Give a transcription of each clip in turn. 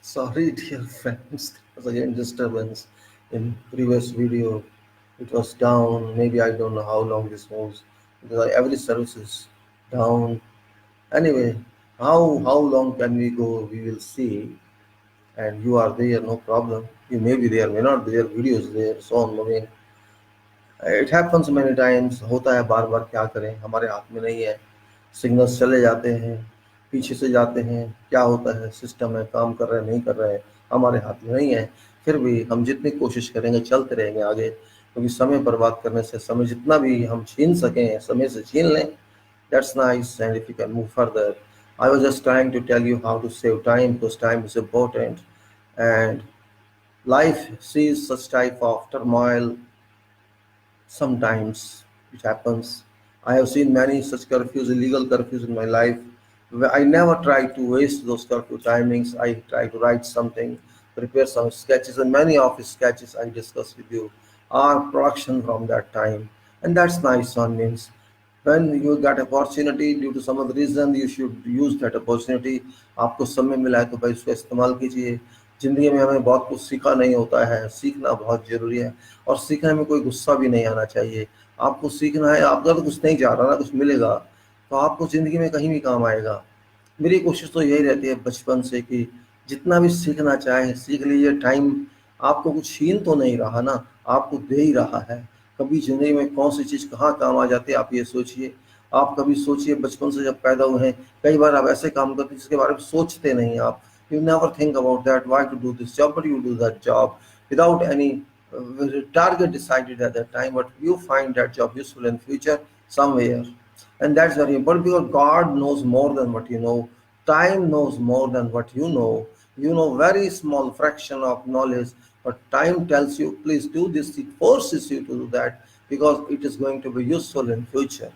Sorry, dear friends. There was again disturbance in previous video. It was down. Maybe I don't know how long this was because every service is down. Anyway, how long can we go? We will see. And you are there, no problem. You may be there, may not be there. Videos there, so on. I mean, it happens many times. होता है बार बार, क्या करें, हमारे हाथ में नहीं है. Signals चले जाते हैं, पीछे से जाते हैं, क्या होता है, सिस्टम है, काम कर रहे हैं, नहीं कर रहे हैं, हमारे हाथ में नहीं है. फिर भी हम जितनी कोशिश करेंगे, चलते रहेंगे आगे, क्योंकि समय बर्बाद करने से, समय जितना भी हम छीन सकें, समय से छीन लें. That's nice, and if you can move further. I was just trying to tell you how to save time, because time is important, and life sees such type of turmoil. Sometimes it happens. I have seen many such curfews, illegal curfews in my life. I never try to waste those curfew timings. I try to write something, prepare some sketches, and many of the sketches I discuss with you are production from that time. And that's nice one. Means when you got opportunity due to some other reason, you should use that opportunity. आपको समय मिला है तो भाई उसका इस्तेमाल कीजिए. ज़िंदगी में हमें बहुत कुछ सीखा नहीं होता है, सीखना बहुत ज़रूरी है, और सीखने में कोई गुस्सा भी नहीं आना चाहिए. आपको सीखना है, आपका तो कुछ नहीं जा रहा ना, कुछ मिलेगा तो आपको ज़िंदगी में कहीं भी काम आएगा. मेरी कोशिश तो यही रहती है बचपन से कि जितना भी सीखना चाहे सीख लीजिए. टाइम आपको कुछ छीन तो नहीं रहा ना, आपको दे ही रहा है. कभी ज़िंदगी में कौन सी चीज़ कहाँ काम आ जाती है, आप ये सोचिए. आप कभी सोचिए, बचपन से जब पैदा हुए हैं, कई बार आप ऐसे काम करते हैं जिसके बारे में सोचते नहीं. आप you never think about that, why to do this job, but you do that job without any target decided at that time, but you find that job useful in future somewhere. And that's very important, because God knows more than what you know. Time knows more than what you know. You know very small fraction of knowledge, but time tells you, please do this. It forces you to do that because it is going to be useful in future.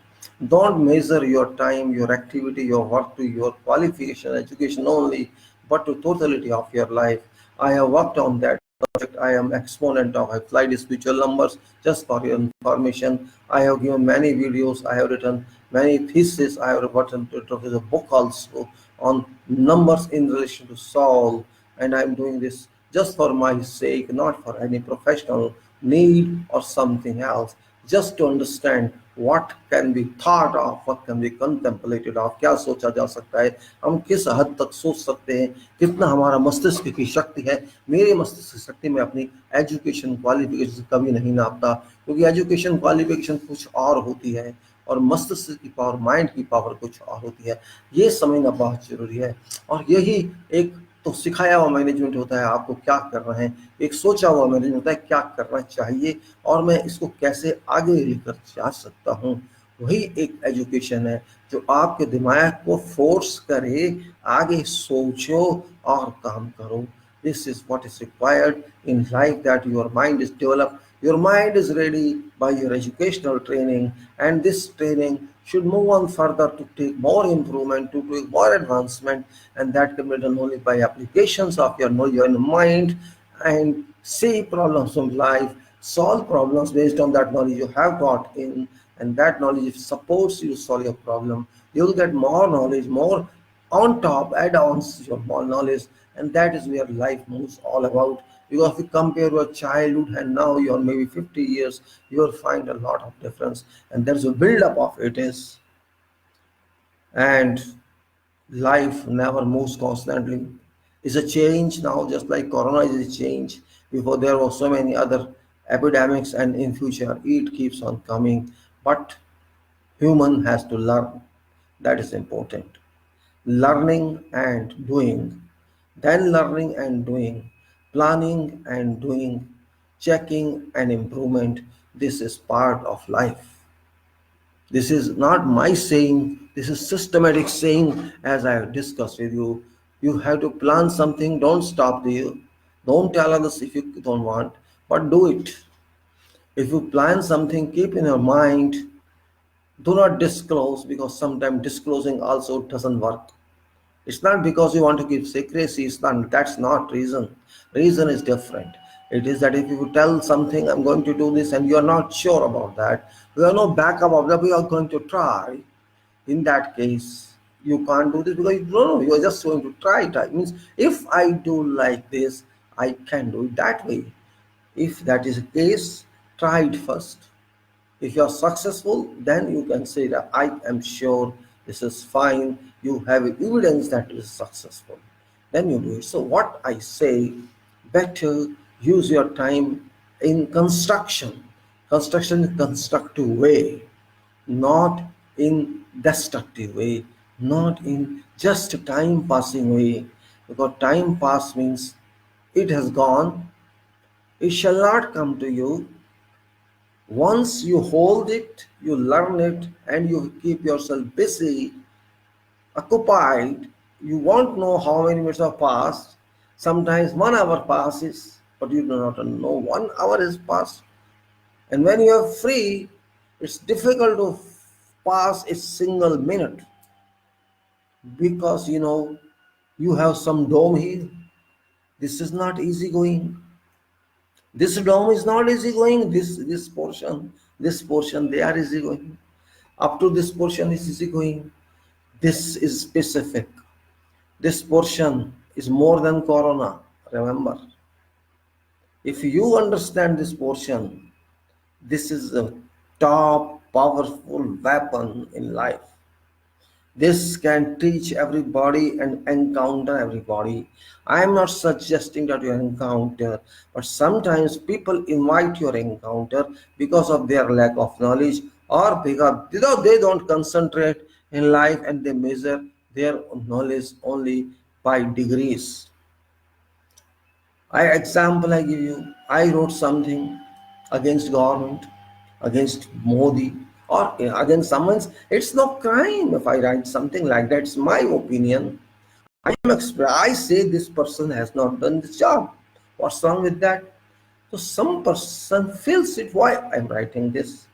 Don't measure your time, your activity, your work to your qualification, education only, but to totality of your life. I have worked on that subject. I am exponent of applied spiritual numbers. Just for your information, I have given many videos. I have written many theses. I have written a book also on numbers in relation to soul, and I am doing this just for my sake, not for any professional need or something else. Just to understand what can be thought of, what can be contemplated of, क्या सोचा जा सकता है, हम किस हद तक सोच सकते हैं, कितना हमारा मस्तिष्क की शक्ति है. मेरे मस्तिष्क की शक्ति में अपनी एजुकेशन क्वालिफिकेशन से कभी नहीं नापता, क्योंकि एजुकेशन क्वालिफिकेशन कुछ और होती है और मस्तिष्क की पावर, माइंड की पावर कुछ और होती है. ये समझना बहुत जरूरी है. और यही एक तो सिखाया हुआ मैनेजमेंट होता है, आपको क्या करना है. एक सोचा हुआ मैनेजमेंट होता है, क्या करना चाहिए और मैं इसको कैसे आगे लेकर जा सकता हूँ. वही एक एजुकेशन है जो आपके दिमाग को फोर्स करे, आगे सोचो और काम करो. This is what is required in life, that your mind is developed, your mind is ready by your educational training, and this training should move on further to take more improvement, to take more advancement, and that can be done only by applications of your mind, and see problems of life, solve problems based on that knowledge you have got in, and that knowledge supports you solve your problem. You'll get more knowledge, more on top, add-ons to your more knowledge, and that is where life moves all about. Because if you compare your childhood and now you're maybe 50 years, you'll find a lot of difference, and there's a build-up of it is. And life never moves constantly. It's a change now, just like corona is a change. Before there were so many other epidemics, and in future it keeps on coming. But human has to learn. That is important. Learning and doing, then learning and doing, planning and doing, checking and improvement. This is part of life. This is not my saying, this is systematic saying. As I have discussed with you, you have to plan something, don't stop there. Don't tell others if you don't want, but do it. If you plan something, keep in your mind, do not disclose, because sometimes disclosing also doesn't work. It's not because you want to keep secrecy. It's not, that's not reason. Reason is different. It is that if you tell something, I'm going to do this, and you are not sure about that, you have no backup of that, we are going to try. In that case, You can't do this because you don't know. You are just going to try it. It means if I do like this, I can do it that way. If that is the case, try it first. If you are successful, then you can say that I am sure this is fine. You have evidence that it is successful. Then you do it. So what I say, better use your time in construction. Construction in constructive way, not in destructive way, not in just time passing way. Because time pass means it has gone, it shall not come to you. Once you hold it, you learn it, and you keep yourself busy, occupied, you won't know how many minutes have passed. Sometimes 1 hour passes, but you do not know 1 hour has passed. And when you are free, it's difficult to pass a single minute because you have some dome here. This is not easy going. This dome is not easy going. This portion, they are easy going. Up to this portion is easy going. This is specific. This portion is more than corona. Remember, if you understand this portion, this is the top powerful weapon in life. This can teach everybody and encounter everybody. I am not suggesting that you encounter, but sometimes people invite your encounter because of their lack of knowledge or because they don't concentrate in life and they measure their knowledge only by degrees. I give you. I wrote something against government, against Modi, or against someone's. It's no crime if I write something like that. It's my opinion. I say this person has not done this job. What's wrong with that? So some person feels it. Why I'm writing this?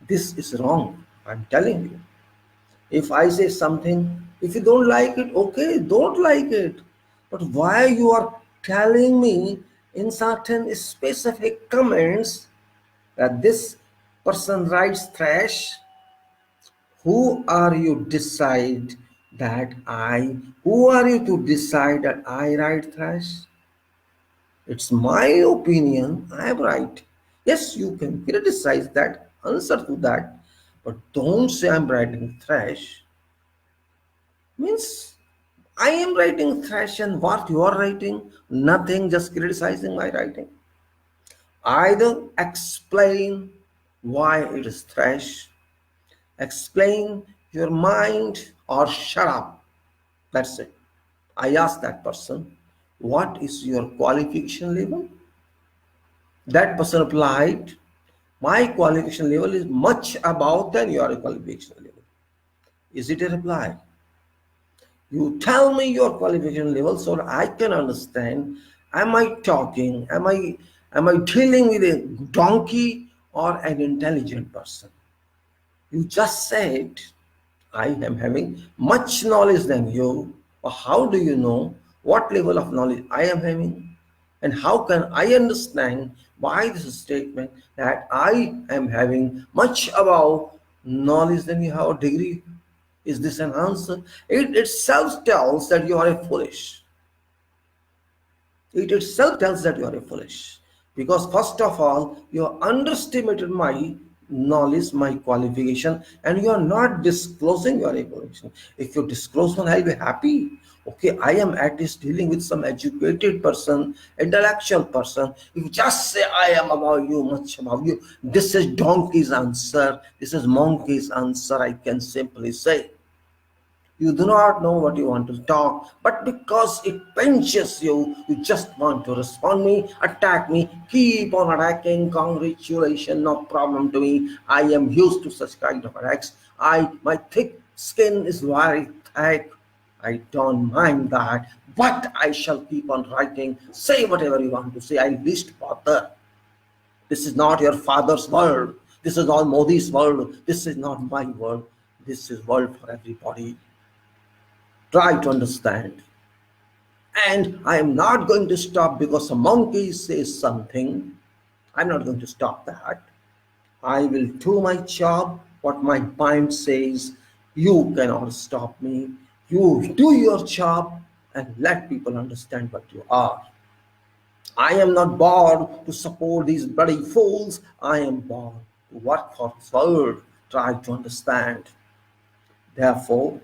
This is wrong. I'm telling you. If I say something, if you don't like it, okay, don't like it. But why you are telling me in certain specific comments that this person writes trash? Who are you decide that I? Who are you to decide that I write trash? It's my opinion. I am right. Yes, you can criticize that, answer to that, but don't say I'm writing trash. Means I am writing trash and what you are writing, nothing, just criticizing my writing. Either explain why it is trash, explain your mind, or shut up. That's it. I asked that person, what is your qualification level? That person replied, my qualification level is much above than your qualification level. Is it a reply? You tell me your qualification level so that I can understand. Am I talking? Am I dealing with a donkey or an intelligent person? You just said I am having much knowledge than you. Or how do you know what level of knowledge I am having? And how can I understand by this statement that I am having much above knowledge than you have a degree? Is this an answer? It itself tells that you are a foolish. It itself tells that you are a foolish. Because first of all, you underestimated my knowledge, my qualification, and you are not disclosing your qualification. If you disclose one, I'll be happy. Okay, I am at least dealing with some educated person, intellectual person. If you just say I am above you, much above you, this is donkey's answer, this is monkey's answer, I can simply say. You do not know what you want to talk, but because it pinches you, you just want to respond me, attack me, keep on attacking. Congratulations, no problem to me. I am used to such kind of attacks. My thick skin is very thick. I don't mind that, but I shall keep on writing. Say whatever you want to say. I least bother. This is not your father's world. This is not Modi's world. This is not my world. This is world for everybody. Try to understand. And I am not going to stop because a monkey says something. I'm not going to stop that. I will do my job, what my mind says. You cannot stop me. You do your job and let people understand what you are. I am not born to support these bloody fools. I am born to work for this world. Try to understand. Therefore,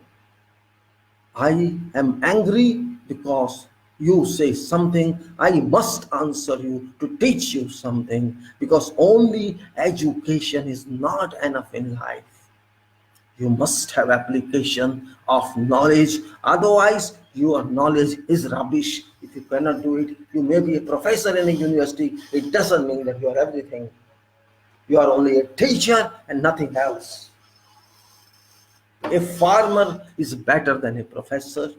I am angry because you say something. I must answer you to teach you something because only education is not enough in life. You must have application of knowledge. Otherwise, your knowledge is rubbish. If you cannot do it, you may be a professor in a university. It doesn't mean that you are everything. You are only a teacher and nothing else. A farmer is better than a professor.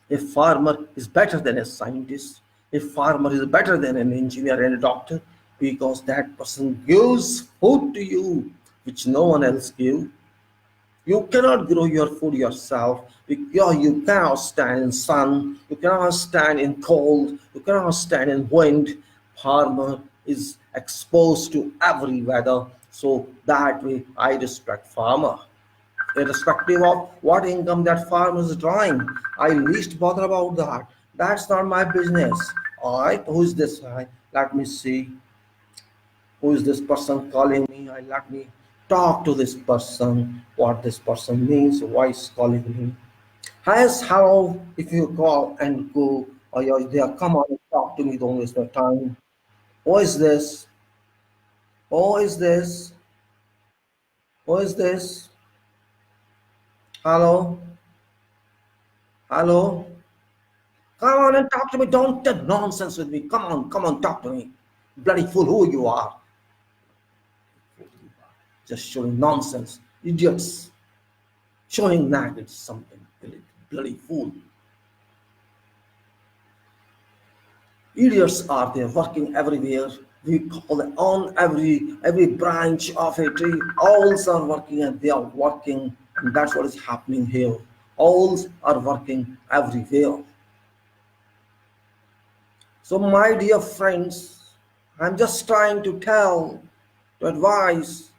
A farmer is better than a scientist. A farmer is better than an engineer and a doctor because that person gives food to you which no one else gives. You cannot grow your food yourself because you cannot stand in sun, you cannot stand in cold, you cannot stand in wind. Farmer is exposed to every weather, so that way I respect farmer. Irrespective of what income that farmer is drawing, I least bother about that. That's not my business. Alright, who is this guy? Let me see. Who is this person calling me? I let me talk to this person, what this person means, why is calling me. Yes, hello, if you call and go, or they are come on and talk to me, don't waste my time. Who is this? Who is this? Who is this? Hello? Hello? Come on and talk to me. Don't talk nonsense with me. Come on, talk to me. Bloody fool, who you are. Just showing nonsense. Idiots. Showing maggots something. Bloody fool. Idiots are there working everywhere. We call them on every branch of a tree. Owls are working and they are working, and that's what is happening here. Owls are working everywhere. So, my dear friends, I'm just trying to tell, to advise,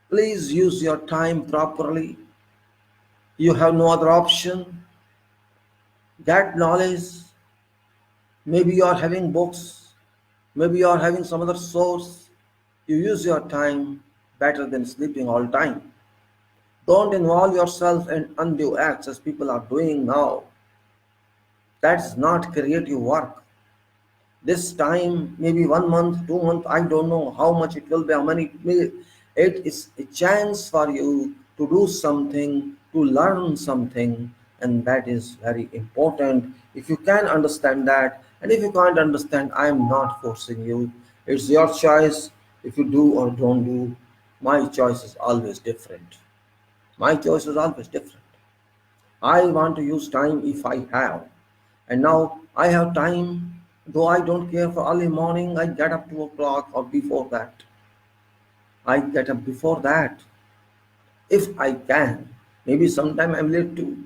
please use your time properly. You have no other option. Get knowledge. Maybe you are having books, maybe you are having some other source. You use your time better than sleeping all time. Don't involve yourself in undue acts as people are doing now. That's not creative work. This time, maybe 1 month, 2 months, I don't know how much it will be, how many it will. It is a chance for you to do something, to learn something, and that is very important. If you can understand that, and if you can't understand, I am not forcing you. It's your choice if you do or don't do. My choice is always different. My choice is always different. I want to use time if I have. And now I have time, though I don't care for early morning, I get up 2 o'clock or before that. I get up before that if I can. Maybe sometime I'm late too.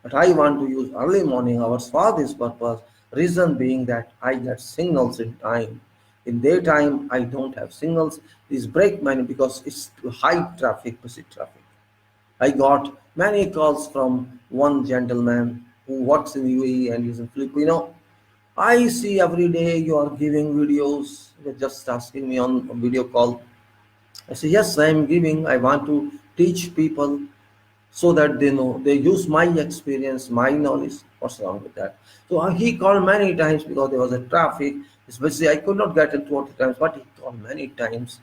But I want to use early morning hours for this purpose. Reason being that I get signals in time. In daytime, I don't have signals. These break many because it's high traffic, busy traffic. I got many calls from one gentleman who works in UAE and is in Filipino. I see every day you are giving videos. They're just asking me on a video call. I say, yes, I am giving. I want to teach people so that they know. They use my experience, my knowledge. What's wrong with that? So he called many times because there was a traffic. Especially, I could not get in 20 times, but he called many times.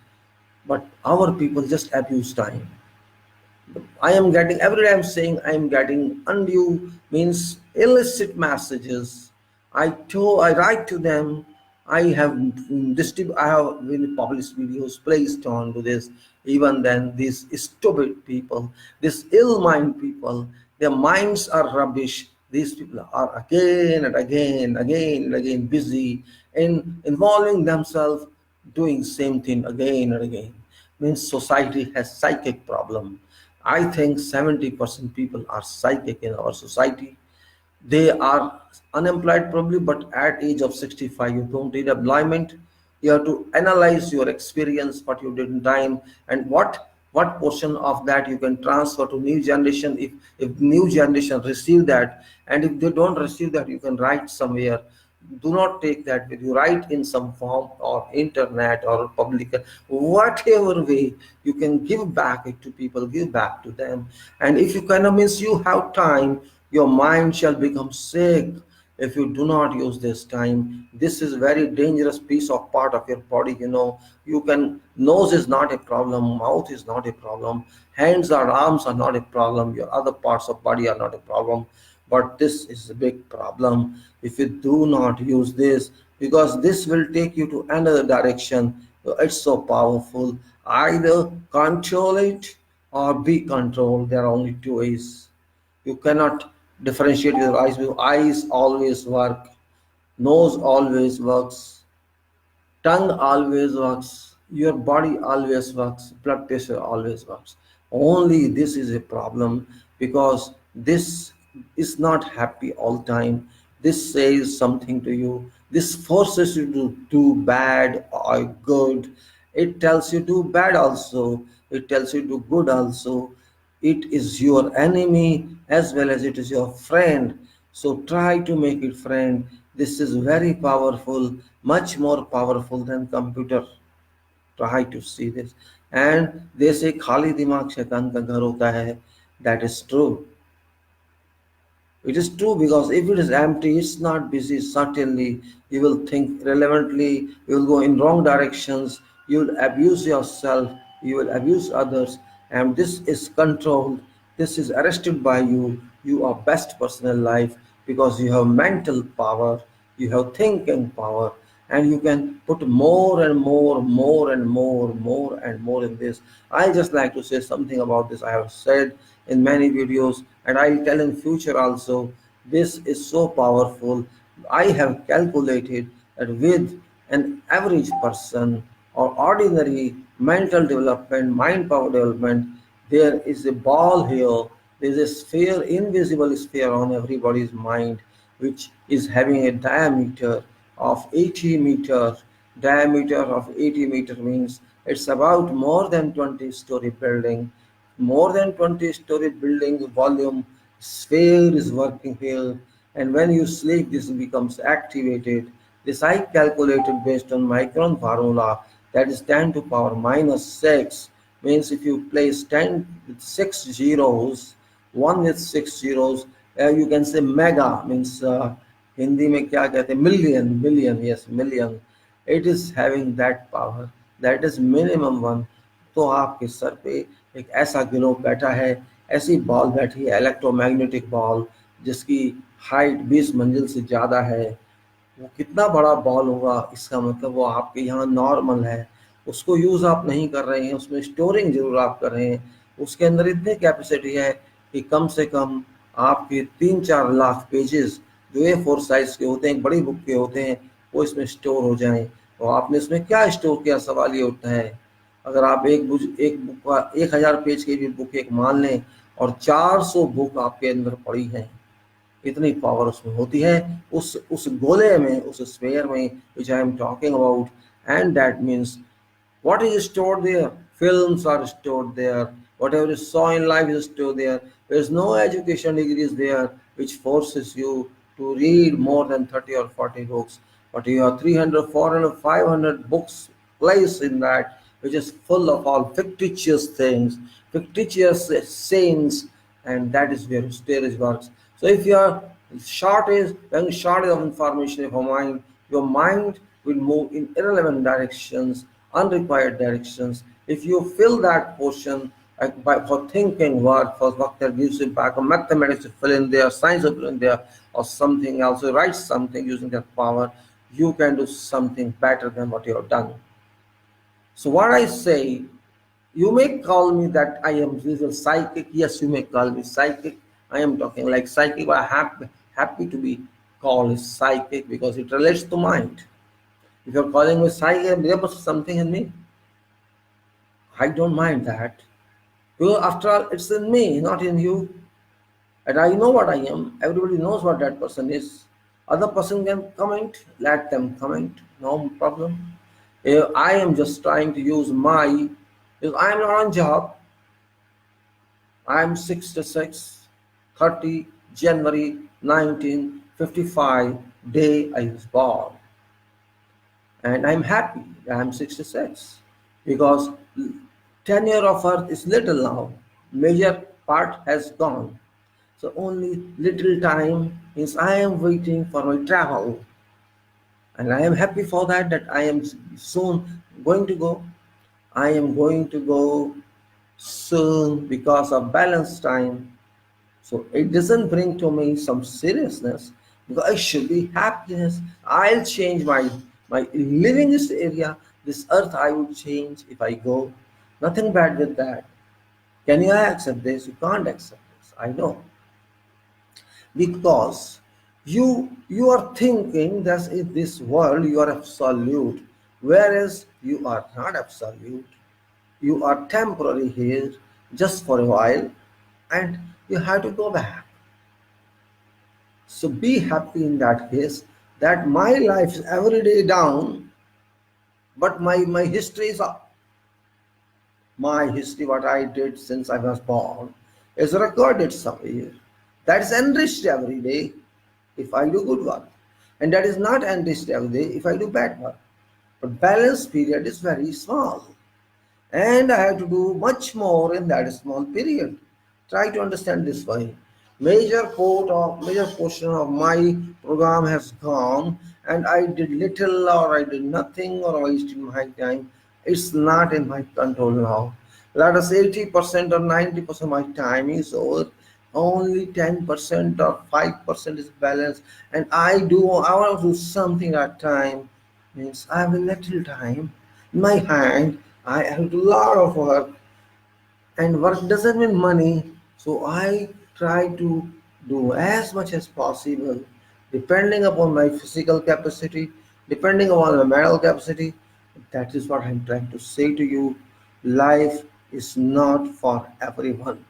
But our people just abuse time. I am getting every day I'm saying I am getting undue means illicit messages. I write to them. I have really published videos placed on to this. Even then, these stupid people, these ill-mind people, their minds are rubbish. These people are again and again, again and again busy in involving themselves doing same thing again and again. Means society has psychic problem. I think 70% people are psychic in our society. They are unemployed probably, but at age of 65, you don't need employment. You have to analyze your experience, what you did in time, and what what portion of that you can transfer to new generation, if new generation receive that, and if they don't receive that, you can write somewhere. Do not take that with you, write in some form or internet or public, whatever way you can give back it to people, give back to them. And if you kind of means you have time, your mind shall become sick if you do not use this time. This is very dangerous piece of part of your body, you can, nose is not a problem, mouth is not a problem, hands or arms are not a problem, your other parts of body are not a problem, but this is a big problem if you do not use this, because this will take you to another direction. It's so powerful. Either control it or be controlled. There are only two ways. You cannot differentiate with eyes. Eyes always work, nose always works, tongue always works, your body always works, blood pressure always works. Only this is a problem, because this is not happy all the time. This says something to you. This forces you to do bad or good. It tells you do bad also. It tells you do good also. It is your enemy as well as it is your friend. So try to make it friend. This is very powerful, much more powerful than computer. Try to see this. And they say खाली दिमाग शैतान का घर होता है. That is true. It is true, because if it is empty, it's not busy, certainly you will think relevantly, you will go in wrong directions, you will abuse yourself, you will abuse others, and this is controlled, this is arrested by you. You are best person in life because you have mental power, you have thinking power, and you can put more and more, more and more in this. I just like to say something about this. I have said in many videos, and I'll tell in future also. This is so powerful. I have calculated that with an average person or ordinary mental development, mind power development, there is a ball here. There is a sphere, invisible sphere on everybody's mind, which is having a diameter of 80 meter. Diameter of 80 meter means it's about more than 20-story building. More than 20-story building volume sphere is working here, and when you sleep this becomes activated. This I calculated based on micron formula, that is 10 to power minus 6, means if you place 10 with 6 zeros, 1 with 6 zeros, you can say mega, means Hindi में क्या कहते हैं, million, yes, million. It is having that power, that is minimum one. तो आपके sir पे एक ऐसा गिरोह बैठा है, ऐसी बॉल बैठी है, इलेक्ट्रोमैग्नेटिक बॉल, जिसकी हाइट 20 मंजिल से ज़्यादा है। वो कितना बड़ा बॉल होगा, इसका मतलब वो आपके यहाँ नॉर्मल है, उसको यूज़ आप नहीं कर रहे हैं, उसमें स्टोरिंग जरूर आप कर रहे हैं। उसके अंदर इतनी कैपेसिटी है कि कम से कम आपके 3-4 लाख पेजेस जो A4 साइज के होते हैं, बड़ी बुक के होते हैं, वो इसमें स्टोर हो जाएं। तो आपने इसमें क्या स्टोर किया, सवाल ये उठता है। अगर आप एक बुक का 1000 पेज की भी बुक एक मान लें और 400 बुक आपके अंदर पड़ी हैं, इतनी पावर उसमें होती है, उस गोले में, उस स्फीयर में, which I am talking about. And that means what is stored there? Films are stored there. Whatever you saw in life is stored there. There is no education degrees there which forces you to read more than 30 or 40 books. But you have 300, 400, 500 books placed in that, which is full of all fictitious things, fictitious sayings, and that is where storage works. So if you are when shortage of information of your mind will move in irrelevant directions, unrequired directions. If you fill that portion for thinking work, for work that gives you back, or mathematics to fill in there, science to fill in there, or something else, you write something using that power, you can do something better than what you have done. So what I say, you may call me that I am little psychic. Yes, you may call me psychic. I am talking like psychic, but I am happy to be called psychic because it relates to mind. If you're calling me psychic, there must be something in me. I don't mind that. Because after all, it's in me, not in you. And I know what I am. Everybody knows what that person is. Other person can comment, let them comment, no problem. I am just trying to use because I am not on job. I'm 66, 30 January 1955, day I was born. And I'm happy that I'm 66 because tenure of earth is little now. Major part has gone. So only little time means I am waiting for my travel. And I am happy for that I am soon going to go. I am going to go soon because of balance time. So it doesn't bring to me some seriousness because I should be happiness. I'll change my living this area, this earth I would change if I go. Nothing bad with that. Can you accept this? You can't accept this. I know. Because you are thinking that in this world you are absolute, whereas you are not absolute. You are temporary here just for a while and you have to go back. So be happy in that case that my life is every day down, but my history is up. My history, what I did since I was born, is recorded somewhere. That is enriched every day if I do good work. And that is not enriched every day if I do bad work. But balance period is very small. And I have to do much more in that small period. Try to understand this way. Major portion of my program has gone, and I did little or I did nothing or wasted my time. It's not in my control now. Let us 80% or 90% of my time is over. Only 10% or 5% is balanced, and I want to do something at time. Means I have a little time in my hand. I have a lot of work, and work doesn't mean money. So I try to do as much as possible, depending upon my physical capacity, depending upon my mental capacity. That is what I'm trying to say to you. Life is not for everyone.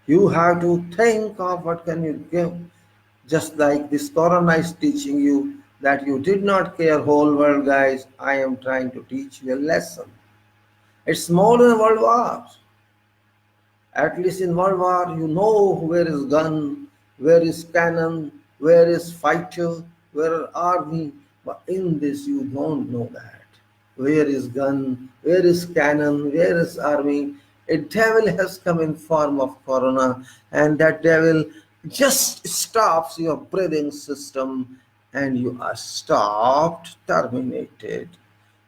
You have to think of what can you give. Just like this corona is teaching you that you did not care whole world, guys. I am trying to teach you a lesson. It's more than World War. At least in World War, you know where is gun, where is cannon, where is fighter, where are army. But in this, you don't know that. Where is gun? Where is cannon? Where is army? A devil has come in form of corona, and that devil just stops your breathing system, and you are stopped, terminated.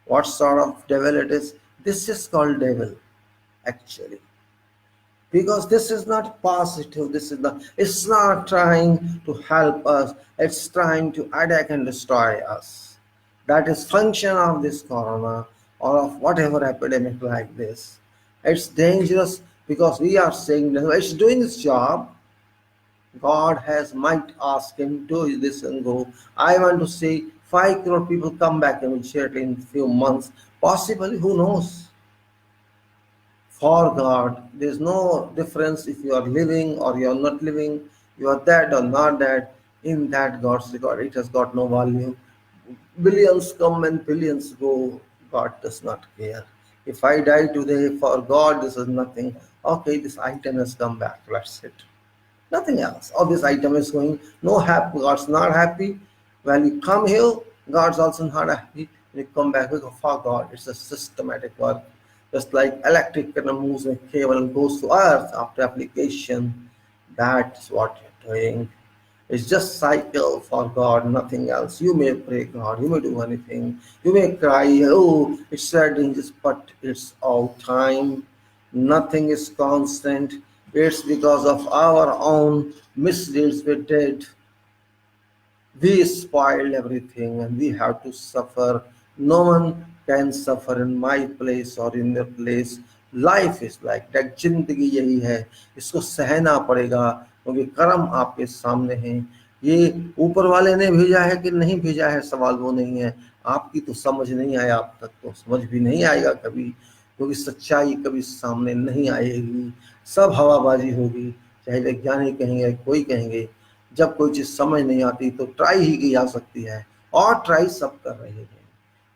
What sort of devil it is? This is called devil, actually, because this is not positive. This is not, it's not trying to help us. It's trying to attack and destroy us. That is function of this corona or of whatever epidemic like this. It's dangerous because we are saying that it's doing its job. God has might ask him do this and go. I want to see 5 crore people come back immediately in few months, possibly, who knows. For God, there is no difference if you are living or you are not living, you are dead or not dead. In that God's regard, it has got no value. Billions come and billions go. God does not care. If I die today, for God, this is nothing. Okay, this item has come back. That's it. Nothing else. Or this item is going, no happy. God's not happy. When you come here, God's also not happy. When you come back, we go, for God. It's a systematic work. Just like electric kind of moves a cable and goes to earth after application. That's what you're doing. It's just cycle for God, nothing else. You may pray God, you may do anything, you may cry, oh, it's sad, but it's all time. Nothing is constant. It's because of our own misdeeds we did. We spoiled everything and we have to suffer. No one can suffer in my place or in your place. Life is like that. जिंदगी यही है, इसको सहना पड़ेगा क्योंकि कर्म आपके सामने हैं. ये ऊपर वाले ने भेजा है कि नहीं भेजा है, सवाल वो नहीं है. आपकी तो समझ नहीं आया, आप तक तो समझ भी नहीं आएगा कभी, क्योंकि सच्चाई कभी सामने नहीं आएगी. सब हवाबाजी होगी, चाहे वैज्ञानिक कहेंगे कोई कहेंगे. जब कोई चीज समझ नहीं आती तो ट्राई ही की जा सकती है, और ट्राई सब कर रहे हैं.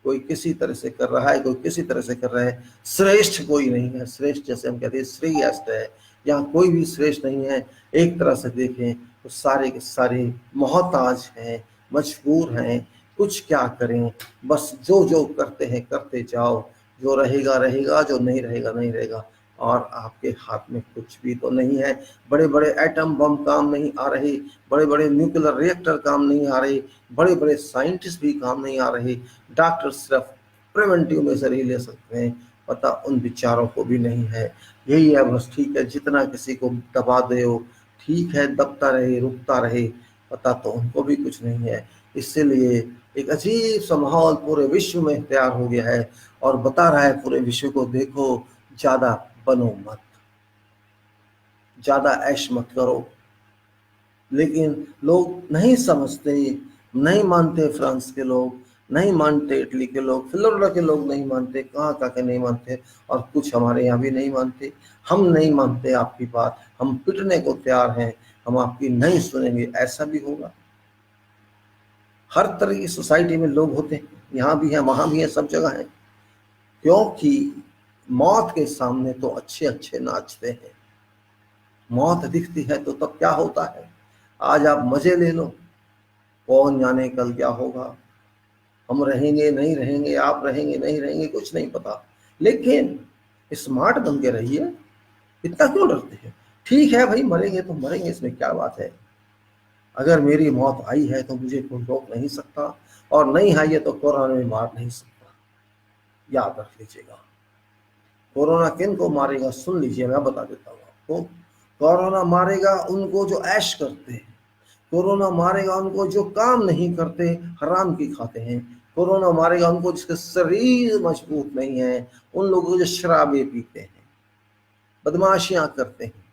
कोई किसी तरह से कर रहा है, कोई किसी तरह से कर रहा है. श्रेष्ठ कोई नहीं है. श्रेष्ठ जैसे हम कहते हैं श्रेष्ठ है, यहाँ कोई भी श्रेष्ठ नहीं है। एक तरह से देखें तो सारे के सारे मोहताज हैं, मजबूर हैं, कुछ क्या करें, बस जो जो करते हैं करते जाओ, जो रहेगा रहेगा, जो नहीं रहेगा नहीं रहेगा, और आपके हाथ में कुछ भी तो नहीं है। बड़े बड़े एटम बम काम नहीं आ रहे, बड़े बड़े न्यूक्लियर रिएक्टर काम नहीं आ रहे, बड़े बड़े साइंटिस्ट भी काम नहीं आ रहे, डॉक्टर सिर्फ प्रिवेंटिव मेजर ही ले सकते हैं, पता उन विचारों को भी नहीं है। यही है बस, ठीक है, जितना किसी को दबा दे हो, ठीक है, दबता रहे, रुकता रहे, पता तो उनको भी कुछ नहीं है। इसलिए एक अजीब सा माहौल पूरे विश्व में तैयार हो गया है और बता रहा है पूरे विश्व को, देखो ज्यादा बनो मत, ज्यादा ऐश मत करो। लेकिन लोग नहीं समझते, नहीं मानते, फ्रांस के लोग नहीं मानते, इटली के लोग, फ्लोरिडा के लोग नहीं मानते, कहाँ कहाँ के नहीं मानते, और कुछ हमारे यहाँ भी नहीं मानते। हम नहीं मानते आपकी बात, हम पिटने को तैयार हैं, हम आपकी नहीं सुनेंगे, ऐसा भी होगा। हर तरह की सोसाइटी में लोग होते हैं, यहाँ भी हैं, वहाँ भी हैं, सब जगह हैं, क्योंकि मौत के सामने तो अच्छे अच्छे नाचते हैं। मौत दिखती है तो तब क्या होता है, आज आप मजे ले लो, कौन जाने कल क्या होगा, हम रहेंगे नहीं रहेंगे, आप रहेंगे नहीं रहेंगे, कुछ नहीं पता। लेकिन स्मार्ट बन के रहिए, इतना क्यों डरते हैं? ठीक है भाई, मरेंगे तो मरेंगे, इसमें क्या बात है। अगर मेरी मौत आई है तो मुझे कोई रोक नहीं सकता, और नहीं आई है तो कोरोना में मार नहीं सकता। याद रख लीजिएगा, कोरोना किन को मारेगा सुन लीजिए, मैं बता देता हूँ आपको। कोरोना मारेगा उनको जो ऐश करते हैं, कोरोना मारेगा उनको जो काम नहीं करते, हराम की खाते हैं। कोरोना मारेगा उनको जिसके शरीर मजबूत नहीं है, उन लोगों को जो शराबे पीते हैं, बदमाशियां करते हैं,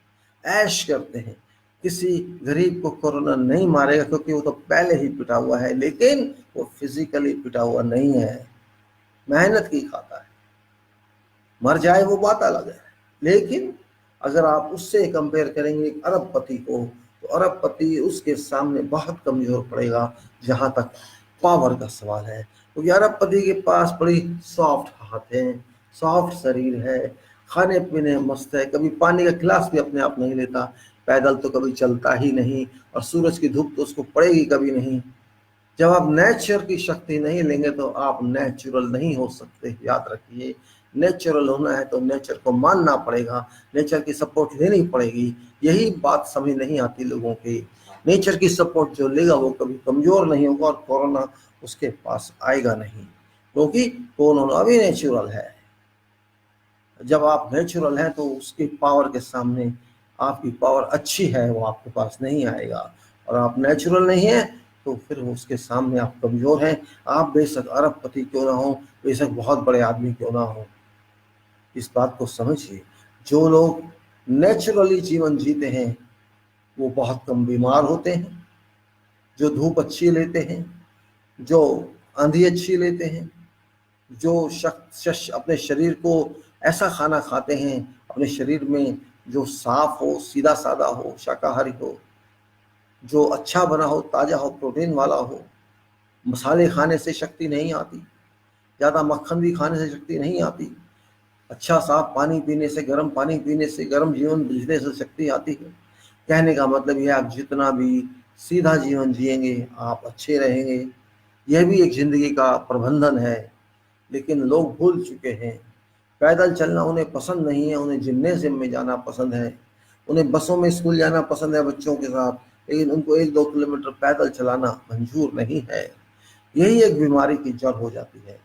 ऐश करते हैं। किसी गरीब को कोरोना नहीं मारेगा, क्योंकि वो तो पहले ही पिटा हुआ है, लेकिन वो फिजिकली पिटा हुआ नहीं है, मेहनत की खाता है। मर जाए वो बात अलग है, लेकिन अगर आप उससे कंपेयर करेंगे एक अरबपति को, तो अरबपति उसके सामने बहुत कमजोर पड़ेगा जहां तक पावर का सवाल है। क्योंकि अरबपति के पास बड़ी सॉफ्ट हाथ है, सॉफ्ट शरीर है, खाने पीने मस्त है, कभी पानी का गिलास भी अपने आप नहीं लेता, पैदल तो कभी चलता ही नहीं, और सूरज की धूप तो उसको पड़ेगी कभी नहीं। जब आप नेचर की शक्ति नहीं लेंगे तो आप नेचुरल नहीं हो सकते, याद रखिए। नेचुरल होना है तो नेचर को मानना पड़ेगा, नेचर की सपोर्ट लेनी पड़ेगी। यही बात समझ नहीं आती लोगों की। नेचर की सपोर्ट जो लेगा वो कभी कमजोर नहीं होगा, और कोरोना उसके पास आएगा नहीं, क्योंकि कोरोना भी नेचुरल है। जब आप नेचुरल हैं तो उसकी पावर के सामने आपकी पावर अच्छी है, वो आपके पास नहीं आएगा। और आप नेचुरल नहीं है तो फिर उसके सामने आप कमजोर हैं। आप बेशक अरबपति क्यों ना हो, बेशक बहुत बड़े आदमी क्यों ना हो, इस बात को समझिए। जो लोग नेचुरली जीवन जीते हैं वो बहुत कम बीमार होते हैं, जो धूप अच्छी लेते हैं, जो आंधी अच्छी लेते हैं, जो अपने शरीर को ऐसा खाना खाते हैं, अपने शरीर में जो साफ हो, सीधा साधा हो, शाकाहारी हो, जो अच्छा बना हो, ताजा हो, प्रोटीन वाला हो। मसाले खाने से शक्ति नहीं आती, ज़्यादा मक्खन भी खाने से शक्ति नहीं आती, अच्छा साफ पानी पीने से, गर्म पानी पीने से, गर्म जीवन जीने से शक्ति आती है। कहने का मतलब यह, आप जितना भी सीधा जीवन जिएंगे आप अच्छे रहेंगे। यह भी एक जिंदगी का प्रबंधन है। लेकिन लोग भूल चुके हैं, पैदल चलना उन्हें पसंद नहीं है, उन्हें जिम्नेजियम में जाना पसंद है, उन्हें बसों में स्कूल जाना पसंद है बच्चों के साथ, लेकिन उनको 1-2 किलोमीटर पैदल चलाना मंजूर नहीं है। यही एक बीमारी की जड़ हो जाती है।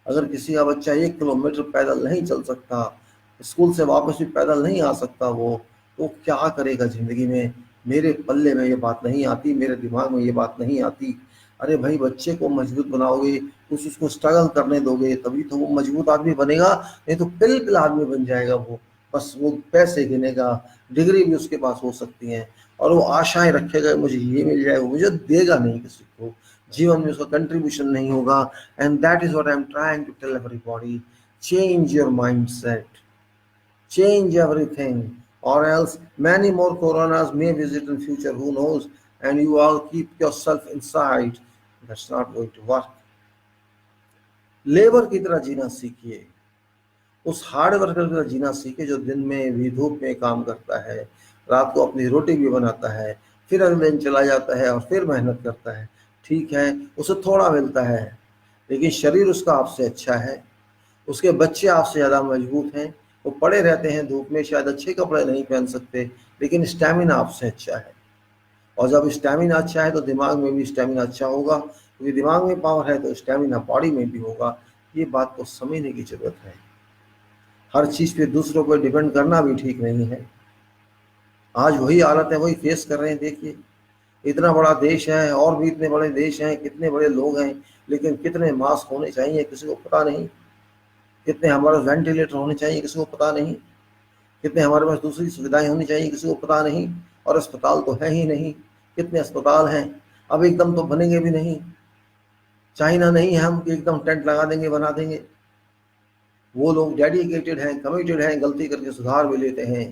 अगर किसी का बच्चा 1 किलोमीटर पैदल नहीं चल सकता, स्कूल से वापस भी पैदल नहीं आ सकता, वो तो क्या करेगा जिंदगी में? मेरे पल्ले में ये बात नहीं आती, मेरे दिमाग में ये बात नहीं आती। अरे भाई, बच्चे को मजबूत बनाओगे, कुछ उसको स्ट्रगल करने दोगे, तभी तो वो मजबूत आदमी बनेगा, नहीं तो पिल आदमी बन जाएगा वो। बस वो पैसे गिनेगा, डिग्री भी उसके पास हो सकती है, और वो आशाएं रखेगा मुझे ये मिल जाएगा, मुझे देगा नहीं किसी को, जीवन में उसका कंट्रीब्यूशन नहीं होगा। And that is what I am trying to tell everybody, change your mindset, change everything, or else many more coronas may visit in future, who knows, and you all keep yourself inside. That's not going to work. Labour की तरह जीना सीखिए, उस hard worker का जीना सीखे जो दिन में भी धूप में काम करता है, रात को अपनी रोटी भी बनाता है, फिर अगले दिन चला जाता है और फिर मेहनत करता है। ठीक है, उसे थोड़ा मिलता है, लेकिन शरीर उसका आपसे अच्छा है, उसके बच्चे आपसे ज़्यादा मजबूत हैं, वो पड़े रहते हैं धूप में, शायद अच्छे कपड़े नहीं पहन सकते, लेकिन स्टैमिना आपसे अच्छा है। और जब स्टैमिना अच्छा है तो दिमाग में भी स्टैमिना अच्छा होगा, क्योंकि दिमाग में पावर है तो स्टैमिना बॉडी में भी होगा। ये बात को समझने की जरूरत है। हर चीज़ पे दूसरों पर डिपेंड करना भी ठीक नहीं है। आज वही हालत है, वही फेस कर रहे हैं। देखिए, इतना बड़ा देश है और भी इतने बड़े देश हैं, कितने बड़े लोग हैं, लेकिन कितने मास्क होने चाहिए किसी को पता नहीं, कितने हमारे वेंटिलेटर होने चाहिए किसी को पता नहीं, कितने हमारे पास दूसरी सुविधाएं होनी चाहिए किसी को पता नहीं, और अस्पताल तो है ही नहीं। कितने अस्पताल हैं, अब एकदम तो बनेंगे भी नहीं। चाइना नहीं है हम कि एकदम टेंट लगा देंगे, बना देंगे। वो लोग डेडिकेटेड हैं, कमिटेड हैं, गलती करके सुधार भी लेते हैं।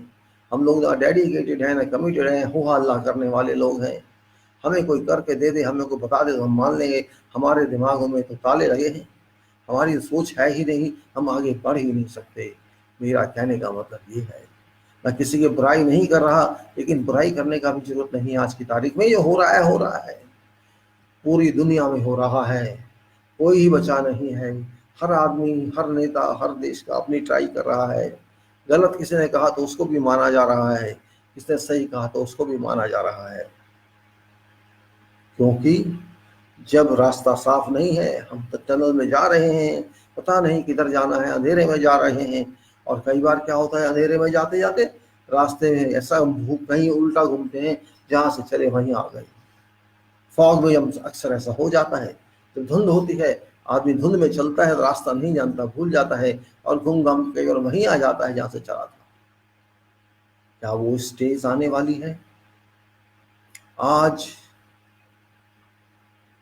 हम लोग ना डेडिकेटेड हैं ना कमिटेड हैं, हो हल्ला करने वाले लोग हैं। हमें कोई करके दे दे, हमें कोई बता दे तो हम मान लेंगे। हमारे दिमागों में तो ताले लगे हैं, हमारी सोच है ही नहीं, हम आगे बढ़ ही नहीं सकते। मेरा कहने का मतलब ये है, मैं किसी की बुराई नहीं कर रहा, लेकिन बुराई करने का भी जरूरत नहीं। आज की तारीख में ये हो रहा है, हो रहा है, पूरी दुनिया में हो रहा है, कोई ही बचा नहीं है। हर आदमी, हर नेता, हर देश का अपनी ट्राई कर रहा है। गलत किसी ने कहा तो उसको भी माना जा रहा है, किसने सही कहा तो उसको भी माना जा रहा है। क्योंकि जब रास्ता साफ नहीं है, हम तो टनल में जा रहे हैं, पता नहीं किधर जाना है, अंधेरे में जा रहे हैं। और कई बार क्या होता है, अंधेरे में जाते जाते रास्ते में ऐसा कहीं उल्टा घूमते हैं, जहाँ से चले वहीं आ गए। फॉग में हम अक्सर ऐसा हो जाता है, जब धुंध होती है, आदमी धुंध में चलता है, रास्ता नहीं जानता, भूल जाता है और घूम घाम कई बार वहीं आ जाता है जहाँ से चला था। क्या वो स्टेज आने वाली है? आज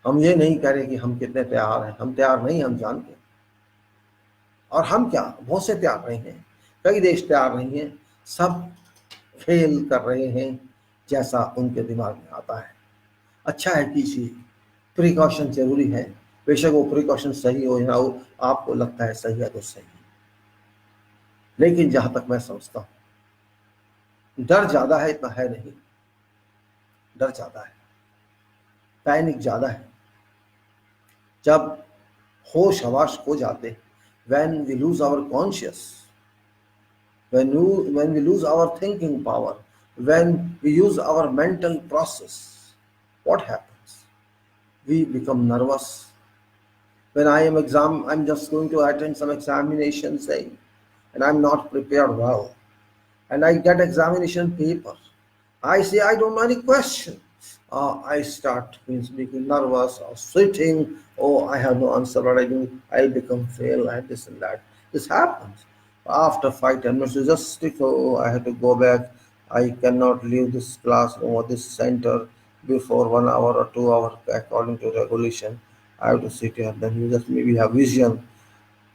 हम ये नहीं कह रहे कि हम कितने तैयार हैं, हम तैयार नहीं, हम जानते हैं। और हम क्या, बहुत से तैयार नहीं हैं, कई देश तैयार नहीं हैं, सब खेल कर रहे हैं जैसा उनके दिमाग में आता है। अच्छा है कीजिए, प्रिकॉशन जरूरी है, बेशक वो प्रिकॉशन सही हो या हो, आपको लगता है सही है तो सही, लेकिन जहां तक मैं समझता हूं, डर ज्यादा है इतना है नहीं, डर ज्यादा है, पैनिक ज्यादा है। जब होश हवास खो जाते, when we lose our conscious, when we lose our thinking power, when we use our mental process, what happens? We become nervous. When I'm just going to attend some examination, say, and I'm not prepared well, and I get examination paper, I say I don't know any question. I start being nervous or sweating. Oh, I have no answer. What I do? I'll become fail and this and that. This happens. After 5 10 minutes, you just stick. Oh, I have to go back. I cannot leave this classroom or this center before 1 hour or 2 hours according to regulation. I have to sit here. Then you just maybe have vision,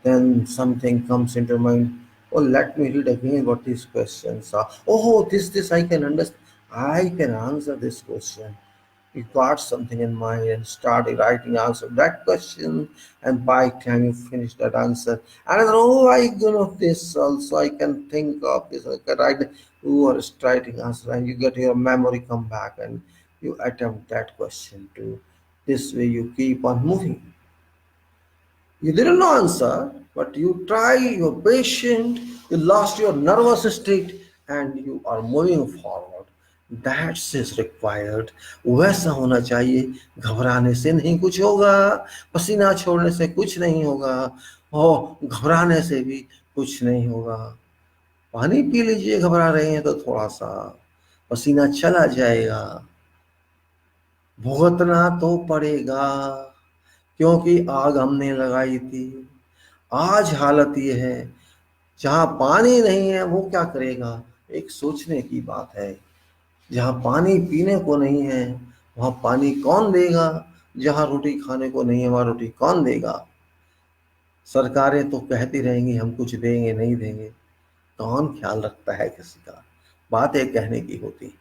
then something comes into mind. Oh, let me read again what these questions are. Oh, this I can understand. I can answer this question. You got something in mind and started writing answer that question, and by the time you finish that answer, and then, oh, I know this also. I can think of this. I can write. You are writing answer, and you get your memory come back, and you attempt that question too. This way, you keep on moving. You didn't answer, but you try, you're patient, you lost your nervous state, and you are moving forward. That's is required. वैसा होना चाहिए। घबराने से नहीं कुछ होगा, पसीना छोड़ने से कुछ नहीं होगा, और घबराने से भी कुछ नहीं होगा। पानी पी लीजिए, घबरा रहे हैं तो थोड़ा सा, पसीना चला जाएगा। भुगतना तो पड़ेगा, क्योंकि आग हमने लगाई थी। आज हालत ये है, जहाँ पानी नहीं है वो क्या करेगा, एक सोचने की बात है। जहाँ पानी पीने को नहीं है, वहाँ पानी कौन देगा? जहाँ रोटी खाने को नहीं है, वहाँ रोटी कौन देगा? सरकारें तो कहती रहेंगी हम कुछ देंगे, नहीं देंगे, कौन ख्याल रखता है किसी का? बातें कहने की होती है,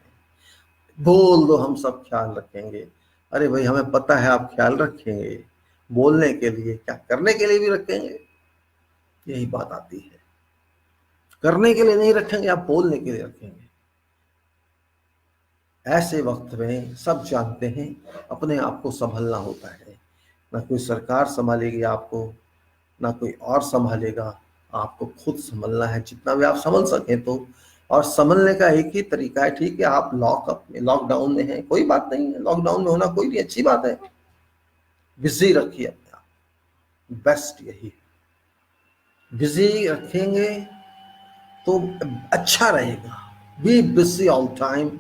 बोल दो हम सब ख्याल रखेंगे। अरे भाई, हमें पता है आप ख्याल रखेंगे, बोलने के लिए क्या, करने के लिए भी रखेंगे। यही बात आती है। करने के लिए नहीं रखेंगे, आप बोलने के लिए रखेंगे। ऐसे वक्त में सब जानते हैं अपने आप को संभलना होता है। ना कोई सरकार संभालेगी आपको, ना कोई और संभालेगा, आपको खुद संभलना है जितना भी आप संभल सकें तो। और संभलने का एक ही तरीका है, ठीक है आप लॉकअप में, लॉकडाउन में हैं, कोई बात नहीं है, लॉकडाउन में होना कोई नहीं, अच्छी बात है, बिजी रखिए अपने आप, बेस्ट यही है। बिजी रखेंगे तो अच्छा रहेगा। Be busy all time,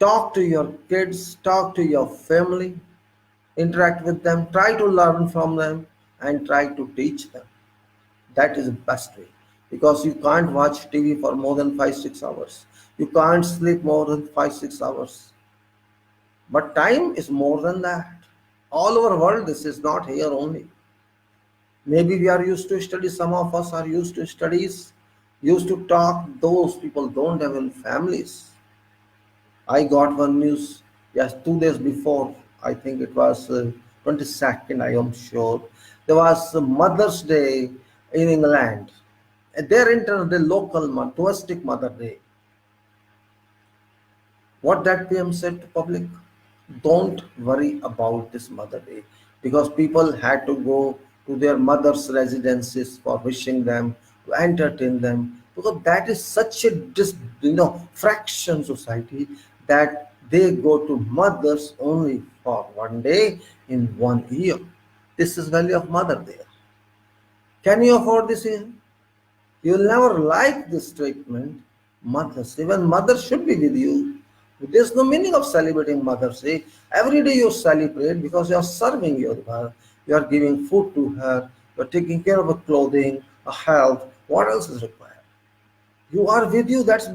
talk to your kids, talk to your family, interact with them, try to learn from them, and try to teach them. That is the best way, because you can't watch TV for more than 5 6 hours. You can't sleep more than 5 6 hours. But time is more than that. All over the world, this is not here only. Maybe we are used to study, some of us are used to studies, used to talk. Those people don't have any families. I got one news, yes, 2 days before. I think it was 22nd, I am sure. There was Mother's Day in England. And their the local domestic Mother Day. What that PM said to public? Don't worry about this Mother Day, because people had to go to their mothers' residences for wishing them, to entertain them, because that is such a fraction society that they go to mothers only for one day in 1 year. This is value of mother there. Can you afford this? You'll never like this statement. Mothers, even mothers should be with you. There's no meaning of celebrating Mother's Day. Every day you celebrate because you are serving your mother. You are giving food to her. You are taking care of her clothing, her health. What else is required? You are with you. That's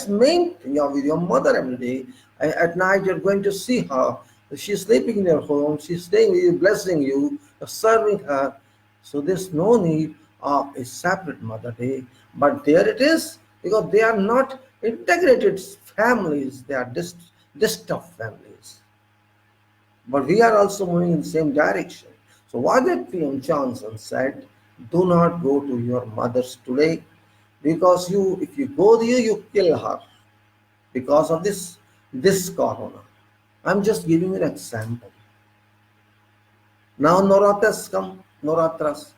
main thing. You are with your mother every day. At night you're going to see her. She's sleeping in your home. She's staying with you, blessing you, you're serving her. So there's no need of a separate Mother Day. But there it is, because they are not integrated families. They are distant families. But we are also moving in the same direction. So what did PM Johnson said, do not go to your mothers today, because if you go there, you kill her because of this corona. I'm just giving you an example. Now Noratras.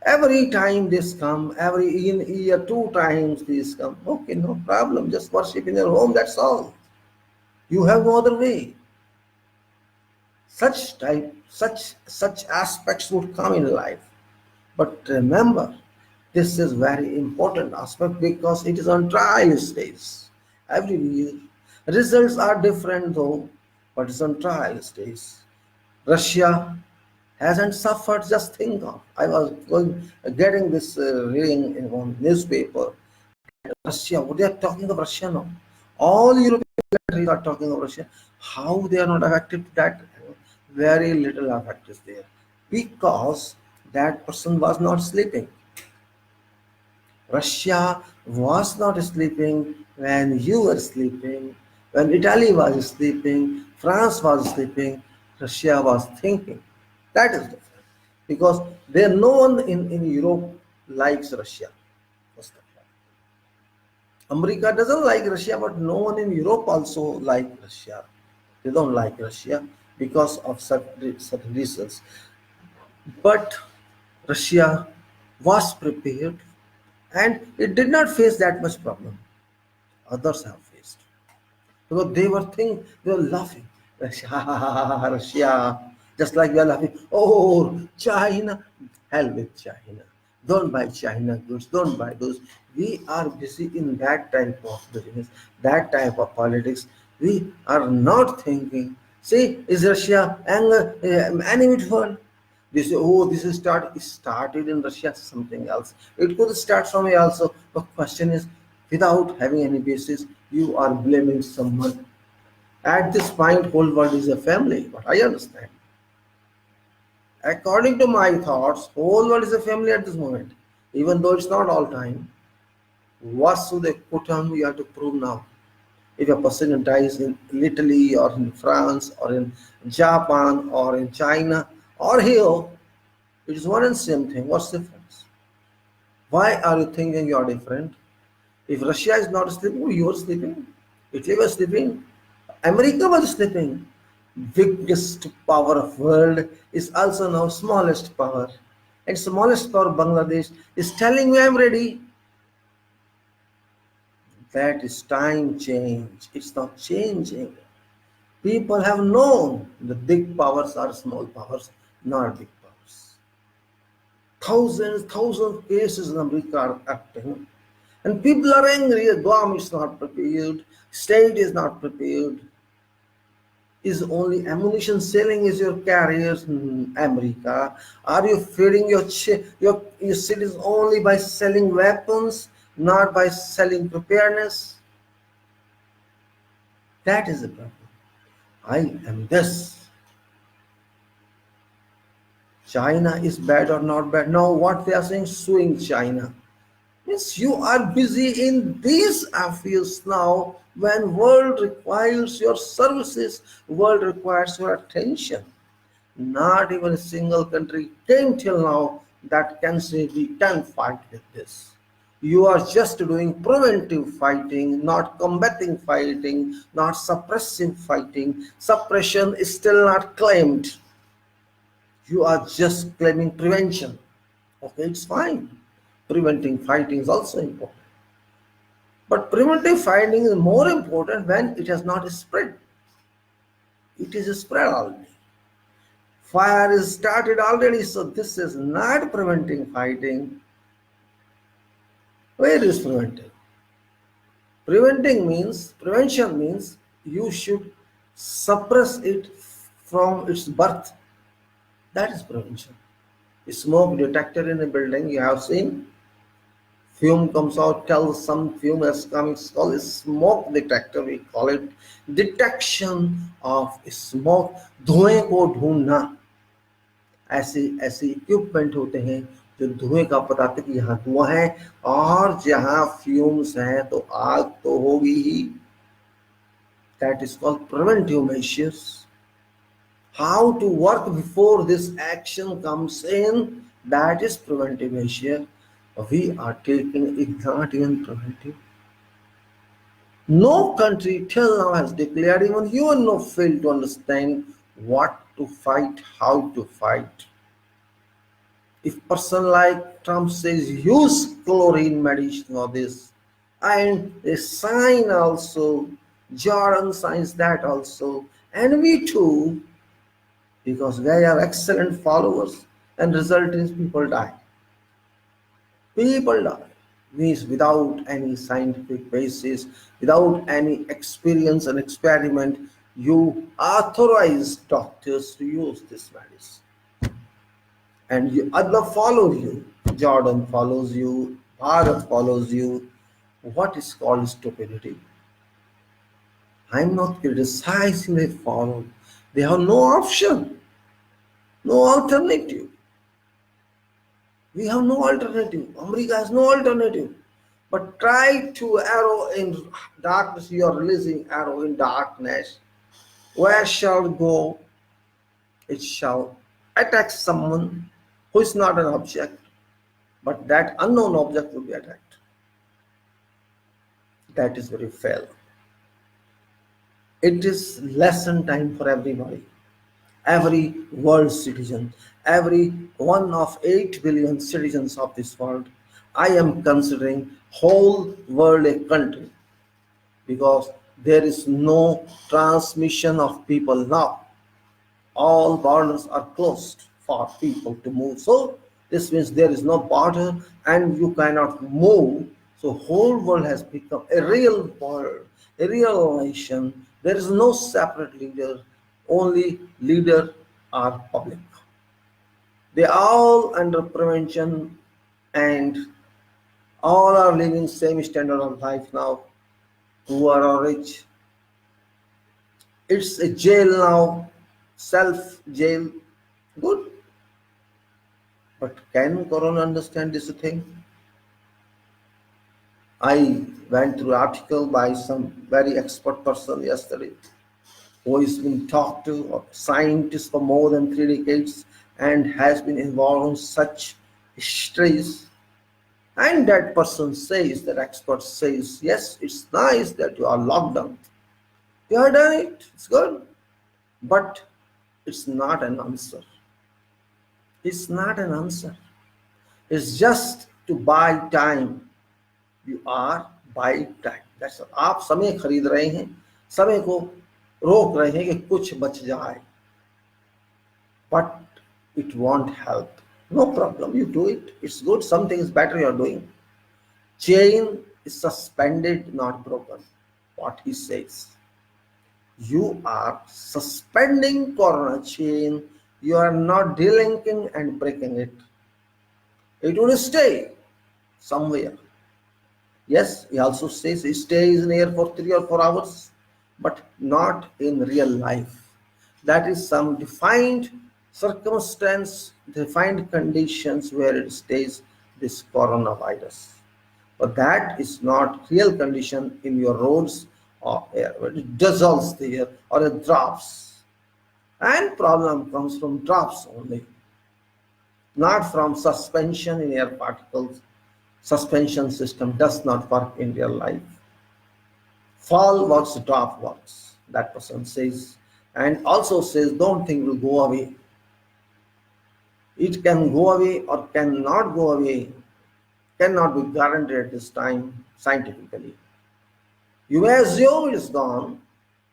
Every time this come, every in year 2 times this come. Okay, no problem. Just worship in your home, that's all. You have no other way. Such aspects would come in life. But remember, this is very important aspect, because it is on trial stage every year. Results are different though, but it's on trial stage. Russia hasn't suffered. Just think of. I was getting this reading in one newspaper. Russia, what they are talking of Russia now. All European countries are talking of Russia. How they are not affected? That very little effect is there, because that person was not sleeping. Russia was not sleeping when you were sleeping, when Italy was sleeping, France was sleeping, Russia was thinking. That is different. Because there no one in Europe likes Russia. First of all. America doesn't like Russia, but no one in Europe also like Russia. They don't like Russia because of certain reasons. But Russia was prepared, and it did not face that much problem. Others have faced, because they were laughing. Russia, Russia, just like we are laughing. Oh, China, hell with China. Don't buy China goods. Don't buy those. We are busy in that type of business, that type of politics. We are not thinking. See, is Russia anger, enemy world? They say, oh, started in Russia, something else. It could start somewhere also. The question is, without having any basis, you are blaming someone. At this point, whole world is a family. But I understand. According to my thoughts, whole world is a family at this moment. Even though it's not all time. Vasudev Kutam, we have to prove now. If a person dies in Italy or in France or in Japan or in China or here, it is one and same thing. What's the difference? Why are you thinking you are different? If Russia is not sleeping, you are sleeping. Italy was sleeping. America was sleeping. Biggest power of world is also now smallest power. And smallest power Bangladesh is telling me I'm ready. That is time change. It's not changing. People have known the big powers are small powers, not big powers. Thousands cases in America are acting. And people are angry. Guam is not prepared. State is not prepared. Is only ammunition selling is your careers in America? Are you feeding your cities only by selling weapons, not by selling preparedness? That is the problem. I am this. China is bad or not bad? Now what they are saying, suing China. Means you are busy in these affairs now when world requires your services, world requires your attention. Not even a single country came till now that can say we can fight with this. You are just doing preventive fighting, not combating fighting, not suppressive fighting. Suppression is still not claimed. You are just claiming prevention. Okay, it's fine. Preventing fighting is also important. But preventive fighting is more important when it has not spread. It is spread already. Fire is started already, so this is not preventing fighting. Where is preventing? Prevention means you should suppress it from its birth. That is prevention. Smoke detector in a building, you have seen. Fume comes out, tells some fume has come. It's called a smoke detector. We call it detection of smoke. धुएं को ढूंढना. ऐसे ऐसे equipment होते हैं जो धुएं का बताते कि यहाँ धुआं है और जहाँ फ्यूम्स हैं तो आग तो होगी ही. That is called preventive measures. How to work before this action comes in, that is preventive measure. We are taking it not even preventive. No country till now has declared, even you and no fail to understand what to fight, how to fight. If person like Trump says use chlorine medicine or this, and they sign also, Jordan signs that also, and we too, because they are excellent followers, and result is people die. People die. Means without any scientific basis, without any experience and experiment, you authorize doctors to use this medicine. And Allah follows you, Jordan follows you, Bharat follows you. What is called stupidity? I'm not criticizing they follow. They have no option, no alternative. We have no alternative. America has no alternative. But try to arrow in darkness. You are releasing arrow in darkness. Where shall it go? It shall attack someone who is not an object, but that unknown object will be attacked. That is very fair. It is lesson time for everybody. Every world citizen, every one of 8 billion citizens of this world. I am considering whole world a country because there is no transmission of people now. All borders are closed for people to move. So this means there is no border and you cannot move. So whole world has become a real world, a real nation. There is no separate leader, only leader are public. They all under prevention and all are living same standard of life now, poor or rich. It's a jail now, self jail. Good. But can Corona understand this thing? I went through an article by some very expert person yesterday who has been talked to, a scientist for more than 3 decades and has been involved in such histories. And that person says, that expert says, yes, it's nice that you are locked down. You have done it, it's good. But it's not an answer. It's not an answer. It's just to buy time. You are buy time. That's all. आप समय खरीद रहे हैं, समय को रोक रहे हैं कि कुछ बच जाए. But it won't help. No problem, you do it. It's good. Something is better you're doing. Chain is suspended, not broken. What he says. You are suspending corona chain. You are not delinking and breaking it. It will stay somewhere. Yes, he also says it stays in air for 3 or 4 hours, but not in real life. That is some defined circumstance, defined conditions where it stays, this coronavirus. But that is not real condition in your roads or air, where it dissolves there or it drops. And problem comes from drops only, not from suspension in air particles. Suspension system does not work in real life. Fall works, drop works, that person says. And also says, don't think it will go away. It can go away or cannot go away, cannot be guaranteed at this time scientifically. You may assume it is gone.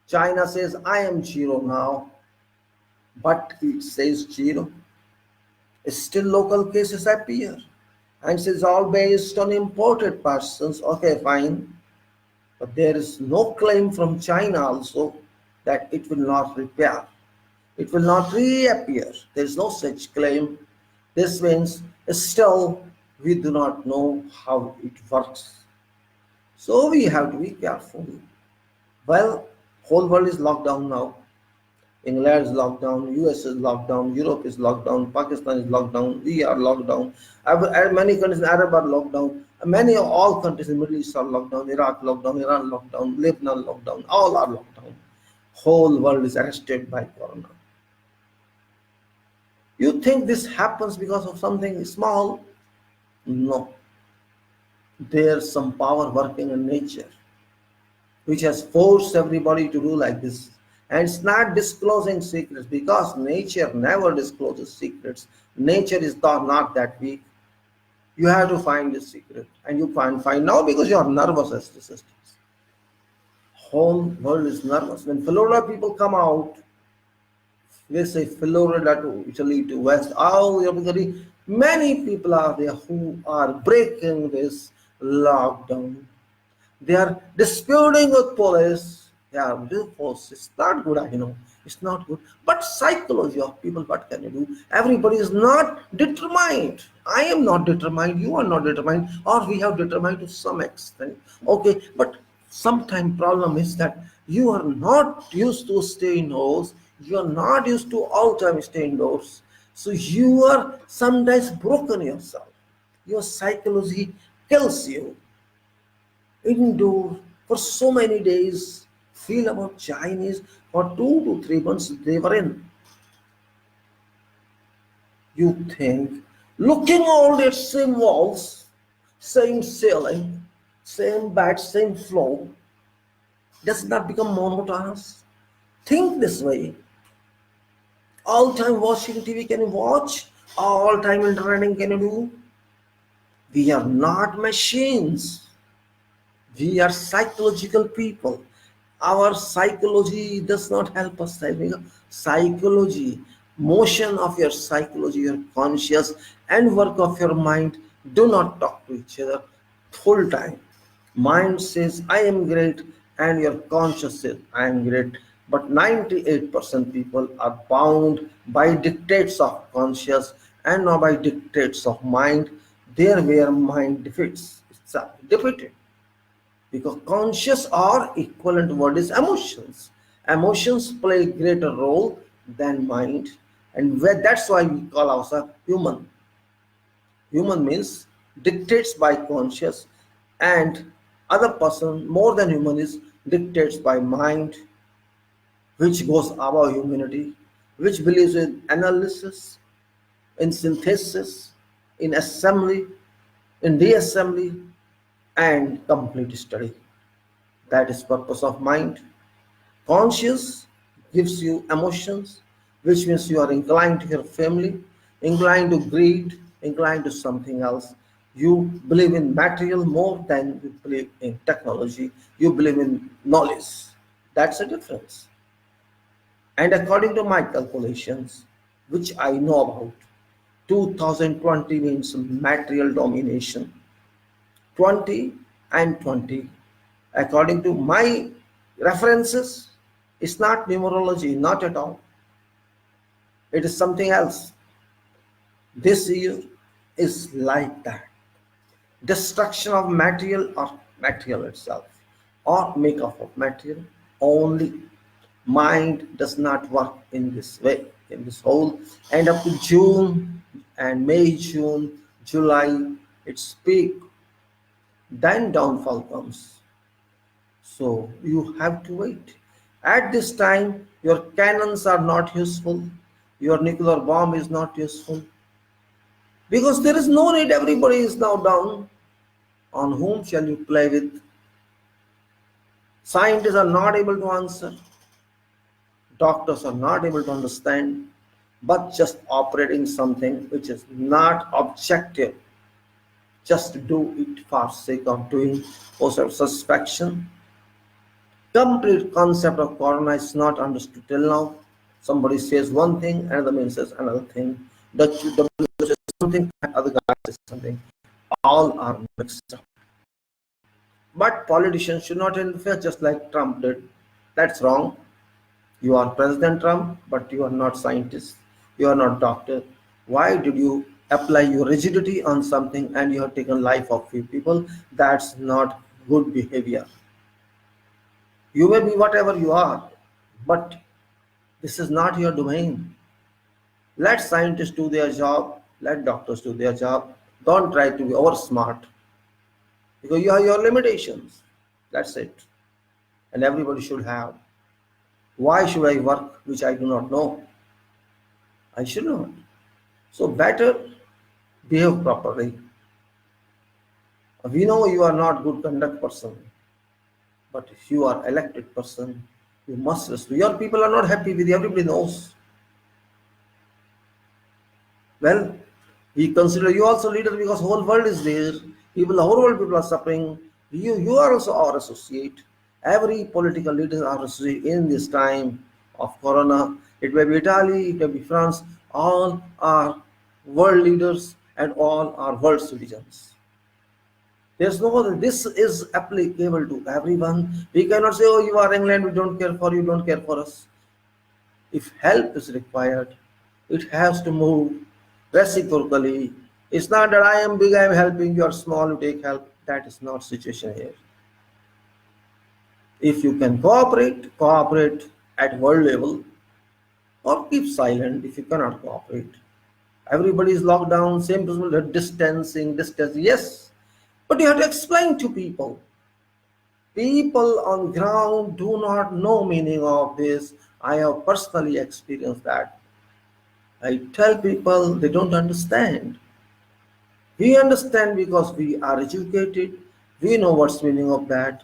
China says, I am zero now, but it says zero. Still local cases appear. And it is all based on imported persons. Okay, fine. But there is no claim from China also that it will not repair. It will not reappear. There is no such claim. This means still we do not know how it works. So we have to be careful. Well, whole world is locked down now. England is locked down, US is locked down, Europe is locked down, Pakistan is locked down, we are locked down. Many countries in Arab are locked down. Many of all countries in the Middle East are locked down, Iraq locked down, Iran locked down, Lebanon locked down, all are locked down. Whole world is arrested by corona. You think this happens because of something small? No. There's some power working in nature, which has forced everybody to do like this. And it's not disclosing secrets, because nature never discloses secrets. Nature is not that weak. You have to find this secret, and you can't find now because you are nervous as the systems. Whole world is nervous. When Florida people come out, they say Florida to Italy to West. Many people are there who are breaking this lockdown. They are disputing with police. Yeah, with force. It's not good, I know. It's not good. But psychology of people, what can you do? Everybody is not determined. I am not determined. You are not determined. Or we have determined to some extent. Okay, but sometimes problem is that you are not used to stay indoors. You are not used to all time stay indoors. So you are sometimes broken yourself. Your psychology kills you. Indoor for so many days. Feel about Chinese for 2 to 3 months they were in. You think looking all their same walls, same ceiling, same bed, same floor, does not become monotonous? Think this way. All time watching TV can you watch? All time interneting can you do? We are not machines. We are psychological people. Our psychology does not help us. Psychology, motion of your psychology, your conscious and work of your mind do not talk to each other full time. Mind says, I am great, and your conscious says, I am great. But 98% people are bound by dictates of conscious and not by dictates of mind. There where mind defeats itself, defeated. Because conscious or equivalent word is emotions. Emotions play a greater role than mind, and that's why we call ourselves human. Human means dictates by conscious, and other person more than human is dictates by mind, which goes above humanity, which believes in analysis, in synthesis, in assembly, in de-assembly and complete study. That is purpose of mind. Conscious gives you emotions, which means you are inclined to your family, inclined to greed, inclined to something else. You believe in material more than you believe in technology. You believe in knowledge. That's a difference. And according to my calculations, which I know about, 2020 means material domination. 20 and 20. According to my references, it's not numerology, not at all. It is something else. This year is like that. Destruction of material or material itself or makeup of material only. Mind does not work in this way, in this whole end up to June and May, June, July, its peak, then downfall comes. So you have to wait. At this time, your cannons are not useful, your nuclear bomb is not useful, because there is no need, everybody is now down. On whom shall you play with? Scientists are not able to answer, doctors are not able to understand, but just operating something which is not objective, just do it for sake of doing, for satisfaction. Complete concept of corona is not understood till now. Somebody says one thing, another man says another thing. The says something, other guy says something. All are mixed up. But politicians should not interfere just like Trump did. That's wrong. You are President Trump, but you are not scientist. You are not doctor. Why did you apply your rigidity on something and you have taken life of few people? That's not good behavior. You may be whatever you are, but this is not your domain. Let scientists do their job, let doctors do their job. Don't try to be over smart because you have your limitations. That's it. And everybody should have. Why should I work which I do not know? I should not. So better behave properly. We know you are not good conduct person, but if you are elected person, you must respect. Your people are not happy with you, everybody knows. Well, we consider you also leader because whole world is there. People, the whole world people are suffering. You are also our associate. Every political leader are associate in this time of corona. It may be Italy, it may be France. All are world leaders and all are world citizens. There's no other. This is applicable to everyone. We cannot say, oh, you are England, we don't care for you, don't care for us. If help is required, it has to move reciprocally. It's not that I am big, I am helping, you are small, you take help. That is not situation here. If you can cooperate, cooperate at world level or keep silent if you cannot cooperate. Everybody is locked down, same people, distancing, distance, yes. But you have to explain to people. People on ground do not know meaning of this. I have personally experienced that. I tell people they don't understand. We understand because we are educated. We know what's meaning of that.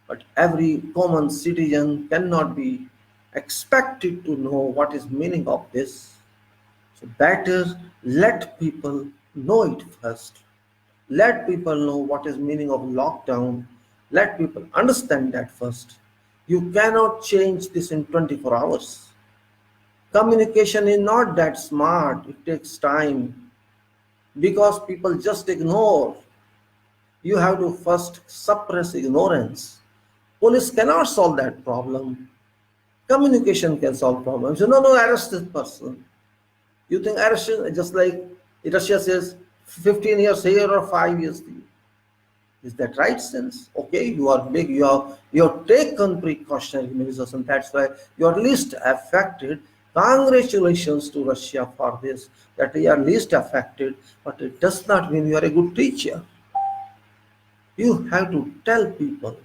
But every common citizen cannot be expected to know what is meaning of this. So better let people know it first. Let people know what is meaning of lockdown. Let people understand that first. You cannot change this in 24 hours. Communication is not that smart. It takes time because people just ignore. You have to first suppress ignorance. Police cannot solve that problem. Communication can solve problems. You know, no, arrest this person. You think arrest is just like Russia says 15 years here or 5 years here. Is that right sense? Okay, you are big, you have taken precautionary measures, and that's why you are least affected. Congratulations to Russia for this, that you are least affected, but it does not mean you are a good teacher. You have to tell people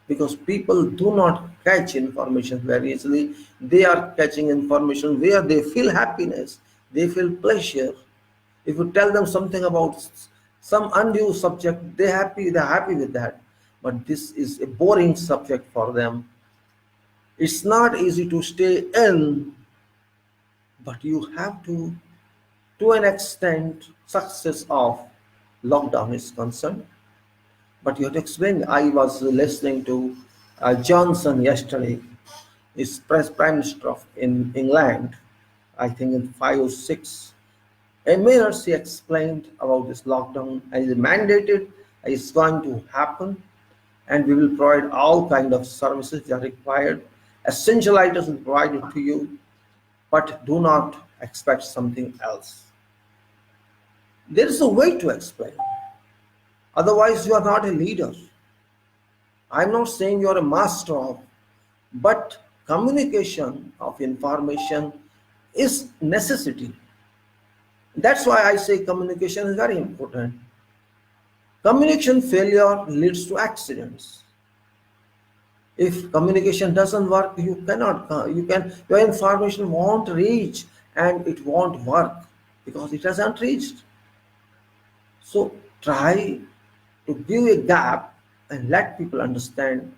because people do not catch information very easily. They are catching information where they feel happiness, they feel pleasure. If you tell them something about Some undue subject, they're happy with that. But this is a boring subject for them. It's not easy to stay in, but you have to an extent, success of lockdown is concerned. But you have to explain. I was listening to Johnson yesterday, is Prime Minister of in England, I think in 5 or 6 minutes he explained about this lockdown and is mandated, is going to happen, and we will provide all kind of services that are required. Essential items will be provided to you, but do not expect something else. There is a way to explain. Otherwise, you are not a leader. I'm not saying you are a master of, but communication of information is necessity. That's why I say communication is very important. Communication failure leads to accidents. If communication doesn't work, you cannot, your information won't reach and it won't work because it hasn't reached. So try to give a gap and let people understand,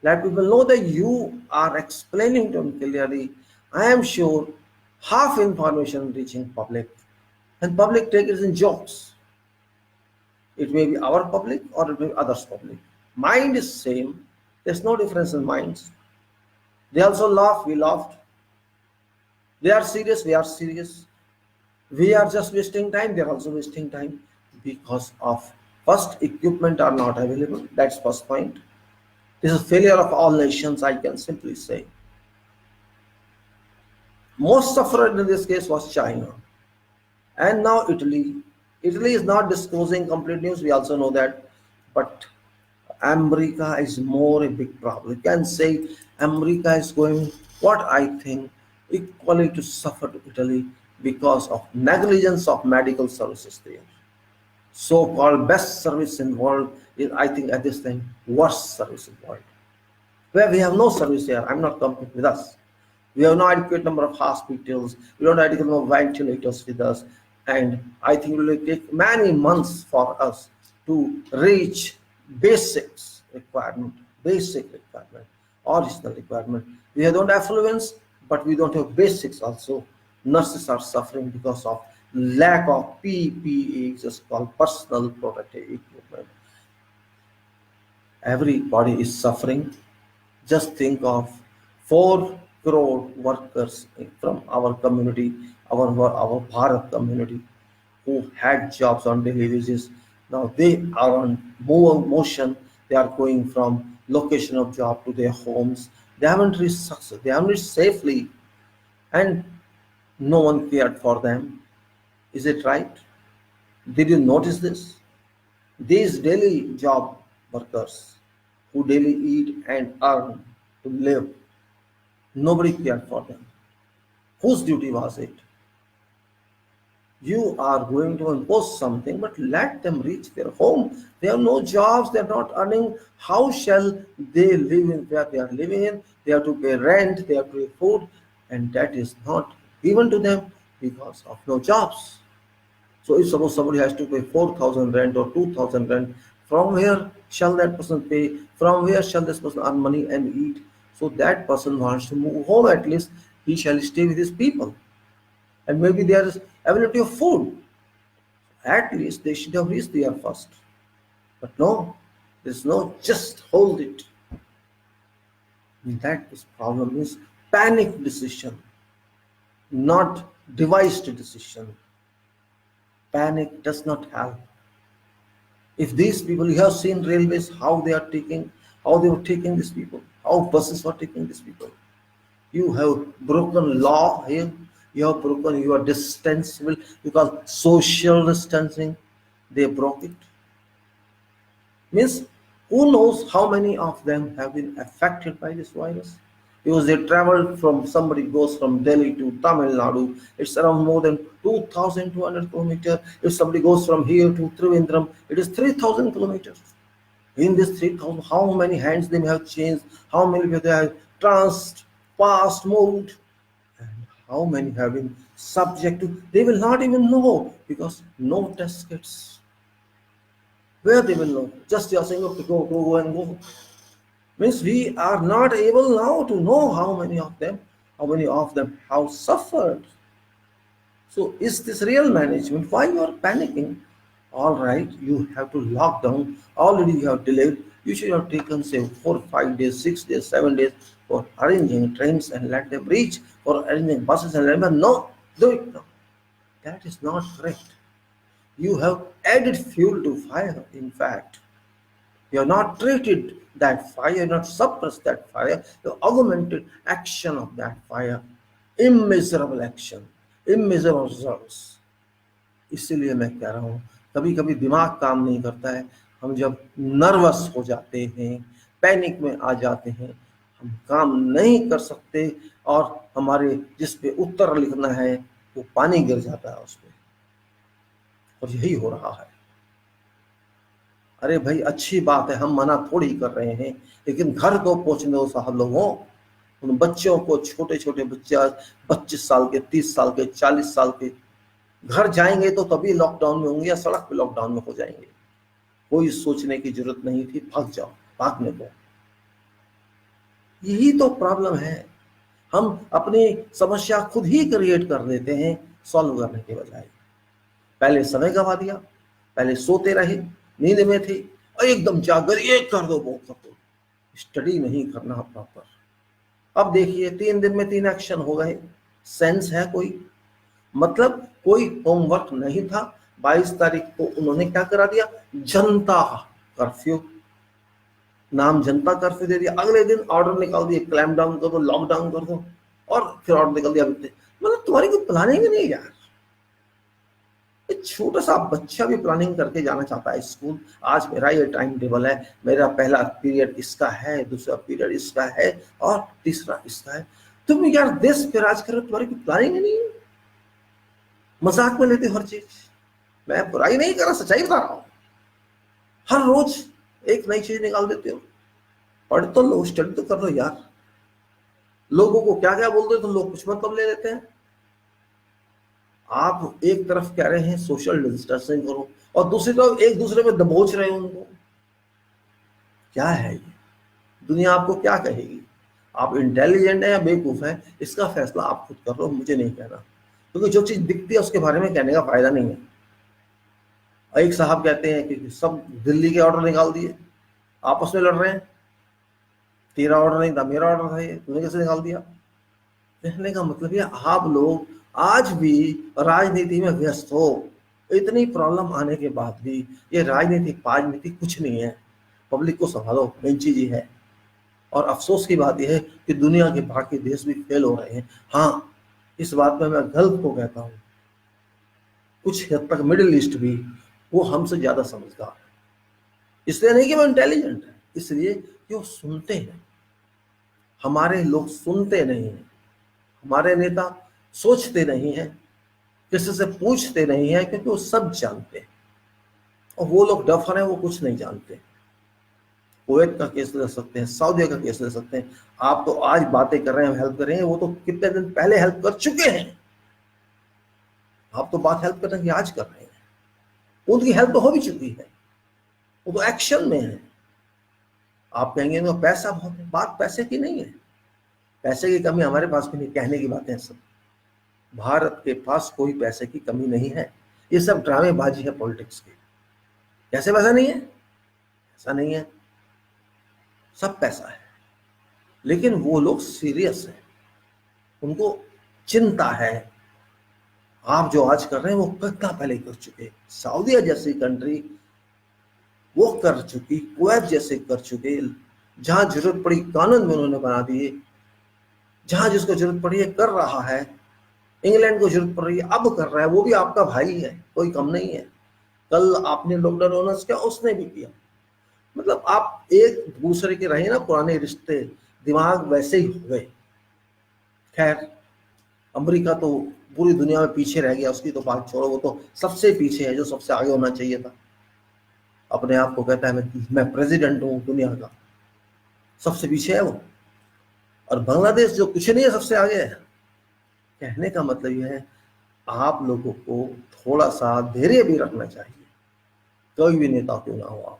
let people know that you are explaining to them clearly. I am sure half information reaching public, and public take it in jokes. It may be our public or it may be others' public. Mind is same. There's no difference in minds. They also laugh, we laughed. They are serious, we are serious. We are just wasting time, they are also wasting time because of first equipment are not available. That's first point. This is failure of all nations, I can simply say. Most sufferer in this case was China. And now Italy. Italy is not disclosing complete news, we also know that. But America is more a big problem. You can say America is going, what I think, equally to suffer to Italy because of negligence of medical services there. So-called best service in world is, I think, at this time, worst service in world. Where we have no service here, I'm not comparing with us. We have no adequate number of hospitals, we don't have adequate number of ventilators with us, and I think it will take many months for us to reach basic requirement, original requirement. We don't have affluence, but we don't have basics also. Nurses are suffering because of lack of PPE, just called personal protective equipment. Everybody is suffering. Just think of 4 crore workers from our community, our Bharat community, who had jobs on daily basis. Now they are on motion. They are going from location of job to their homes. They haven't reached success. They haven't reached safely, and no one cared for them. Is it right? Did you notice this? These daily job workers who daily eat and earn to live, nobody cared for them. Whose duty was it? You are going to impose something, but let them reach their home. They have no jobs, they're not earning. How shall they live in where they are living in? They have to pay rent, they have to pay food, and that is not given to them because of no jobs. So if suppose somebody has to pay 4,000 rent or 2,000 rent, from where shall that person pay? From where shall this person earn money and eat? So that person wants to move home, at least he shall stay with his people. And maybe there is availability of food. At least they should have reached there first. But no, there's no just hold it. And that is problem is panic decision, not devised decision. Panic does not help. If these people, you have seen railways, how they were taking these people, how buses were taking these people. You have broken law here. You have broken your distance, you call social distancing. They broke it. Means who knows how many of them have been affected by this virus? Because they travel from, somebody goes from Delhi to Tamil Nadu, it's around more than 2,200 kilometers. If somebody goes from here to Trivandrum, it is 3,000 kilometers. In this 3,000, how many hands they may have changed, how many they have passed, moved, and how many have been subject to, they will not even know because no test kits. Where they will know? Just you are saying, okay, go and go. Means we are not able now to know how many of them have suffered. So is this real management? Why you are panicking? All right, you have to lock down. Already you have delayed. You should have taken say 4 5 days, 6 days, 7 days for arranging trains and let them reach, for arranging buses and let them no, do it now. That is not correct. You have added fuel to fire, in fact. You have not treated that fire, you have not suppressed that fire, you have augmented action of that fire. Immeasurable action, immeasurable results. इसीलिए मैं कह रहा हूँ, कभी कभी दिमाग काम नहीं करता है। हम जब नर्वस हो जाते हैं, पैनिक में आ जाते हैं, हम काम नहीं कर सकते और हमारे जिस पे उत्तर लिखना है वो पानी गिर जाता है उस पे, और यही हो रहा है। अरे भाई अच्छी बात है, हम मना थोड़ी कर रहे हैं, लेकिन घर को पहुंचने दो साहब लोगों। उन बच्चों को, छोटे छोटे बच्चे 25 साल के, 30 साल के, 40 साल के, घर जाएंगे तो तभी लॉकडाउन में होंगे या सड़क पे लॉकडाउन में हो जाएंगे। कोई सोचने की जरूरत नहीं थी, भाग जाओ, भागने दो। यही तो प्रॉब्लम है, हम अपनी समस्या खुद ही क्रिएट कर देते हैं सॉल्व करने के बजाय। पहले समय गवा दिया, पहले सोते रहे, नींद में थे, और एकदम जाकर ये कर दो वो कर दो, स्टडी नहीं करना प्रॉपर। अब देखिए 3 दिन में 3 एक्शन हो गए, सेंस है कोई? मतलब कोई होमवर्क नहीं था। 22 तारीख को उन्होंने क्या करा दिया, जनता कर्फ्यू, नाम जनता कर्फ्यू दे दिया। अगले दिन ऑर्डर निकाल दिए, क्लैम्प डाउन कर दो, लॉकडाउन कर दो, और फिर ऑर्डर निकल दिया। मतलब तुम्हारी कोई प्लानिंग नहीं यार। एक छोटा सा बच्चा भी प्लानिंग करके जाना चाहता है स्कूल, आज मेरा ये टाइम टेबल है, मेरा पहला पीरियड इसका है, दूसरा पीरियड इसका है, और तीसरा इसका है। तुम यार देश पे राज करो, तुम्हारी कोई प्लानिंग नहीं है, मजाक में लेते हो हर चीज। मैं बुराई नहीं कर रहा, सच्चाई बता रहा हूं। हर रोज एक नई चीज निकाल देते हो। पढ़ तो लो, स्टडी तो कर लो यार। लोगों को क्या क्या बोलते हो तो लोग कुछ मतलब ले लेते हैं। आप एक तरफ कह रहे हैं सोशल डिस्टेंसिंग करो, और दूसरी तरफ एक दूसरे में दबोच रहे हो उनको। क्या है ये? दुनिया आपको क्या कहेगी? आप इंटेलिजेंट है या बेवकूफ है, इसका फैसला आप खुद कर लो, मुझे नहीं कहना। क्योंकि जो चीज दिखती है उसके बारे में कहने का फायदा नहीं है। एक साहब कहते हैं कि सब दिल्ली के ऑर्डर निकाल दिए, आपस में लड़ रहे हैं, तेरा ऑर्डर नहीं था, मेरा ऑर्डर था, ये तूने कैसे निकाल दिया? कहने का मतलब ये, आप लोग आज भी राजनीति में व्यस्त हो। इतनी प्रॉब्लम आने के बाद भी ये राजनीति कुछ नहीं है। पब्लिक को संभालो, मेन चीज ये है। और अफसोस की बात यह है कि दुनिया के बाकी देश भी फेल हो रहे हैं। हाँ, इस बात में मैं गल्फ को कहता हूं, कुछ हद तक मिडिल ईस्ट भी वो हमसे ज्यादा समझदार है। इसलिए नहीं कि वो इंटेलिजेंट है, इसलिए कि वो सुनते हैं। हमारे लोग सुनते नहीं हैं, हमारे नेता सोचते नहीं हैं, किसी से पूछते नहीं हैं, क्योंकि वो सब जानते हैं। और वो लोग डफर हैं, वो कुछ नहीं जानते। कुवैत का केस ले सकते हैं, सऊदी का केस ले सकते हैं। आप तो आज बातें कर रहे हैं, हेल्प कर रहे हैं, वो तो कितने दिन पहले हेल्प कर चुके हैं। आप तो बात हेल्प करने की आज कर रहे हैं, उनकी हेल्प तो हो भी चुकी है, वो तो एक्शन में है। आप कहेंगे ना पैसा बहुत है, बात पैसे की नहीं है, पैसे की कमी हमारे पास भी नहीं, कहने की बातें हैं सब। भारत के पास कोई पैसे की कमी नहीं है, ये सब ड्रामेबाजी है पॉलिटिक्स की। कैसे पैसा नहीं है? ऐसा नहीं है, सब पैसा है, लेकिन वो लोग सीरियस हैं, उनको चिंता है। आप जो आज कर रहे हैं वो कितना पहले कर चुके। सऊदी जैसी कंट्री वो कर चुकी, कुवैत जैसे कर चुके, जहां जरूरत पड़ी कानून में उन्होंने बना दिए, जहां जिसको जरूरत पड़ी है कर रहा है। इंग्लैंड को जरूरत पड़ रही है, अब कर रहा है, वो भी आपका भाई है, कोई कम नहीं है। कल आपने लॉकडाउन ओनर्स किया, उसने भी किया। मतलब आप एक दूसरे के रहे ना, पुराने रिश्ते, दिमाग वैसे ही हो गए। खैर, अमेरिका तो पूरी दुनिया में पीछे रह गया, उसकी तो बात छोड़ो, वो तो सबसे पीछे है जो सबसे आगे होना चाहिए था। अपने आप को कहता है मैं प्रेसिडेंट हूँ दुनिया का, सबसे पीछे है वो। और बांग्लादेश जो कुछ नहीं है, सबसे आगे है। कहने का मतलब यह है, आप लोगों को थोड़ा सा धैर्य भी रखना चाहिए, कोई भी नेता क्यों ना हो आप,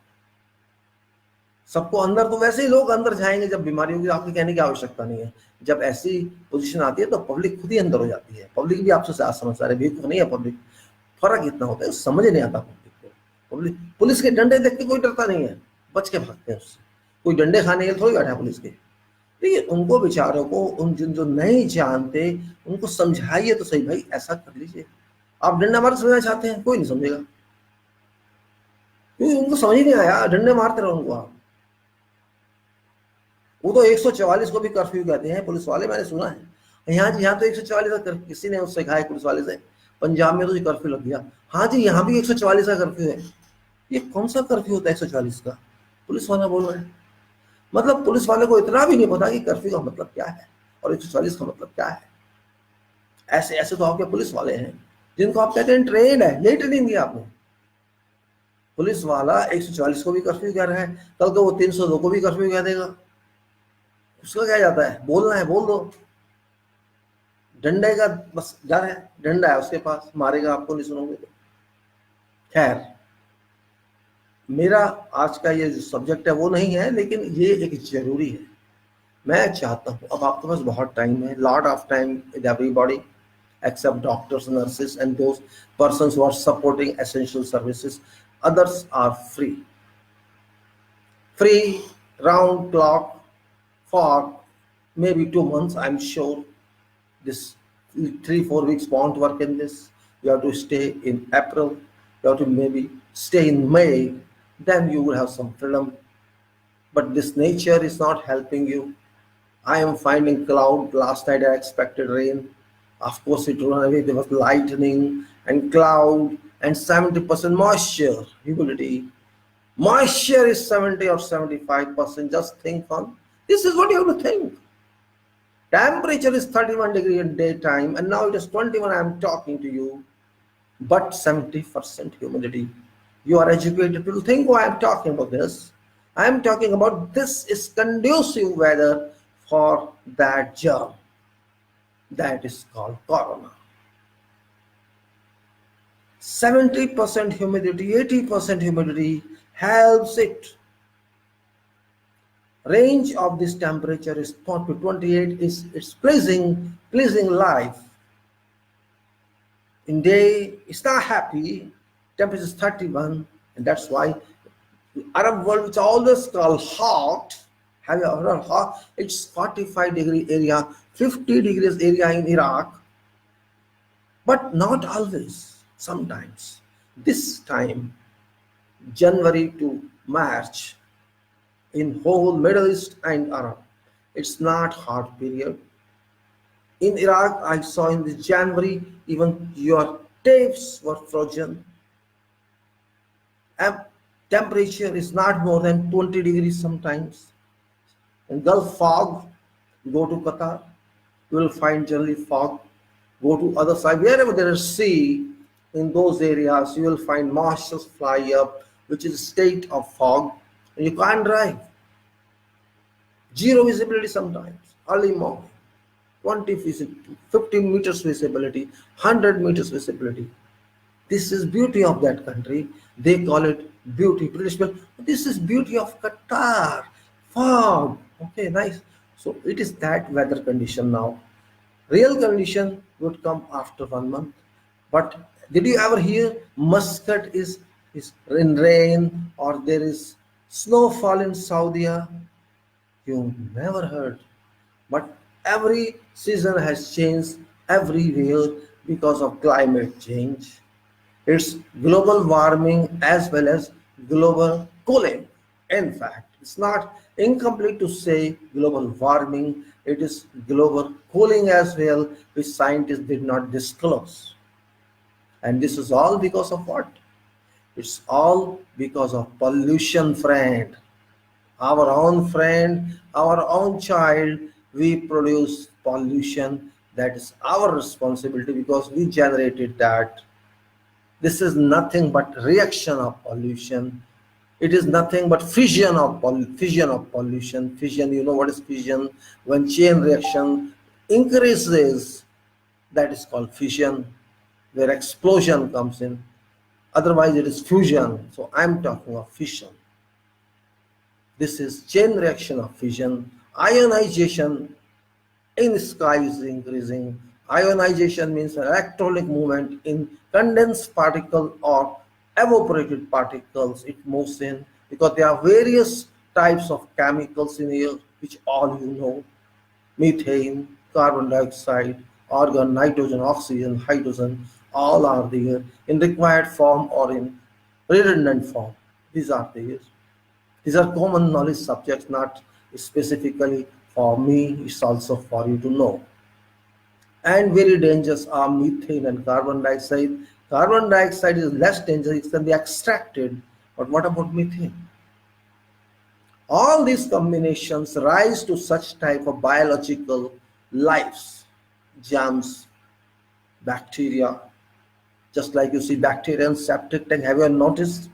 सबको अंदर, तो वैसे ही लोग अंदर जाएंगे जब बीमारी होगी, आपके कहने की आवश्यकता नहीं है। जब ऐसी पोजीशन आती है तो पब्लिक खुद ही अंदर हो जाती है, पब्लिक भी आपसे समझदार है, बेवकूफ नहीं है पब्लिक। फर्क इतना होता है, समझ नहीं आता पब्लिक को। पब्लिक पुलिस के डंडे देख के कोई डरता नहीं है, बच के भागते हैं उससे। कोई डंडे खाने के लिए थोड़ी बैठा है पुलिस के। देखिए उनको बेचारों को, उन जिन जो नहीं जानते उनको समझाइए तो सही, भाई ऐसा कर लीजिए। आप डंडा मार समझना चाहते हैं, कोई नहीं समझेगा, क्योंकि उनको समझ ही नहीं आया, डंडे मारते रहो उनको आप। वो तो 144 को भी कर्फ्यू कहते हैं पुलिस वाले, मैंने सुना है। यहाँ तो 144 का किसी ने उससे कहा है पुलिस वाले से, पंजाब में तो ये कर्फ्यू लग गया। हाँ जी, यहाँ भी 144 का कर्फ्यू है। ये कौन सा कर्फ्यू होता है 144 का, पुलिस वाला बोल रहे हैं। मतलब पुलिस वाले को इतना भी नहीं पता कि कर्फ्यू का मतलब क्या है और 140 का मतलब क्या है। ऐसे ऐसे तो आपके पुलिस वाले हैं जिनको आप कहते हैं ट्रेंड है, यही ट्रेनिंग दिया आपने। पुलिस वाला 140 को भी कर्फ्यू कह रहा है, कल को वो 302 को भी कर्फ्यू कह देगा। उसका क्या जाता है, बोलना है बोल दो। डंडे का बस डर है, डंडा है उसके पास, मारेगा आपको नहीं सुनोगे तो। खैर, मेरा आज का ये जो सब्जेक्ट है वो नहीं है, लेकिन ये एक जरूरी है। मैं चाहता हूँ, अब आपके पास बहुत टाइम है, lot of time with everybody except doctors, nurses and those persons who are supporting essential services. Others are free round clock for maybe 2 months. I'm sure this 3-4 weeks won't work in this. You have to stay in April, you have to maybe stay in May, then you will have some freedom. But this nature is not helping you. I am finding cloud. Last night I expected rain. Of course, it ran away. There was lightning and cloud and 70% moisture, humidity. Moisture is 70 or 75%. Just think on this is what you have to think. Temperature is 31 degree in daytime, and now it is 21. I am talking to you, but 70% humidity. You are educated people. Think why I am talking about this. I am talking about this is conducive weather for that germ. That is called corona. 70% humidity, 80% humidity helps it. Range of this temperature is 4 to 28 is it's pleasing life. In day it's not happy, temperature is 31, and that's why the Arab world, which is always called hot, have you heard hot? It's 45 degree area, 50 degrees area in Iraq, but not always. Sometimes this time, January to March, in whole Middle East and Arab, it's not hot period. In Iraq, I saw in this January, even your tapes were frozen. And temperature is not more than 20 degrees sometimes. In Gulf fog, go to Qatar, you will find generally fog. Go to other side, wherever there is sea, in those areas, you will find moisture fly up, which is a state of fog, and you can't drive. Zero visibility sometimes, early morning, 20 50 meters visibility, 100 meters visibility. This is beauty of that country. They call it beauty, British people. This is beauty of Qatar, fog. Okay, nice. So it is that weather condition now. Real condition would come after 1 month. But did you ever hear Muscat is in rain or there is snowfall in Saudi? You never heard. But every season has changed everywhere because of climate change. It's global warming as well as global cooling. In fact, it's not incomplete to say global warming, it is global cooling as well, which scientists did not disclose. And this is all because of what? It's all because of pollution, friend. Our own friend, our own child, we produce pollution. That is our responsibility because we generated that. This is nothing but reaction of pollution. It is nothing but fission of pollution. Fission, you know what is fission? When chain reaction increases, that is called fission, where explosion comes in. Otherwise, it is fusion. So I'm talking of fission. This is chain reaction of fission. Ionization in sky is increasing. Ionization means electronic movement in condensed particle or evaporated particles. It moves in because there are various types of chemicals in air, which all you know: methane, carbon dioxide, argon, nitrogen, oxygen, hydrogen. All are there in required form or in redundant form. These are there. These are common knowledge subjects, not specifically for me, it's also for you to know. And very dangerous are methane and carbon dioxide. Carbon dioxide is less dangerous, it can be extracted. But what about methane? All these combinations rise to such type of biological lives, germs, bacteria. Just like you see bacteria in septic tank, have you ever noticed?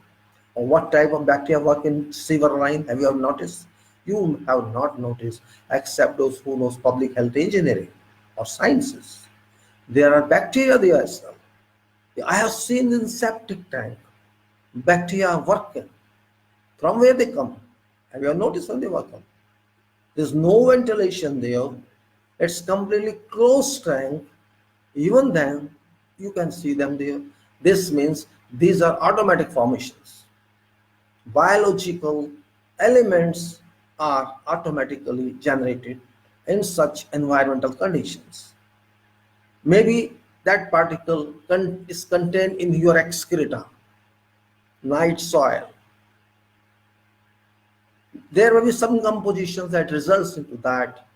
Or what type of bacteria work in sewer line? Have you ever noticed? You have not noticed, except those who knows public health engineering or sciences. There are bacteria there as well. I have seen in septic tank bacteria working. From where they come? Have you ever noticed when they work? There's no ventilation there. It's completely closed tank. Even then, you can see them there. This means these are automatic formations. Biological elements are automatically generated in such environmental conditions. Maybe that particle is contained in your excreta, night soil. There will be some compositions that results into that,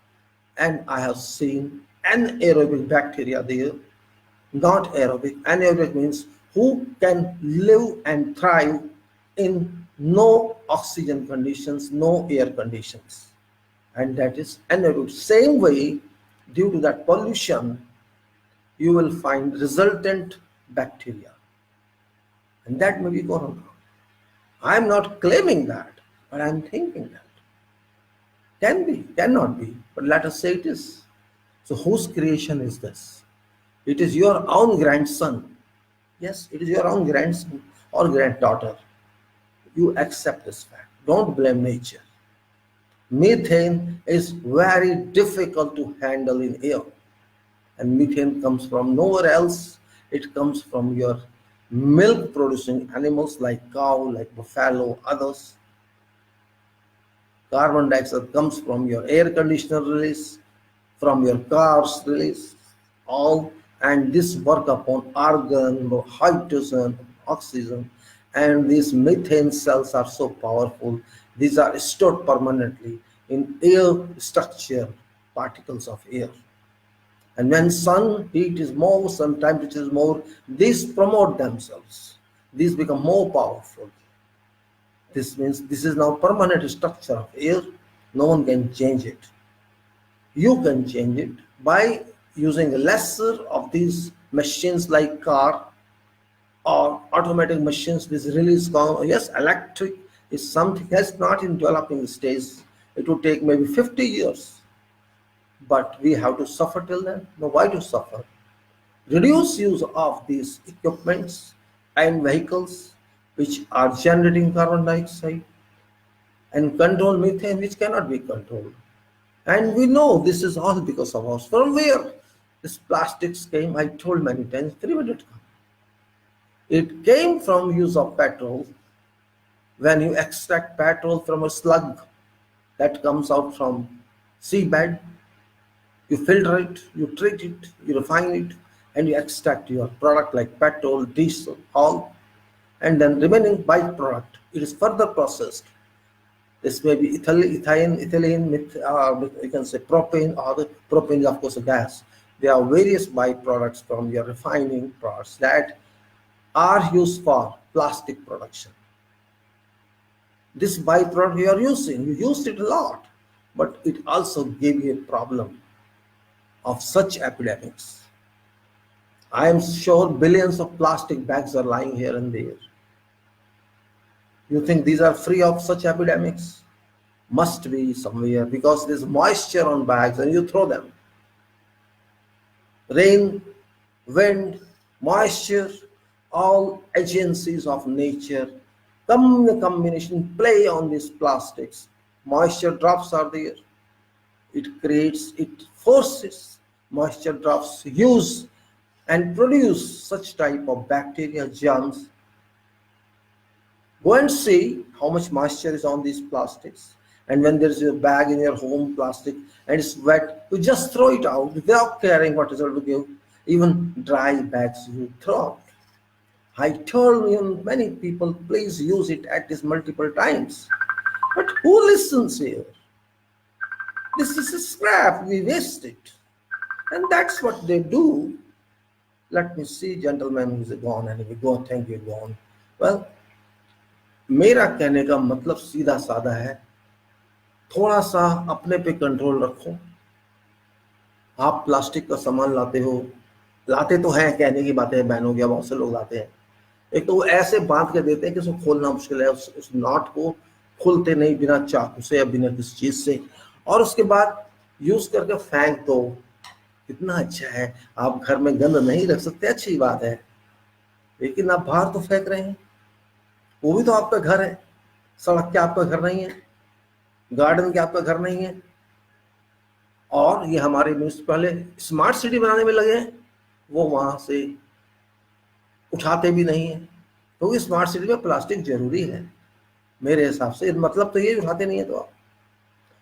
and I have seen anaerobic bacteria there, not aerobic. Anaerobic means who can live and thrive in no oxygen conditions, no air conditions, and that is anaerobic. Same way, due to that pollution, you will find resultant bacteria, and that may be corona. I am not claiming that, but I am thinking that. Can be, cannot be, but let us say it is. So whose creation is this? It is your own grandson. Yes, it is your own grandson or granddaughter. You accept this fact. Don't blame nature. Methane is very difficult to handle in air. And methane comes from nowhere else. It comes from your milk producing animals like cow, like buffalo, others. Carbon dioxide comes from your air conditioner release, from your cars release, all, and this work upon argon, hydrogen, oxygen, and these methane cells are so powerful. These are stored permanently in air structure, particles of air. And when sun heat is more, sun temperature is more, these promote themselves. These become more powerful. This means this is now permanent structure of air. No one can change it. You can change it by using lesser of these machines like car or automatic machines. This release, yes, electric is something that's not in developing stage. It would take maybe 50 years. But we have to suffer till then. No, why to suffer? Reduce use of these equipments and vehicles which are generating carbon dioxide, and control methane which cannot be controlled. And we know this is all because of us. From where this plastics came, I told many times, where did it come? It came from use of petrol. When you extract petrol from a slug that comes out from seabed, you filter it, you treat it, you refine it, and you extract your product like petrol, diesel, all, and then remaining byproduct, it is further processed. This may be ethylene, you can say propane, or the propane is of course a gas. There are various byproducts from your refining products that are used for plastic production. This byproduct you are using, you used it a lot, but it also gave you a problem of such epidemics. I am sure billions of plastic bags are lying here and there. You think these are free of such epidemics? Must be somewhere, because there's moisture on bags and you throw them. Rain, wind, moisture, All agencies of nature combination play on these plastics. Moisture drops are there. It forces moisture drops use and produce such type of bacteria germs. Go and see how much moisture is on these plastics. And when there is a bag in your home, plastic, and it's wet, you just throw it out without caring what result to give. Even dry bags you throw out. I told you many people, please use it at least multiple times. But who listens here? This is a scrap, we waste it. And that's what they do. Let me see, gentlemen, who's gone, and we go, thank you, gone. Well, मेरा कहने का मतलब सीधा साधा है, थोड़ा सा अपने पे कंट्रोल रखो। आप प्लास्टिक का सामान लाते हो, लाते तो हैं, कहने की बातें बहनों की, बहुत से लोग लाते हैं। एक तो वो ऐसे बांध के देते हैं कि उसको खोलना मुश्किल है, उस नॉट को खोलते नहीं बिना चाकू से या बिना किसी चीज से, और उसके बाद यूज करके फेंक दो। कितना अच्छा है, आप घर में गंद नहीं रख सकते, अच्छी बात है, लेकिन आप बाहर तो फेंक रहे हैं। वो भी तो आपका घर है, सड़क के आपका घर नहीं है, गार्डन के आपका घर नहीं है। और ये हमारे म्यूनिसिपल स्मार्ट सिटी बनाने में लगे हैं, वो वहां से उठाते भी नहीं है, क्योंकि स्मार्ट सिटी में प्लास्टिक जरूरी है मेरे हिसाब से। मतलब तो ये उठाते नहीं है तो आप,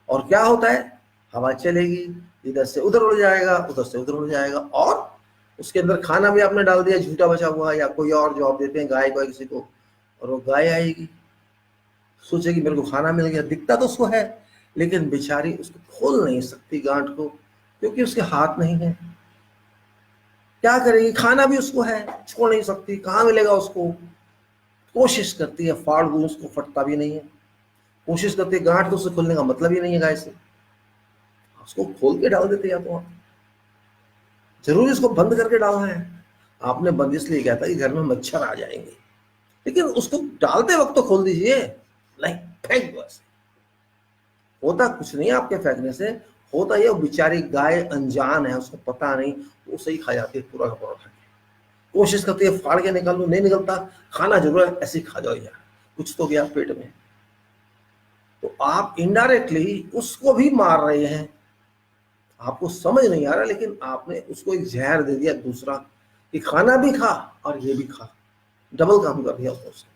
और क्या होता है, हवा चलेगी, इधर से उधर उड़ जाएगा, उधर से उधर उड़ जाएगा, और उसके अंदर खाना भी आपने डाल दिया झूठा बचा हुआ, या कोई और जॉब देते हैं गाय को किसी को, और वो गाय आएगी, सोचेगी मेरे को खाना मिल गया, दिखता तो उसको है, लेकिन बेचारी उसको खोल नहीं सकती गांठ को, क्योंकि उसके हाथ नहीं है। क्या करेगी, खाना भी उसको है, छोड़ नहीं सकती, कहाँ मिलेगा उसको। कोशिश करती है फाड़ दूं, उसको फटता भी नहीं है। कोशिश करती है, गांठ तो उससे खोलने का मतलब ही नहीं है गाय से, उसको खोल के डाल देते। या तो आप जरूरी उसको बंद करके डालना है। आपने बंद इसलिए किया था कि घर में मच्छर आ जाएंगे, लेकिन उसको डालते वक्त तो खोल दीजिए, नहीं फेंक दो ऐसे। होता कुछ नहीं आपके फेंकने से, होता ये बेचारी गाय अनजान है, उसको पता नहीं, उसे ही खा जाती है पूरा का पूरा खा के। कोशिश करती है फाड़ के निकाल लूं, नहीं निकलता, खाना जरूर है, ऐसे ही खा जाओ यार, कुछ तो गया पेट में। तो आप इनडायरेक्टली उसको भी मार रहे हैं, आपको समझ नहीं आ रहा, लेकिन आपने उसको एक जहर दे दिया दूसरा, कि खाना भी खा और ये भी खा, डबल काम कर दिया उसको।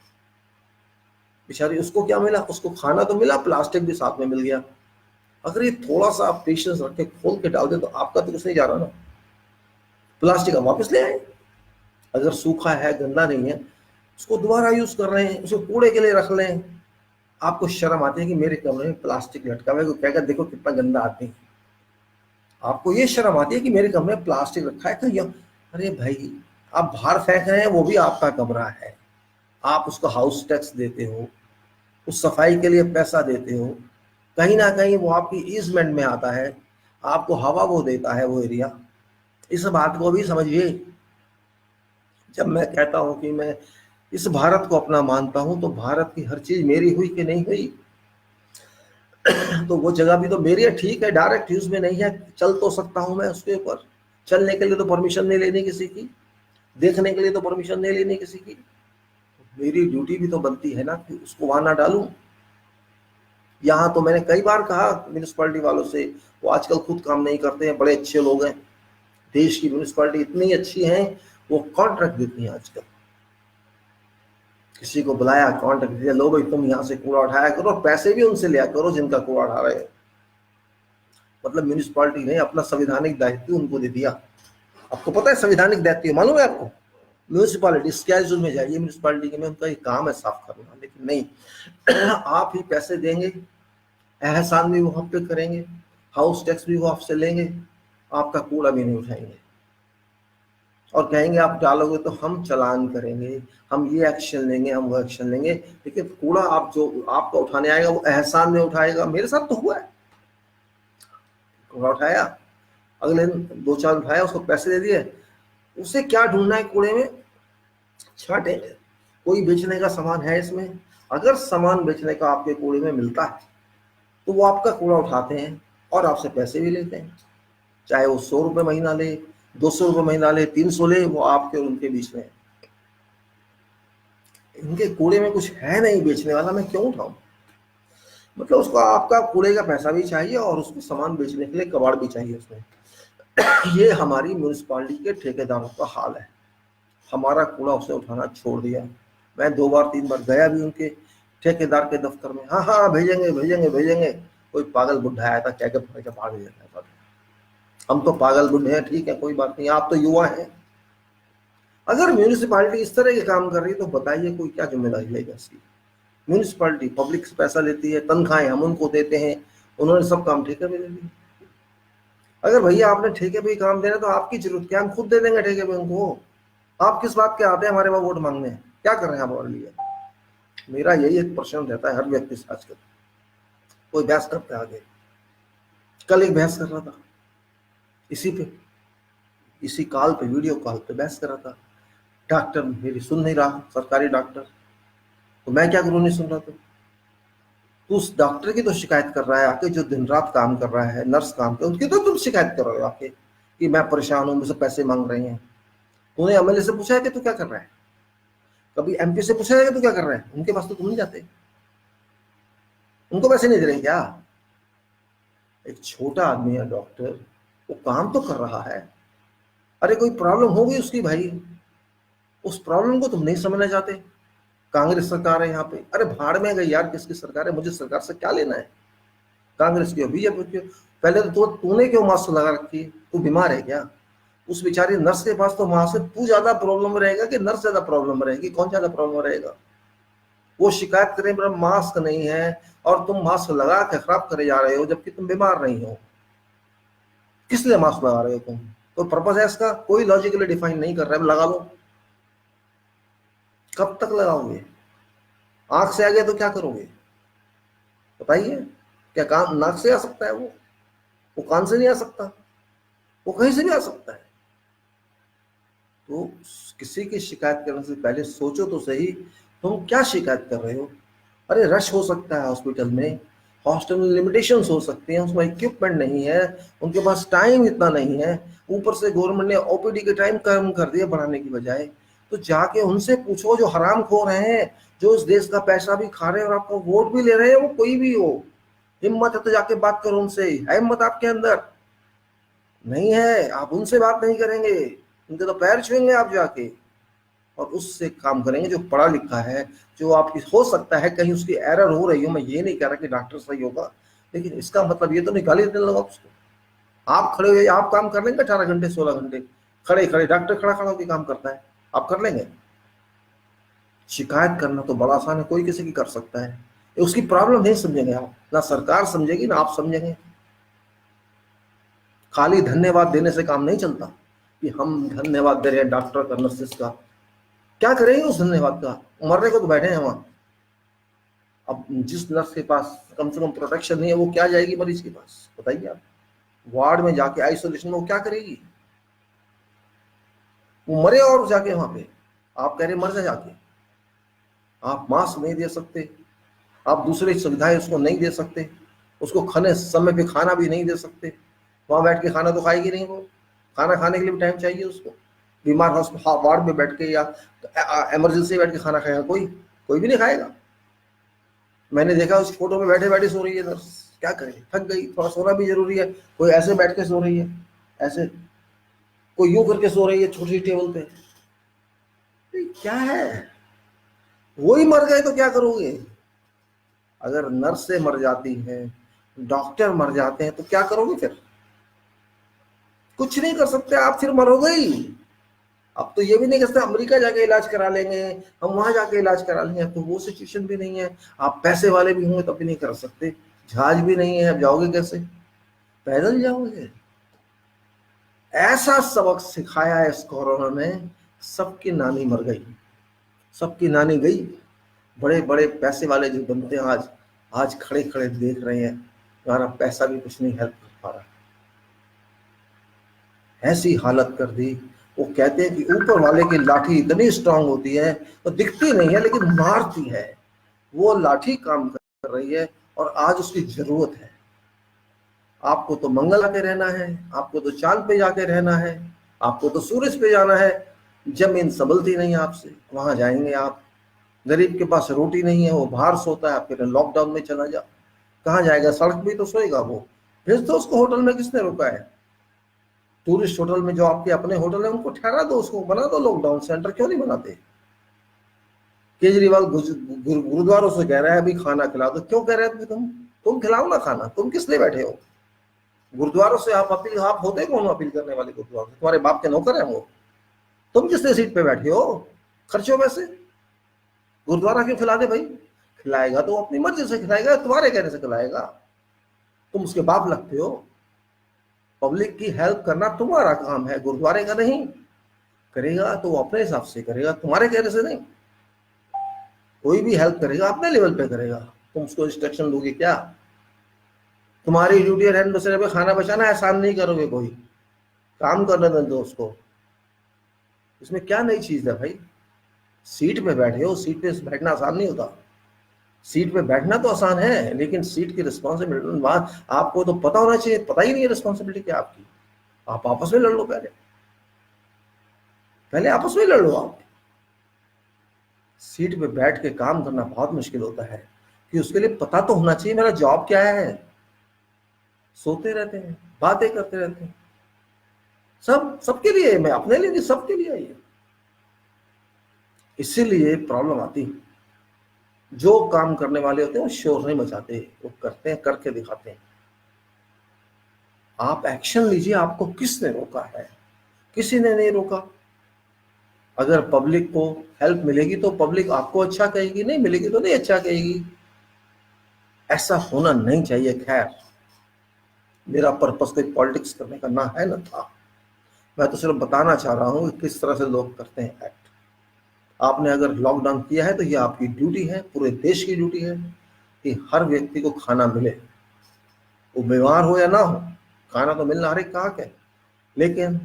बेचारी उसको क्या मिला, उसको खाना तो मिला, प्लास्टिक भी साथ में मिल गया। अगर ये थोड़ा सा आप पेशेंस रख के खोल के डाल दे तो आपका तो कुछ नहीं जा रहा ना, प्लास्टिक आप वापस ले आए। अगर सूखा है, गंदा नहीं है, उसको दोबारा यूज कर रहे हैं, उसको कूड़े के लिए रख लें। आपको शर्म आती है कि मेरे कमरे में प्लास्टिक लटका हुआ है, कोई कहेगा देखो कितना गंदा आदमी। आपको ये शर्म आती है कि मेरे कमरे में प्लास्टिक रखा है, तो अरे भाई, आप बाहर फेंक रहे हैं, वो भी आपका कमरा है, आप उसको हाउस टैक्स देते हो, उस सफाई के लिए पैसा देते हो, कहीं ना कहीं वो आपकी ईजमेंट में आता है, आपको हवा वो देता है वो एरिया। इस बात को भी समझिए। जब मैं कहता हूं कि मैं इस भारत को अपना मानता हूं, तो भारत की हर चीज मेरी हुई कि नहीं हुई, तो वो जगह भी तो मेरी है, ठीक है, डायरेक्ट यूज में नहीं है, चल तो सकता हूं मैं उसके ऊपर। चलने के लिए तो परमिशन नहीं लेनी किसी की, देखने के लिए तो परमिशन नहीं लेनी किसी की। मेरी ड्यूटी भी तो बनती है ना कि उसको वहां ना डालूं। यहाँ तो मैंने कई बार कहा म्यूनिसिपैलिटी वालों से, वो आजकल खुद काम नहीं करते हैं, बड़े अच्छे लोग हैं, देश की म्यूनिसिपैलिटी इतनी अच्छी है, वो कॉन्ट्रैक्ट देती है आजकल। किसी को बुलाया, कॉन्ट्रैक्ट दिया, लो भाई तुम यहाँ से कूड़ा उठाया करो, पैसे भी उनसे लिया करो जिनका कूड़ा उठा रहे हैं। मतलब म्यूनिसिपैलिटी ने अपना संवैधानिक दायित्व उनको दे दिया। आपको पता है संवैधानिक दायित्व मालूम है आपको? म्यूनिसिपैलिटी स्केड्यूल में जाइए म्यूनिसिपैलिटी में, उनका ये काम है साफ करना, लेकिन नहीं, आप ही पैसे देंगे, एहसान भी वो हम पे करेंगे, हाउस टैक्स भी वो आपसे लेंगे, आपका कूड़ा भी नहीं उठाएंगे, और कहेंगे आप डालोगे तो हम चालान करेंगे, हम ये एक्शन लेंगे, हम वो एक्शन लेंगे, लेकिन कूड़ा आप जो आपका उठाने आएगा वो एहसान में उठाएगा। मेरे साथ तो हुआ है, कूड़ा उठाया, अगले दिन 2-4 उठाया, उसको पैसे दे दिए, उसे क्या ढूंढना है कूड़े में, छाटेंगे। कोई बेचने का सामान है इसमें, अगर सामान बेचने का आपके कूड़े में मिलता है तो वो आपका कूड़ा उठाते हैं और आपसे पैसे भी लेते हैं, चाहे वो 100 रुपये महीना ले, 200 रुपये महीना ले, 300 ले, वो आपके और उनके बीच में है। इनके कूड़े में कुछ है नहीं बेचने वाला, मैं क्यों उठाऊं? मतलब उसको आपका कूड़े का पैसा भी चाहिए और उसको सामान बेचने के लिए कबाड़ भी चाहिए उसमें। ये हमारी म्यूनिसिपालिटी के ठेकेदारों का हाल है। हमारा कूड़ा उसने उठाना छोड़ दिया। मैं 2 बार 3 बार गया भी उनके ठेकेदार के दफ्तर में, हाँ हाँ भेजेंगे भेजेंगे भेजेंगे। कोई पागल बुढ़ा आया था, क्या क्या भाग जाता है। हम तो पागल बुढ़े हैं, ठीक है कोई बात नहीं, आप तो युवा हैं। अगर म्यूनिसिपालिटी इस तरह के काम कर रही है तो बताइए कोई क्या जिम्मेदारी लेगा इसकी? म्यूनिसिपालिटी पब्लिक से पैसा लेती है, तनख्वाहें हम उनको देते हैं, उन्होंने सब काम ठेके पे दे दिए। अगर भैया आपने ठेके पे ही काम देना तो आपकी जरूरत क्या, हम खुद दे देंगे ठेके पे उनको। आप किस बात के आते हैं हमारे वहां वोट मांगने? क्या कर रहे हैं आप हमारे लिए? मेरा यही एक प्रश्न रहता है हर व्यक्ति से आजकल। कोई बहस करता है आगे। कल एक बहस कर रहा था इसी पे, इसी कॉल पे, वीडियो कॉल पे बहस कर रहा था। डॉक्टर मेरी सुन नहीं रहा, सरकारी डॉक्टर। तो मैं क्या करूं, नहीं सुन रहा तो उस डॉक्टर की तो शिकायत कर रहा है आके, जो दिन रात काम कर रहा है, नर्स काम कर, उनकी तो तुम शिकायत कर रहे हो आके कि मैं परेशान हूं, मुझसे पैसे मांग रहे हैं। तूने एमएलए से पूछा है कि तू क्या कर रहा है? कभी एमपी से पूछा है कि तू क्या कर रहा है? उनके पास तो तुम नहीं जाते, उनको पैसे नहीं दे रहे क्या? एक छोटा आदमी है डॉक्टर, वो काम तो कर रहा है। अरे कोई प्रॉब्लम होगी उसकी भाई, उस प्रॉब्लम को तुम नहीं समझना चाहते। कांग्रेस सरकार है यहाँ पे, अरे भाड़ में गई यार, किसकी सरकार है, मुझे सरकार से क्या लेना है? कांग्रेस की हो, बीजेपी की हो। पहले तो तूने क्यों मास्क लगा रखी है? तू बीमार है क्या? उस बेचारी नर्स के पास तो मास्क है, तू ज्यादा प्रॉब्लम रहेगा कि नर्स ज्यादा प्रॉब्लम रहेगी? कौन ज्यादा प्रॉब्लम रहेगा? वो शिकायत करे मेरा मास्क नहीं है, और तुम मास्क लगा के खराब करे जा रहे हो जबकि तुम बीमार नहीं हो। किस लिए मास्क लगा रहे हो तुम? तो पर्पज है इसका, कोई लॉजिकली डिफाइन नहीं कर रहा है, लगा लो। कब तक लगाओगे? आंख से आ गया तो क्या करोगे बताइए? क्या कान नाक से आ सकता है? वो कान से नहीं आ सकता, वो कहीं से भी आ सकता है। तो किसी की शिकायत करने से पहले सोचो तो सही, तुम क्या शिकायत कर रहे हो? अरे रश हो सकता है हॉस्पिटल में, हॉस्टल में लिमिटेशंस हो सकती हैं, उसमें इक्विपमेंट नहीं है, उनके पास टाइम इतना नहीं है, ऊपर से गवर्नमेंट ने ओपीडी के टाइम कम कर दिए बढ़ाने की बजाय। तो जाके उनसे पूछो जो हराम खो रहे हैं, जो इस देश का पैसा भी खा रहे हैं और आपको वोट भी ले रहे हैं, वो कोई भी हो। हिम्मत है तो जाके बात करो उनसे, है हिम्मत आपके अंदर? नहीं है, आप उनसे बात नहीं करेंगे, उनके तो पैर छुएंगे आप जाके, और उससे काम करेंगे जो पढ़ा लिखा है, जो आपकी हो सकता है कहीं उसकी एरर हो रही हो। मैं ये नहीं कह रहा कि डॉक्टर सही होगा, लेकिन इसका मतलब ये तो नहीं गाली देने लगा उसको। आप खड़े हुए आप काम कर लेंगे 18 घंटे 16 घंटे खड़े खड़े? डॉक्टर खड़ा खड़ा होकर काम करता है, आप कर लेंगे? शिकायत करना तो बड़ा आसान है, कोई किसी की कर सकता है। उसकी प्रॉब्लम नहीं समझेंगे आप, ना सरकार समझेगी ना आप समझेंगे। खाली धन्यवाद देने से काम नहीं चलता कि हम धन्यवाद दे रहे हैं डॉक्टर का, नर्सेस का। क्या करेंगे उस धन्यवाद का? मरने को तो बैठे हैं वहां। अब जिस नर्स के पास कम से कम प्रोटेक्शन नहीं है, वो क्या जाएगी मरीज के पास बताइए आप? वार्ड में जाके आइसोलेशन में वो क्या करेगी? वो मरे और जाके वहां पे आप कह रहे मर जाए जाके। आप मास्क नहीं दे सकते, आप दूसरी सुविधाएं उसको नहीं दे सकते, उसको खाने समय पे खाना भी नहीं दे सकते। वहां बैठ के खाना तो खाएगी नहीं वो, खाना खाने के लिए भी टाइम चाहिए उसको। बीमार हॉस्पिटल वार्ड में बैठ के या इमरजेंसी बैठ के खाना खाएगा कोई? कोई भी नहीं खाएगा। मैंने देखा उस फोटो में बैठे बैठे सो रही है नर्स, क्या करे, थक गई, थोड़ा सोना भी जरूरी है। कोई ऐसे बैठ के सो रही है, ऐसे, कोई यूं करके सो रही है छोटी सी टेबल पे। क्या है? वो ही मर गए तो क्या करोगे? अगर नर्स से मर जाती है, डॉक्टर मर जाते हैं तो क्या करोगे फिर? कुछ नहीं कर सकते आप, फिर मरोगे ही। अब तो ये भी नहीं कर सकते अमेरिका जाके इलाज करा लेंगे, हम वहां जाके इलाज करा लेंगे, अब तो वो सिचुएशन भी नहीं है। आप पैसे वाले भी होंगे तब भी नहीं कर सकते, जहाज भी नहीं है, अब जाओगे कैसे? पैदल जाओगे? ऐसा सबक सिखाया है इस कोरोना ने, सबकी नानी मर गई, सबकी नानी गई। बड़े बड़े पैसे वाले जो बनते हैं आज, आज खड़े खड़े देख रहे हैं, हमारा पैसा भी कुछ नहीं हेल्प कर पा रहा। ऐसी हालत कर दी। वो कहते हैं कि ऊपर वाले की लाठी इतनी स्ट्रांग होती है, तो दिखती नहीं है लेकिन मारती है। वो लाठी काम कर रही है और आज उसकी जरूरत है। आपको तो मंगल पे रहना है, आपको तो चांद पे जाके रहना है, आपको तो सूरज पे जाना है। जमीन संभलती नहीं आपसे, वहां जाएंगे आप। गरीब के पास रोटी नहीं है, वो बाहर सोता है, आपके लॉकडाउन में चला जा, कहाँ जाएगा? सड़क भी तो सोएगा वो। भेज दो उसको होटल में, किसने रोका है? टूरिस्ट होटल में जो आपके अपने होटल है उनको ठहरा दो, उसको बना दो लॉकडाउन सेंटर, क्यों नहीं बनाते? केजरीवाल गुरुद्वारों से कह रहा है अभी खाना खिला दो, क्यों कह रहे हैं? तुम खिलाओ ना खाना, तुम किस लिए बैठे हो? गुरुद्वारों से आप अपील, आप होते कौन अपील करने वाले? गुरुद्वारों से तुम्हारे बाप के नौकर हैं वो? तुम किस लिए सीट पे बैठे हो? खर्चो वैसे। गुरुद्वारा क्यों खिला दे भाई? खिलाएगा तो अपनी मर्जी से खिलाएगा, तुम्हारे कहने से खिलाएगा? तुम उसके बाप लगते हो? पब्लिक की हेल्प करना तुम्हारा काम है, गुरुद्वारे का नहीं। करेगा तो वो अपने हिसाब से करेगा, तुम्हारे कहने से नहीं। कोई भी हेल्प करेगा अपने लेवल पे करेगा, तुम उसको इंस्ट्रक्शन दोगे क्या? तुम्हारी ड्यूटी है दूसरे पे खाना बचाना, एहसान नहीं करोगे कोई, काम करने दो उसको। इसमें क्या नई चीज है भाई? सीट पे बैठे हो, सीट पे बैठना आसान नहीं होता। सीट पे बैठना तो आसान है, लेकिन सीट की रिस्पॉन्सिबिलिटी आपको तो पता होना चाहिए। पता ही नहीं है रिस्पॉन्सिबिलिटी क्या आपकी। आप आपस में लड़ लो, पहले आपस में लड़ लो। आप सीट पे बैठ के काम करना बहुत मुश्किल होता है, कि उसके लिए पता तो होना चाहिए मेरा जॉब क्या है। सोते रहते हैं, बातें करते रहते हैं, सबके लिए, मैं अपने लिए नहीं, सबके लिए है। इसीलिए प्रॉब्लम आती है। जो काम करने वाले होते हैं वो शोर नहीं मचाते, वो करते हैं, करके दिखाते हैं। आप एक्शन लीजिए, आपको किसने रोका है? किसी ने नहीं रोका। अगर पब्लिक को हेल्प मिलेगी तो पब्लिक आपको अच्छा कहेगी, नहीं मिलेगी तो नहीं अच्छा कहेगी। ऐसा होना नहीं चाहिए। खैर, मेरा पर्पस कोई पॉलिटिक्स करने का ना है ना था, मैं तो सिर्फ बताना चाह रहा हूं कि किस तरह से लोग करते हैं एक्ट। आपने अगर लॉकडाउन किया है तो ये आपकी ड्यूटी है, पूरे देश की ड्यूटी है कि हर व्यक्ति को खाना मिले, वो बीमार हो या ना हो, खाना तो मिलना हर एक का हक है। लेकिन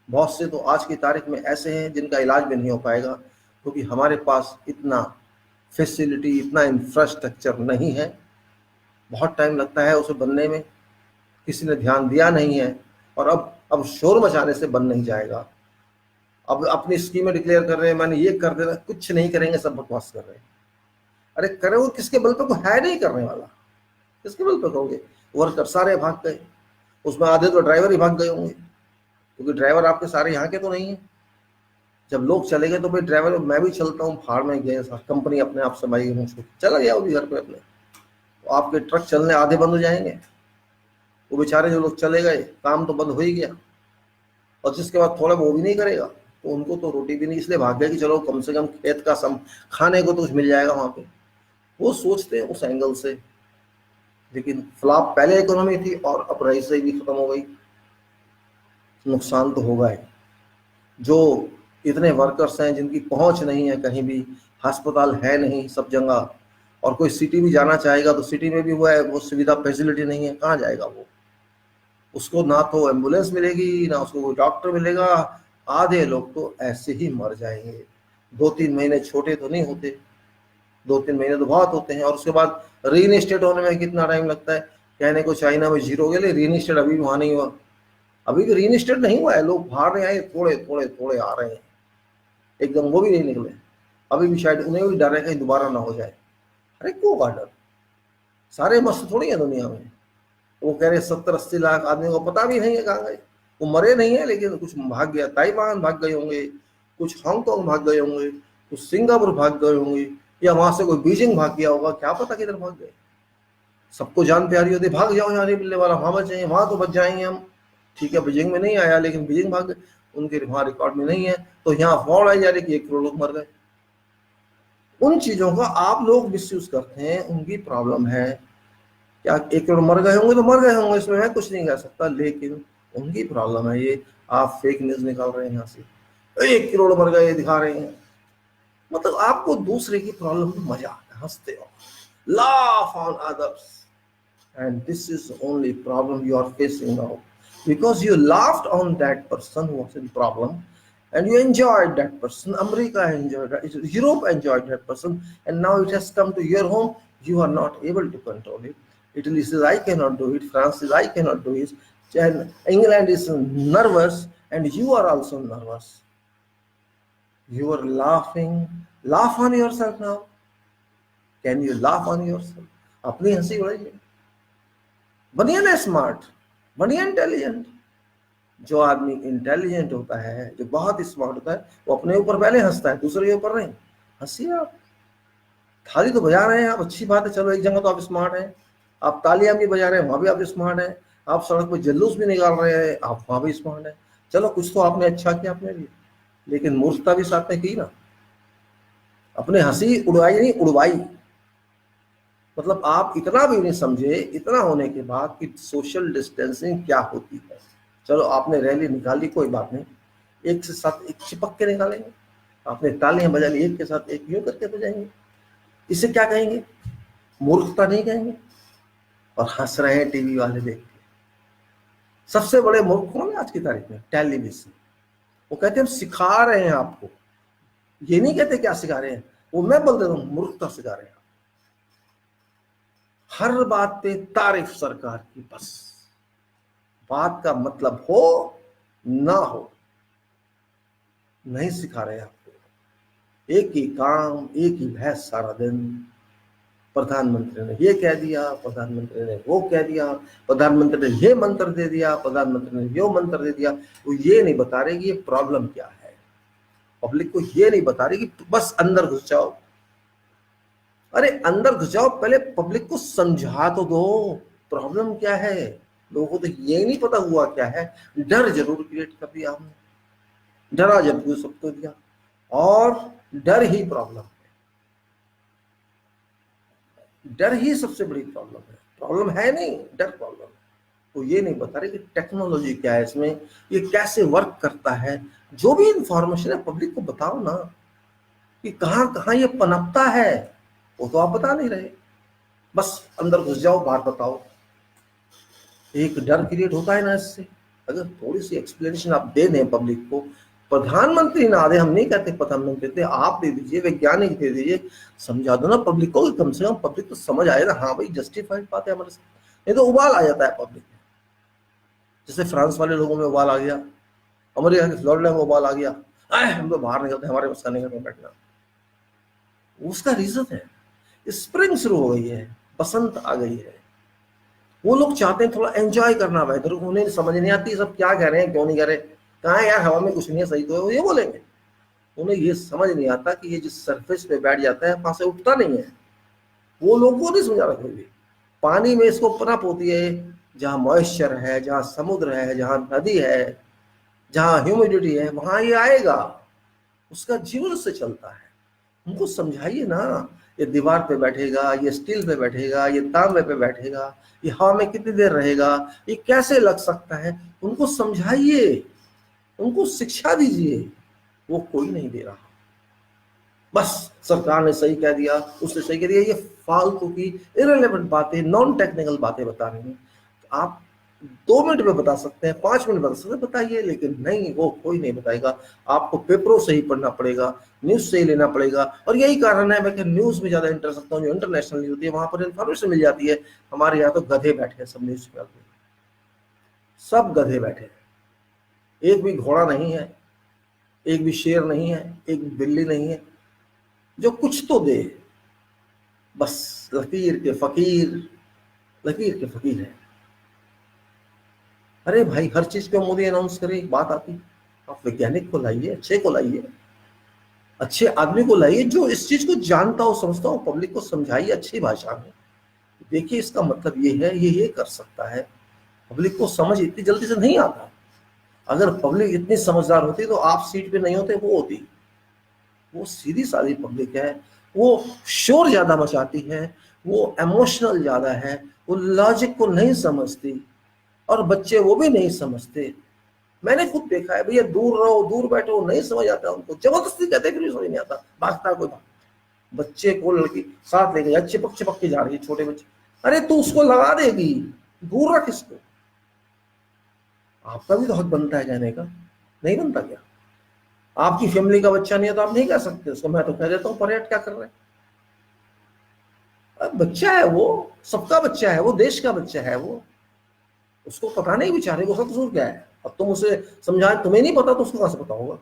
बहुत से तो आज की तारीख में ऐसे हैं जिनका इलाज भी नहीं हो पाएगा, क्योंकि हमारे पास इतना फैसिलिटी, इतना इंफ्रास्ट्रक्चर नहीं है। बहुत टाइम लगता है उसे बनने में, किसी ने ध्यान दिया नहीं है। और अब शोर मचाने से बन नहीं जाएगा। अब अपनी स्कीमें डिक्लेयर कर रहे हैं, मैंने ये कर देना, कुछ नहीं करेंगे, सब बकवास कर रहे हैं। अरे करे वो किसके बल पे? को है नहीं करने वाला, किसके बल पे करोगे? वर्कर सारे भाग गए, उसमें आधे तो ड्राइवर ही भाग गए होंगे, क्योंकि ड्राइवर आपके सारे यहाँ के तो नहीं है। जब लोग चले गए तो भाई ड्राइवर, मैं भी चलता हूँ, फाड़ में गए, कंपनी अपने आप समाई गई, चला गया वो भी घर पे अपने, तो आपके ट्रक चलने आधे बंद हो जाएंगे। वो बेचारे जो लोग चले गए, काम तो बंद हो ही गया। और जिसके बाद थोड़ा वो भी नहीं करेगा तो उनको तो रोटी भी नहीं, इसलिए भाग गया कि चलो कम से कम खेत का खाने को तो कुछ मिल जाएगा वहां पे। वो सोचते हैं उस एंगल से। लेकिन फ्लॉप पहले इकोनॉमी थी और अब रही से भी खत्म हो गई। नुकसान तो होगा ही। जो इतने वर्कर्स हैं जिनकी पहुंच नहीं है, कहीं भी अस्पताल है नहीं सब जगह, और कोई सिटी भी जाना चाहेगा तो सिटी में भी वो सुविधा फैसिलिटी नहीं है, कहाँ जाएगा वो? उसको ना तो एम्बुलेंस मिलेगी, ना उसको कोई डॉक्टर मिलेगा। आधे लोग तो ऐसे ही मर जाएंगे। 2-3 महीने छोटे तो नहीं होते, 2-3 महीने तो बहुत होते हैं। और उसके बाद रीइंस्टेट होने में कितना टाइम लगता है? कहने को चाइना में 0 हो गया, रीइंस्टेट अभी भी वहां नहीं हुआ, अभी भी रीइंस्टेट नहीं हुआ है। लोग बाहर नहीं आए, थोड़े थोड़े थोड़े आ रहे हैं, एकदम वो भी नहीं निकले। अभी भी शायद उन्हें भी डर है कहीं दोबारा ना हो जाए। अरे क्यों का डर? सारे मस्त थोड़ी है दुनिया में। वो कह रहे 70-80 लाख आदमी को पता भी नहीं है कहाँ गए। वो मरे नहीं है, लेकिन कुछ भाग गया, ताइवान भाग गए होंगे, कुछ हांगकांग भाग गए होंगे, कुछ सिंगापुर भाग गए होंगे, या वहां से कोई बीजिंग भाग गया होगा, क्या पता किधर भाग गए। सबको जान प्यारी होती, भाग जाओ यहाँ नहीं मिलने वाला, वहां बच जाएंगे, वहां तो बच जाएंगे हम। ठीक है, बीजिंग में नहीं आया, लेकिन बीजिंग भाग गए, उनके वहां रिकॉर्ड में नहीं है, तो यहाँ फॉर्ड आई जा रही कि 1 करोड़ लोग मर गए। उन चीजों का आप लोग मिसयूज करते हैं, उनकी प्रॉब्लम है। क्या 1 करोड़ मर गए होंगे तो मर गए होंगे, इसमें मैं कुछ नहीं कह सकता, लेकिन उनकी प्रॉब्लम है ये। आप फेक न्यूज निकाल रहे हैं यहाँ से, 1 करोड़ मर गए दिखा रहे हैं, मतलब आपको दूसरे की प्रॉब्लम में मजा आता है, हंसते हो, laugh on others, and this is the only problem you are facing now, because you laughed on that person who was in problem, and you enjoyed that person. America enjoyed that, Europe enjoyed that person, and now it has come to your home. You are not able to control it. Italy says I cannot do it, France says I cannot do it, and England is nervous, and you are also nervous. You are laughing. Laugh on yourself now. Can you laugh on yourself? अपनी हंसी उड़ाइए. बनिए ना smart, बनिए intelligent. जो आदमी intelligent होता है, जो बहुत स्मार्ट होता है, वो अपने ऊपर पहले हंसता है, दूसरे के ऊपर नहीं. हंसिए आप. थाली तो बजा रहे हैं आप, अच्छी बात है, चलो एक जगह तो आप स्मार्ट हैं. आप तालियां भी बजा रहे हैं, वहां भी आप स्मार्ट हैं. आप सड़क पर जुलूस भी निकाल रहे हैं, आप वहां भी स्मार्ट हैं. चलो कुछ तो आपने अच्छा किया अपने लिए, लेकिन मूर्खता भी साथ में की ना. अपने हंसी उड़वाई नहीं, उड़वाई. मतलब आप इतना भी नहीं समझे, इतना होने के बाद कि सोशल डिस्टेंसिंग क्या होती है. चलो आपने रैली निकाली, कोई बात नहीं, एक से साथ एक चिपक के निकालेंगे. आपने तालियां बजा ली, एक के साथ एक यूं करके बजाएंगे. इसे क्या कहेंगे? मूर्खता नहीं कहेंगे. और हंस रहे हैं टीवी वाले देख के. सबसे बड़े मूर्ख कौन है आज की तारीख में? टेलीविजन. वो कहते हैं हम सिखा रहे हैं आपको. ये नहीं कहते क्या सिखा रहे हैं, वो मैं बोल देता हूं मूर्खता सिखा रहे हैं. हर बात पे तारीफ सरकार की, बस बात का मतलब हो ना हो, नहीं सिखा रहे आपको. एक ही काम, एक ही बहस सारा दिन. प्रधानमंत्री ने ये कह दिया, प्रधानमंत्री ने वो कह दिया, प्रधानमंत्री ने ये मंत्र दे दिया, प्रधानमंत्री ने यो मंत्र दे दिया. वो ये नहीं बता रहे कि ये प्रॉब्लम क्या है. पब्लिक को ये नहीं बता रही कि बस अंदर घुस जाओ. अरे अंदर घुस जाओ, पहले पब्लिक को समझा तो दो प्रॉब्लम क्या है. लोगों को तो ये नहीं पता हुआ क्या है. डर जरूर क्रिएट कर दिया हमने, डरा जरूर सबको दिया, और डर ही प्रॉब्लम है. डर ही सबसे बड़ी प्रॉब्लम है. प्रॉब्लम है नहीं, डर प्रॉब्लम है. तो ये नहीं बता रहे कि टेक्नोलॉजी क्या है इसमें, ये कैसे वर्क करता है. जो भी इंफॉर्मेशन है पब्लिक को बताओ ना, कि कहां कहां ये पनपता है. वो तो आप बता नहीं रहे, बस अंदर घुस जाओ, बाहर बताओ. एक डर क्रिएट होता है ना इससे. अगर थोड़ी सी एक्सप्लेनेशन आप दे दें पब्लिक को, प्रधानमंत्री ना दे, हम नहीं कहते प्रधानमंत्री दे, आप दे दीजिए, वैज्ञानिक दे दीजिए, समझा दो ना पब्लिक को. कम से कम पब्लिक तो समझ आए ना, हाँ भाई जस्टिफाइड बात है हमारे साथ. नहीं तो उबाल आ जाता है पब्लिक में. जैसे फ्रांस वाले लोगों में उबाल आ गया, अमेरिका के फ्लोरिडा में उबाल आ गया, हम तो बाहर निकलते, हमारे बस का नहीं करना बैठना. उसका रीजन है स्प्रिंग शुरू हो गई है, बसंत आ गई है. वो लोग चाहते हैं थोड़ा एंजॉय करना. बेहतर उन्हें समझ नहीं आती सब क्या कह रहे हैं, क्यों नहीं कह रहे. कहाँ यार हवा में कुछ नहीं है, सही तो है, वो ये बोलेंगे. उन्हें ये समझ नहीं आता कि ये जिस सरफेस पे बैठ जाता है वहां से उठता नहीं है. वो लोगों को नहीं समझा रहा कोई भी. पानी में इसको पनप होती है, जहाँ मॉइस्चर है, जहाँ समुद्र है, जहाँ नदी है, जहाँ ह्यूमिडिटी है, वहां ये आएगा. उसका जीवन से चलता है. उनको समझाइए ना. ये दीवार पे बैठेगा, ये स्टील पे बैठेगा, ये तांबे पे बैठेगा, ये हवा में कितनी देर रहेगा, ये कैसे लग सकता है. उनको समझाइए, उनको शिक्षा दीजिए. वो कोई नहीं दे रहा. बस सरकार ने सही कह दिया, उसने सही कह दिया. ये फालतू की इररिलेवेंट बातें, नॉन टेक्निकल बातें बता रहे हैं. आप 2 मिनट में बता सकते हैं, 5 मिनट बता सकते हैं, बताइए. लेकिन नहीं, वो कोई नहीं बताएगा. आपको पेपरों से ही पढ़ना पड़ेगा, न्यूज से ही लेना पड़ेगा. और यही कारण है मैं न्यूज में ज्यादा इंटरेस्ट रखता हूँ. जो इंटरनेशनल न्यूज होती है वहां पर इन्फॉर्मेशन मिल जाती है. हमारे यहाँ तो गधे बैठे हैं सब न्यूज में, सब गधे बैठे हैं. एक भी घोड़ा नहीं है, एक भी शेर नहीं है, एक भी बिल्ली नहीं है जो कुछ तो दे. बस लकीर के फकीर, लकीर के फकीर है. अरे भाई हर चीज क्यों मोदी अनाउंस करे. बात आती, आप वैज्ञानिक को लाइए, अच्छे को लाइए, अच्छे आदमी को लाइए जो इस चीज को जानता हो, समझता हो. पब्लिक को समझाइए अच्छी भाषा में. देखिए इसका मतलब ये है, ये कर सकता है. पब्लिक को समझ इतनी जल्दी से नहीं आता. अगर पब्लिक इतनी समझदार होती तो आप सीट पे नहीं होते, वो होती. वो सीधी सादी पब्लिक है. वो शोर ज्यादा मचाती है, वो इमोशनल ज्यादा है, वो लॉजिक को नहीं समझती. और बच्चे वो भी नहीं समझते. मैंने खुद देखा है. भैया दूर रहो, दूर बैठो, नहीं समझ आता उनको. जबरदस्ती कहते हैं, फिर समझ नहीं आता, भागता कोई भाग. बच्चे को लड़की साथ लेके जा, चिपक चिपक के जा रही है, छोटे बच्चे. अरे तू उसको लगा देगी, दूर रख इसको. आपका भी तो हक बनता है जाने का, नहीं बनता क्या? आपकी फैमिली का बच्चा नहीं है तो आप नहीं कह सकते उसको. मैं तो कह देता हूँ पर्यट क्या कर रहे हैं. बच्चा है वो, सबका बच्चा है वो, देश का बच्चा है वो. उसको पता नहीं बेचारे को, उसका कसूर क्या है. अब तुम उसे समझाए, तुम्हें नहीं पता तो उसको कहां से पता होगा.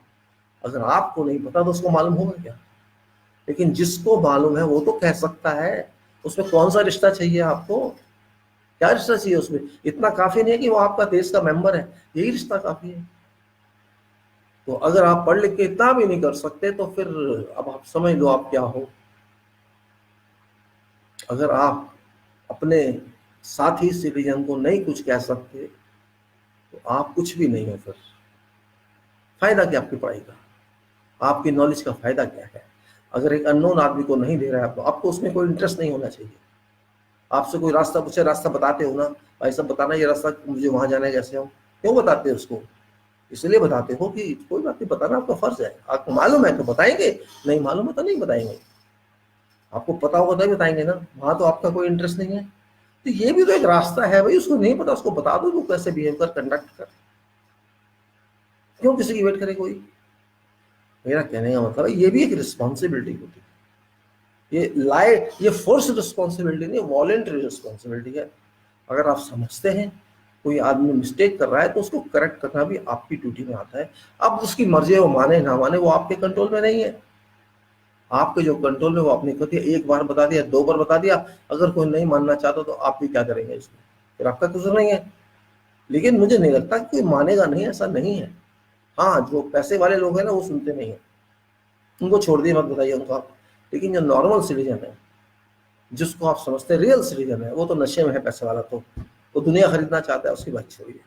अगर आपको नहीं पता तो उसको मालूम होगा क्या? लेकिन जिसको मालूम है वो तो कह सकता है। उसमें कौन सा रिश्ता चाहिए आपको? क्या रिश्ता चाहिए उसमें? इतना काफी नहीं है कि वो आपका देश का मेंबर है, यही रिश्ता काफी है। तो अगर आप पढ़ लिख के इतना भी नहीं कर सकते तो फिर अब आप समझ लो आप क्या हो। अगर आप अपने साथी सिटीजन को नहीं कुछ कह सकते तो आप कुछ भी नहीं हो। फिर फायदा क्या आपकी पढ़ाई का? आपकी नॉलेज का फायदा क्या है? अगर एक अननोन आदमी को नहीं दे रहा है आपको उसमें कोई इंटरेस्ट नहीं होना चाहिए। आपसे कोई रास्ता पूछे, रास्ता बताते हो ना, भाई सब बताना ये रास्ता, मुझे वहां जाना है, कैसे हो? क्यों बताते हो उसको? इसलिए बताते हो कि कोई बात नहीं, बताना आपका फर्ज है। आपको मालूम है तो बताएंगे, नहीं मालूम है तो नहीं बताएंगे। आपको पता होगा तभी बताएंगे ना, वहां तो आपका कोई इंटरेस्ट नहीं है। तो ये भी तो एक रास्ता है भाई, उसको नहीं पता उसको बता दो, वो कैसे बिहेव कर, कंडक्ट कर। क्यों किसी की वेट करे कोई? मेरा कहने का मतलब है ये भी एक रिस्पॉन्सिबिलिटी होती है। ये फोर्स रिस्पॉन्सिबिलिटी नहीं, वॉलेंटरी रिस्पॉन्सिबिलिटी है। अगर आप समझते हैं कोई आदमी मिस्टेक कर रहा है तो उसको करेक्ट करना भी आपकी ड्यूटी में आता है। अब उसकी मर्जी है, वो माने ना माने, वो आपके कंट्रोल में नहीं है। आपके जो कंट्रोल में वो अपनी करती है, एक बार बता दिया, दो बार बता दिया, अगर कोई नहीं मानना चाहता तो आप भी क्या करेंगे इसमें? फिर आपका कसूर नहीं है। लेकिन मुझे नहीं लगता कि कोई मानेगा नहीं, ऐसा नहीं है। हाँ, जो पैसे वाले लोग हैं ना वो सुनते नहीं है, उनको छोड़ दिए, मत बताइए उनको आप। लेकिन जो नॉर्मल सिटीजन है, जिसको आप समझते हैं रियल सिटीजन है, वो तो नशे में है। पैसे वाला तो वो दुनिया खरीदना चाहता है, उसकी बात छोड़िए।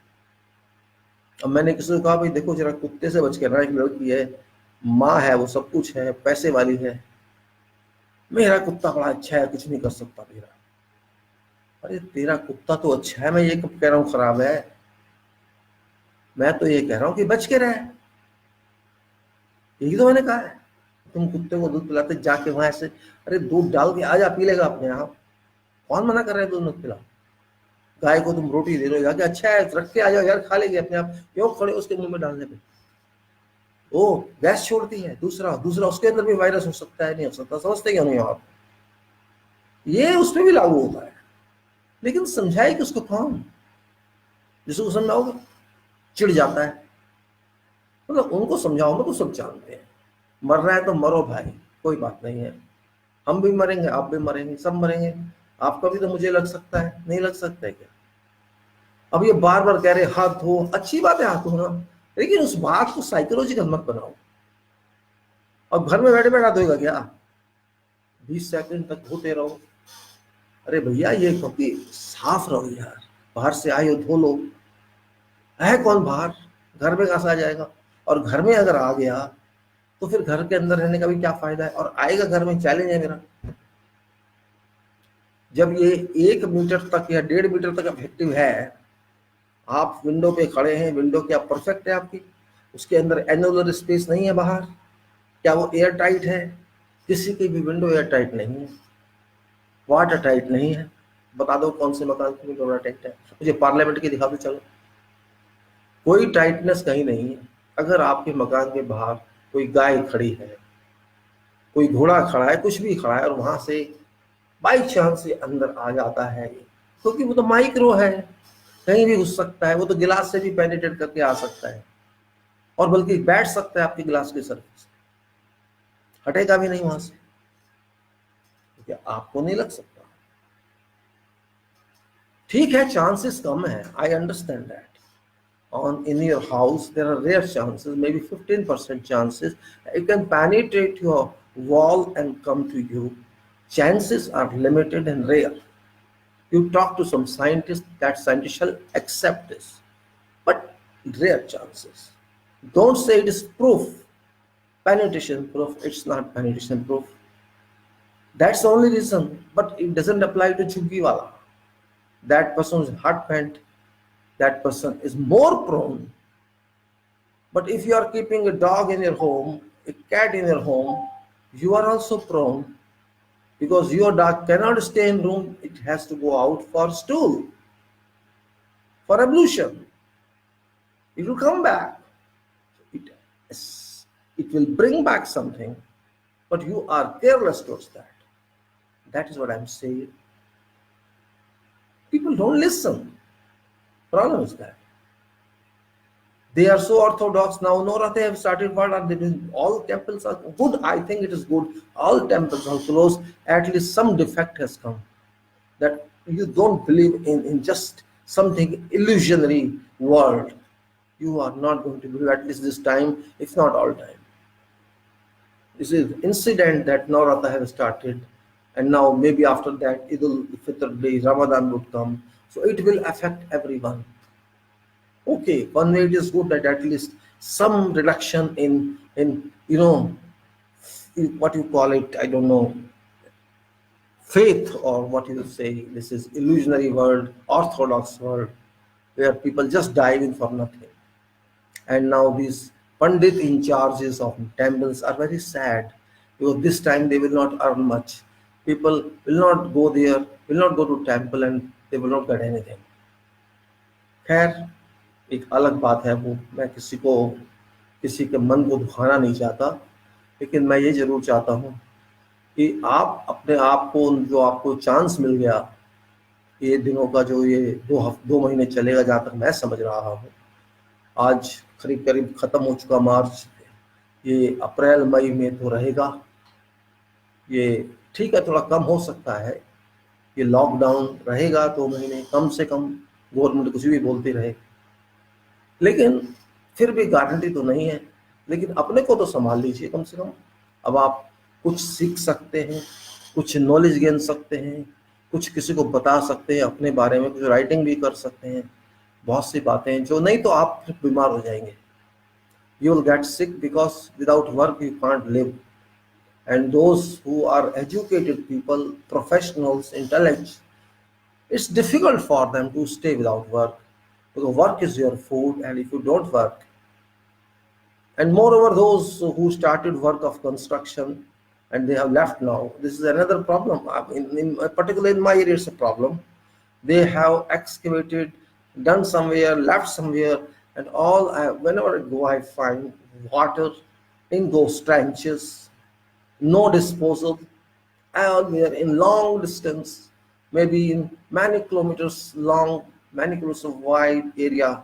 अब मैंने किसी को कहा भाई देखो जरा कुत्ते से बच के रहना, एक लड़की है, माँ है, वो सब कुछ है, पैसे वाली है, मेरा कुत्ता बड़ा अच्छा है, कुछ नहीं कर सकता मेरा। अरे तेरा कुत्ता तो अच्छा है, मैं ये कब कह रहा हूँ खराब है? मैं तो ये कह रहा हूँ कि बच के रहे, यही तो मैंने कहा है। तुम कुत्ते को दूध पिलाते जाके वहां से, अरे दूध डाल के आजा, पी लेगा अपने आप। कौन मना कर रहा है दूध मत पिला? गाय को तुम रोटी दे रहे हो जाके, अच्छा है रख के आ जाओ यार, खा लेगी अपने आप, क्यों खड़े उसके मुंह में डालने पे? ओ, गैस छोड़ती है। दूसरा दूसरा उसके अंदर भी वायरस हो सकता है, नहीं हो सकता, समझते क्यों नहीं हो आप? ये उसमें भी लागू होता है। लेकिन समझाए कि उसको कौन? जिसको समझाओगे चिढ़ जाता है। मतलब उनको समझाओ ना तो सब जानते हैं। मर रहा है तो मरो भाई, कोई बात नहीं है। हम भी मरेंगे, आप भी मरेंगे, सब मरेंगे। आपका भी तो मुझे लग सकता है, नहीं लग सकता है क्या? अब ये बार बार कह रहे हाथ धो, अच्छी बात है हाथ धोना, लेकिन उस बात को साइकोलॉजिकल मत बनाओ। अब घर में बैठे बैठा धोएगा क्या? 20 सेकंड तक धोते रहो। अरे भैया ये क्योंकि साफ रहो यार, बाहर से आए हो धो लो। है कौन बाहर? घर में कहाँ से आ जाएगा? और घर में अगर आ गया तो फिर घर के अंदर रहने का भी क्या फायदा है? और आएगा घर में, चैलेंज है मेरा। जब ये 1 मीटर तक या 1.5 मीटर तक इफेक्टिव है, आप विंडो पे खड़े हैं, विंडो क्या परफेक्ट है आपकी? उसके अंदर एनुलर स्पेस नहीं है बाहर? क्या वो एयर टाइट है? किसी की भी विंडो एयर टाइट नहीं है, वाटर टाइट नहीं है। बता दो कौन से मकान की विंडो वाटर टाइट है? मुझे पार्लियामेंट की दिखा दो चलो। कोई टाइटनेस कहीं नहीं है। अगर आपके मकान के बाहर कोई गाय खड़ी है, कोई घोड़ा खड़ा है, कुछ भी खड़ा है, और वहां से बाई चांस से अंदर आ जाता है, क्योंकि वो तो माइक्रो है, कहीं भी घुस सकता है, वो तो गिलास से भी पेनिट्रेट करके आ सकता है, और बल्कि बैठ सकता है आपके गिलास के सरफेस, हटेगा भी नहीं वहां से। तो क्या आपको नहीं लग सकता? ठीक है, चांसेस कम है, I understand that. On in your house there are rare chances, maybe 15% chances it can penetrate your wall and come to you. Chances are limited and rare. You talk to some scientist, that scientist shall accept this, but rare chances. Don't say it is proof, penetration proof. It's not penetration proof. That's the only reason, but it doesn't apply to Jhuggiwala. That person is heart bent, that person is more prone. But if you are keeping a dog in your home, a cat in your home, you are also prone, because your dog cannot stay in room, it has to go out for stool, for ablution. It will come back. It, it will bring back something, but you are careless towards that. That is what I'm saying. People don't listen. Problem is that They are so orthodox now. Nora, they have started. What are they doing? All temples are good. I think it is good. All temples are closed. At least some defect has come. That you don't believe in just something illusionary world. You are not going to believe, at least this time, if not all time. This is incident that Navratri have started, and now maybe after that Idul Fitr day, Ramadan would come. So it will affect everyone. Okay, one way it is good that at least some reduction in what you call it, I don't know, faith, or what you say, this is illusionary world, orthodox world, where people just dive in for nothing. And now these pandit in charges of temples are very sad, because this time they will not earn much. People will not go there, will not go to temple, and they will not get anything. खैर, एक अलग बात है वो, मैं किसी के मन को दुखाना नहीं चाहता, लेकिन मैं ये जरूर चाहता हूँ कि आप अपने आप को, जो आपको चांस मिल गया ये दिनों का, जो ये 2 महीने चलेगा, जहाँ तक मैं समझ रहा हूँ, आज करीब करीब खत्म हो चुका मार्च, ये अप्रैल मई में तो रहेगा। ये ठीक है, थोड़ा कम हो सकता है, ये लॉकडाउन रहेगा 2 महीने कम से कम, गवर्नमेंट कुछ भी बोलती रहे, लेकिन फिर भी गारंटी तो नहीं है। लेकिन अपने को तो संभाल लीजिए कम से कम। अब आप कुछ सीख सकते हैं, कुछ नॉलेज गेन सकते हैं, कुछ किसी को बता सकते हैं अपने बारे में, कुछ राइटिंग भी कर सकते हैं, बहुत सी बातें हैं जो, नहीं तो आप फिर बीमार हो जाएंगे। You will get sick, because without work you can't live. And those who are educated people, professionals, intellects, it's difficult for them to stay without work, because work is your food, and if you don't work, and moreover those who started work of construction and they have left now, this is another problem. Particularly in my area, it's a problem. They have excavated, done somewhere, left somewhere, and all. Whenever I go, I find water in those trenches, no disposal, and they are in long distance, maybe in many kilometers long, many kilometers of wide area.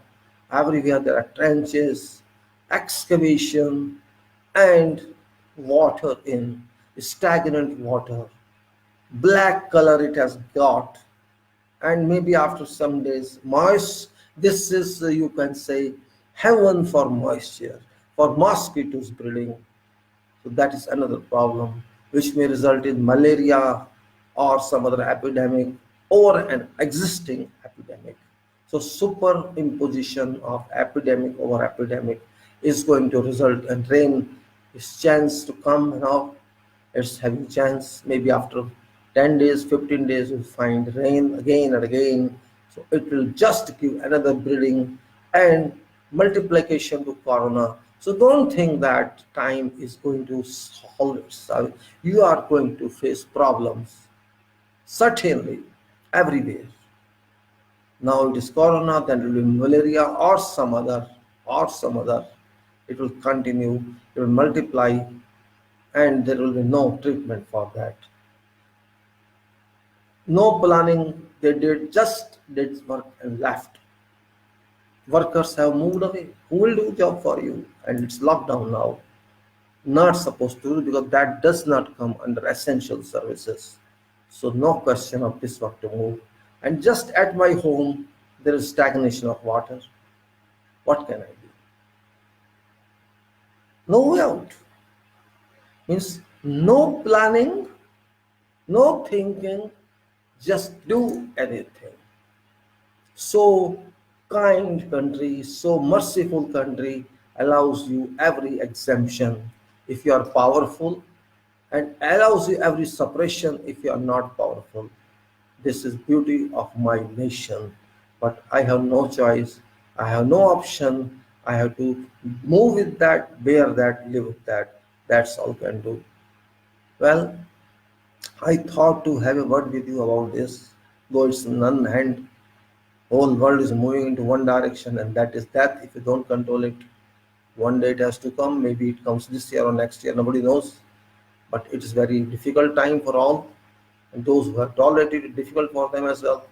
Everywhere there are trenches, excavation, and water in stagnant water, black color it has got, and maybe after some days moist. This is you can say heaven for moisture, for mosquitoes breeding. So that is another problem which may result in malaria or some other epidemic, or an existing epidemic. So superimposition of epidemic over epidemic is going to result in rain is chance to come now. It's having chance, maybe after 10 days, 15 days, you'll find rain again and again. So it will just give another breeding and multiplication to corona. So don't think that time is going to solve itself. You are going to face problems, certainly, everywhere. Now it is corona, then it will be malaria, or some other. It will continue, it will multiply, and there will be no treatment for that. No planning, they just did work and left. Workers have moved away. Who will do job for you? And it's lockdown now. Not supposed to, because that does not come under essential services. So no question of this work to move. And just at my home, there is stagnation of water. What can I do? No way out. Means no planning, no thinking, just do anything. So kind country, so merciful country allows you every exemption if you are powerful, and allows you every suppression if you are not powerful. This is beauty of my nation. But I have no choice. I have no option. I have to move with that, bear that, live with that. That's all I can do. Well, I thought to have a word with you about this, though it's in one hand. Whole world is moving into one direction, and that is death if you don't control it. One day it has to come. Maybe it comes this year or next year. Nobody knows. But it is very difficult time for all, and those who have tolerated it, difficult for them as well,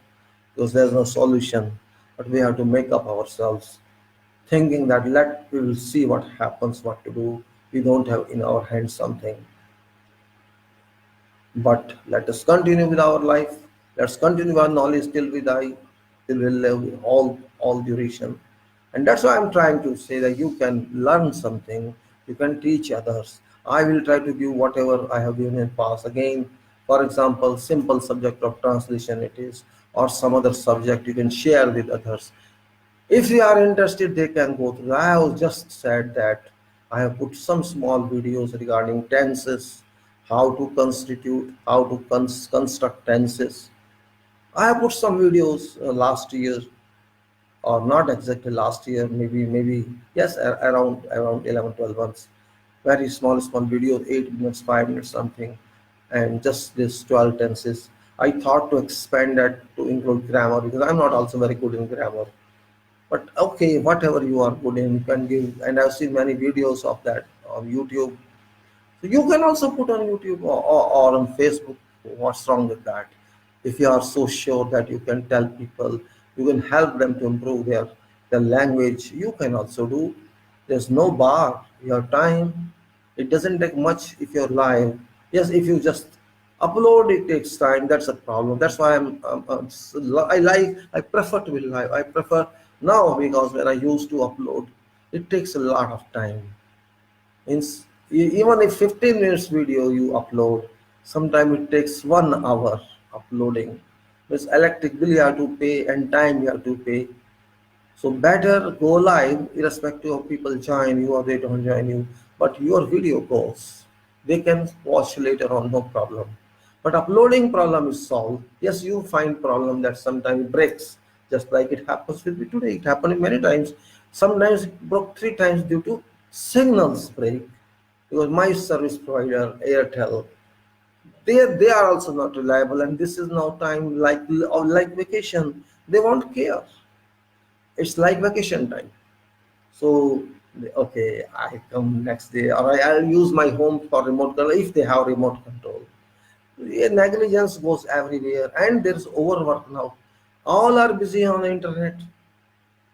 because there's no solution. But we have to make up ourselves. thinking that let we will see what happens, what to do. We don't have in our hands something. But let us continue with our life. Let's continue our knowledge till we die, till we live all duration. And that's why I'm trying to say that you can learn something, you can teach others. I will try to give whatever I have given in past. Again, for example, simple subject of translation it is, or some other subject you can share with others. If they are interested, they can go through. I have just said that I have put some small videos regarding tenses, how to constitute, how to construct tenses. I have put some videos last year, or not exactly last year, maybe yes, around 11, 12 months. Very small videos, 8 minutes, 5 minutes something, and just this 12 tenses. I thought to expand that to include grammar because I'm not also very good in grammar. But okay, whatever you are good in, you can give. And I've seen many videos of that on YouTube. So you can also put on YouTube or on Facebook. What's wrong with that? If you are so sure that you can tell people, you can help them to improve their language, you can also do. There's no bar. Your time, it doesn't take much if you're live. Yes, if you just upload, it takes time. That's a problem. That's why I prefer to be live. I prefer now because when I used to upload, it takes a lot of time. Even if 15 minutes video you upload, sometimes it takes 1 hour uploading. This electric bill you have to pay and time you have to pay. So better go live irrespective of people join you or they don't join you. But your video goes. They can watch later on, no problem. But uploading problem is solved. Yes, you find problem that sometimes breaks, just like it happens with me today. It happened many times. Sometimes it broke 3 times due to signals break because my service provider, Airtel, they are also not reliable, and this is now time like vacation. They won't care. It's like vacation time. So okay, I come next day, or I'll use my home for remote control if they have remote control. Yeah, negligence goes everywhere, and there's overwork now. All are busy on the internet.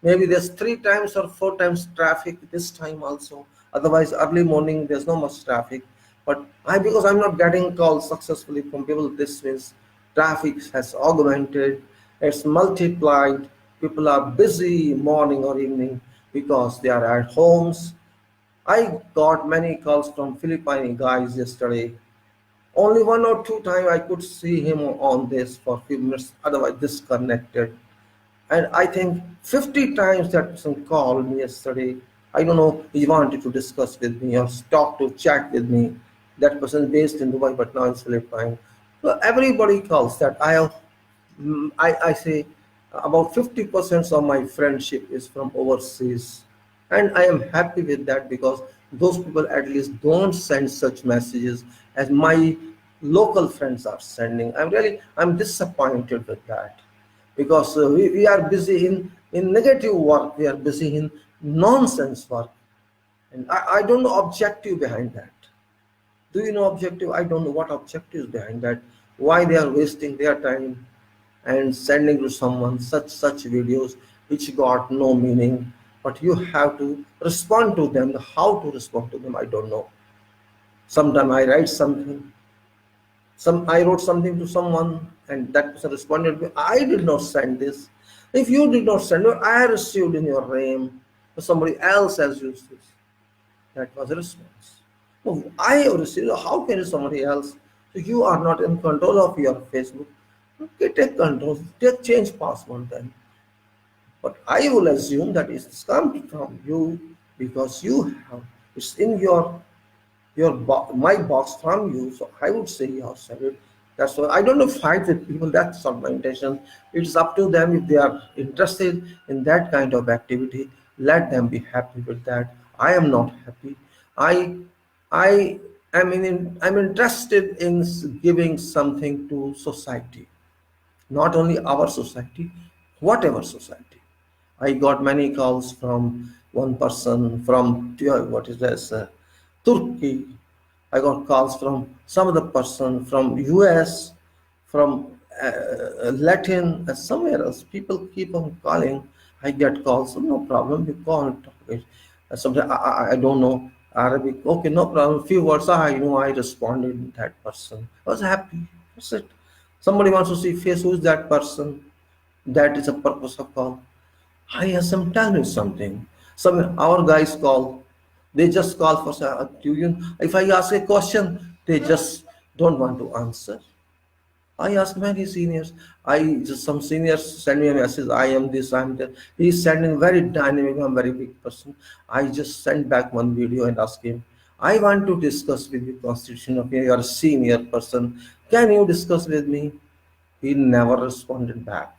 Maybe there's 3 times or 4 times traffic this time also. Otherwise, early morning there's no much traffic. But because I'm not getting calls successfully from people, this means traffic has augmented, it's multiplied. People are busy morning or evening because they are at homes. I got many calls from Philippine guys yesterday. Only 1 or 2 times I could see him on this for a few minutes, otherwise disconnected. And I think 50 times that person called me yesterday. I don't know, he wanted to discuss with me or talk to chat with me. That person is based in Dubai but now in Philippines. So everybody calls that. I say about 50% of my friendship is from overseas. And I am happy with that because those people at least don't send such messages as my local friends are sending. I'm disappointed with that because we are busy in negative work, we are busy in nonsense work, and I don't know objective behind that. Do you know objective? I don't know what objective is behind that, why they are wasting their time and sending to someone such videos which got no meaning. But you have to respond to them. How to respond to them, I don't know. Sometimes I write something, I wrote something to someone and that person responded, I did not send this. If you did not send it, I received in your name, or somebody else has used this. That was a response. Oh, I have received, how can somebody else? So you are not in control of your Facebook. Okay, take control, change password then. But I will assume that it's come from you because you have, it's in my box from you, so I would say yours. That's why I don't know, fight with people. That's not my intention. It's up to them if they are interested in that kind of activity. Let them be happy with that. I am not happy. I I I'm interested in giving something to society, not only our society, whatever society. I got many calls from one person from what is this Turkey. I got calls from some other person from US, from Latin, somewhere else. People keep on calling. I get calls, so no problem, you call and talk. Sometimes I don't know Arabic. Okay, no problem. Few words, I responded that person. I was happy. That's it. Somebody wants to see face, who is that person? That is the purpose of call. I ask them, tell me something. Some our guys call. They just call for if I ask a question, they just don't want to answer. I ask many seniors. Some seniors send me a message. I am this. I am that. He's sending very dynamic. I'm very big person. I just send back one video and ask him. I want to discuss with you constitution. Okay, you are a senior person. Can you discuss with me? He never responded back.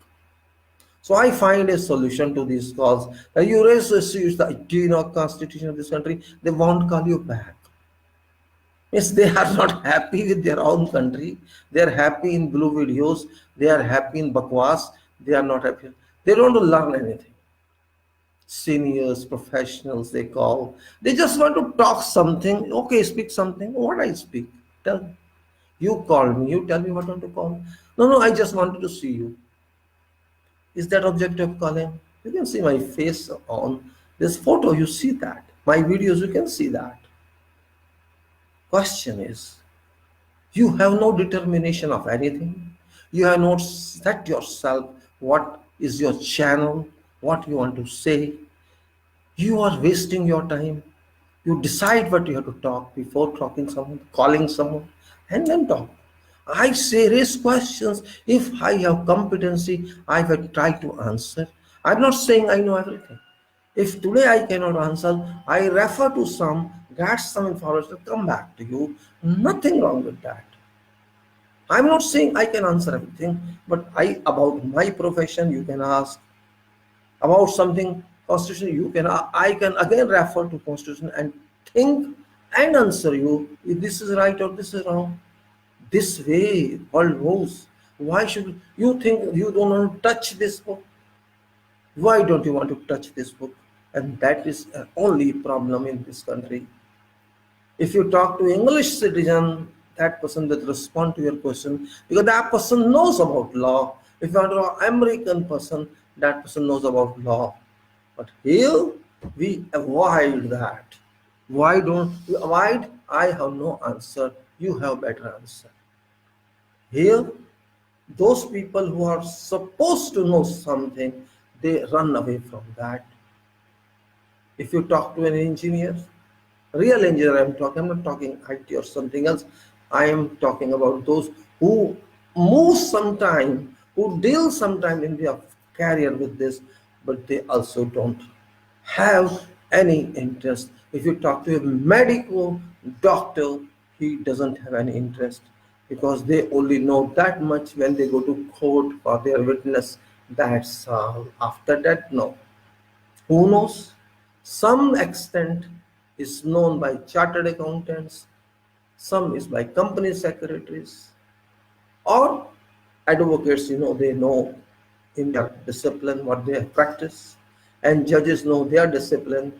So I find a solution to these calls. That you raise issues, the constitution of this country, they won't call you back. Yes, they are not happy with their own country. They are happy in blue videos. They are happy in bakwas. They are not happy. They don't want to learn anything. Seniors, professionals, they call. They just want to talk something. Okay, speak something. What I speak? Tell me. You call me. You tell me what I want to call. No, no, I just wanted to see you. Is that objective calling? You can see my face on this photo. You see that. My videos, you can see that. Question is, you have no determination of anything. You have not set yourself what is your channel, what you want to say. You are wasting your time. You decide what you have to talk before talking someone, calling someone, and then talk. I say raise questions. If I have competency, I will try to answer. I'm not saying I know everything. If today I cannot answer, I refer to some, get some information, come back to you. Nothing wrong with that. I'm not saying I can answer everything, but about my profession you can ask. About something constitution you can I can again refer to constitution and think and answer you if this is right or this is wrong. This way world moves. Why should you think you don't want to touch this book? Why don't you want to touch this book? And that is the only problem in this country. If you talk to English citizen, that person will respond to your question because that person knows about law. If you are an American person, that person knows about law. But here we avoid that. Why don't we avoid? I have no answer. You have better answer. Here, those people who are supposed to know something, they run away from that. If you talk to an engineer, real engineer I'm not talking IT or something else. I am talking about those who move sometime, who deal sometime in their career with this, but they also don't have any interest. If you talk to a medical doctor, he doesn't have any interest because they only know that much when they go to court for their witness. That's all. After that, no. Who knows? Some extent is known by chartered accountants, some is by company secretaries, or advocates, they know in their discipline what they have practiced, and judges know their discipline.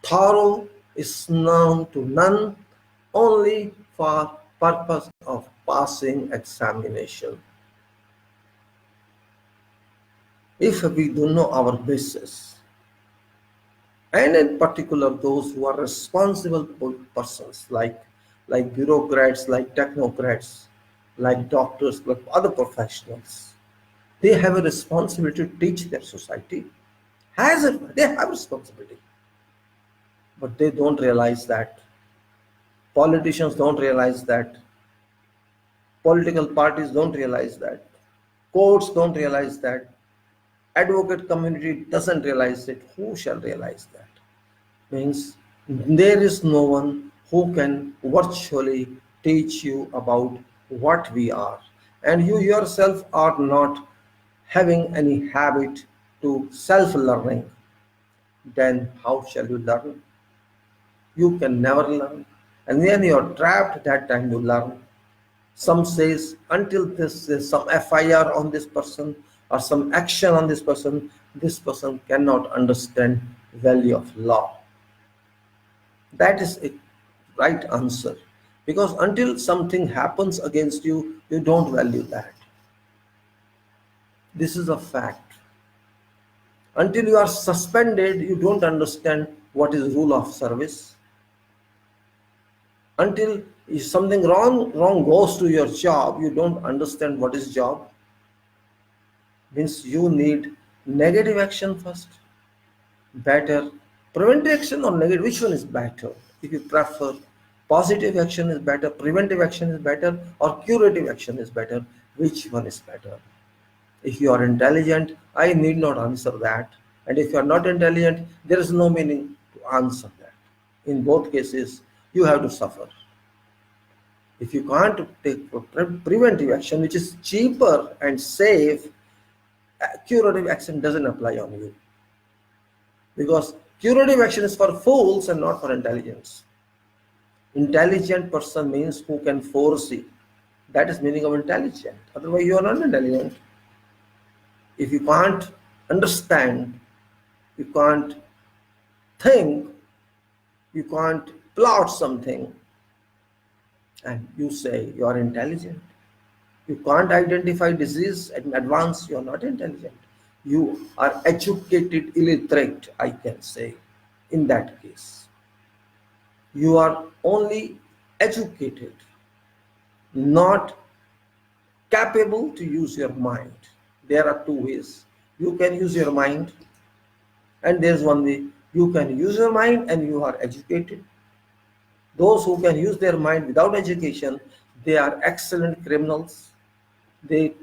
Thorough is known to none, only for purpose of passing examination. If we do know our basis, and in particular those who are responsible persons like bureaucrats, like technocrats, like doctors, like other professionals, they have a responsibility to teach their society. They have responsibility, but they don't realize that. Politicians don't realize that. Political parties don't realize that. Courts don't realize that. Advocate community doesn't realize it. Who shall realize that? Means there is no one who can virtually teach you about what we are, and you yourself are not having any habit to self-learning. Then how shall you learn? You can never learn, and when you are trapped, that time you learn. Some says until this is some FIR on this person or some action on this person cannot understand value of law. That is a right answer, because until something happens against you, you don't value that. This is a fact. Until you are suspended, you don't understand what is rule of service. Until if something wrong goes to your job, you don't understand what is job. Means you need negative action first. Better preventive action or negative, which one is better? If you prefer positive action is better, preventive action is better, or curative action is better, which one is better? If you are intelligent, I need not answer that. And if you are not intelligent, there is no meaning to answer that. In both cases, you have to suffer. If you can't take preventive action, which is cheaper and safe, curative action doesn't apply on you. Because curative action is for fools and not for intelligence. Intelligent person means who can foresee. That is meaning of intelligent. Otherwise, you are not intelligent. If you can't understand, you can't think, you can't plot something, and you say you are intelligent. You can't identify disease in advance, you are not intelligent. You are educated illiterate, I can say, in that case. You are only educated, not capable to use your mind. There are two ways. You can use your mind, and there's one way. You can use your mind and you are educated. Those who can use their mind without education, they are excellent criminals. They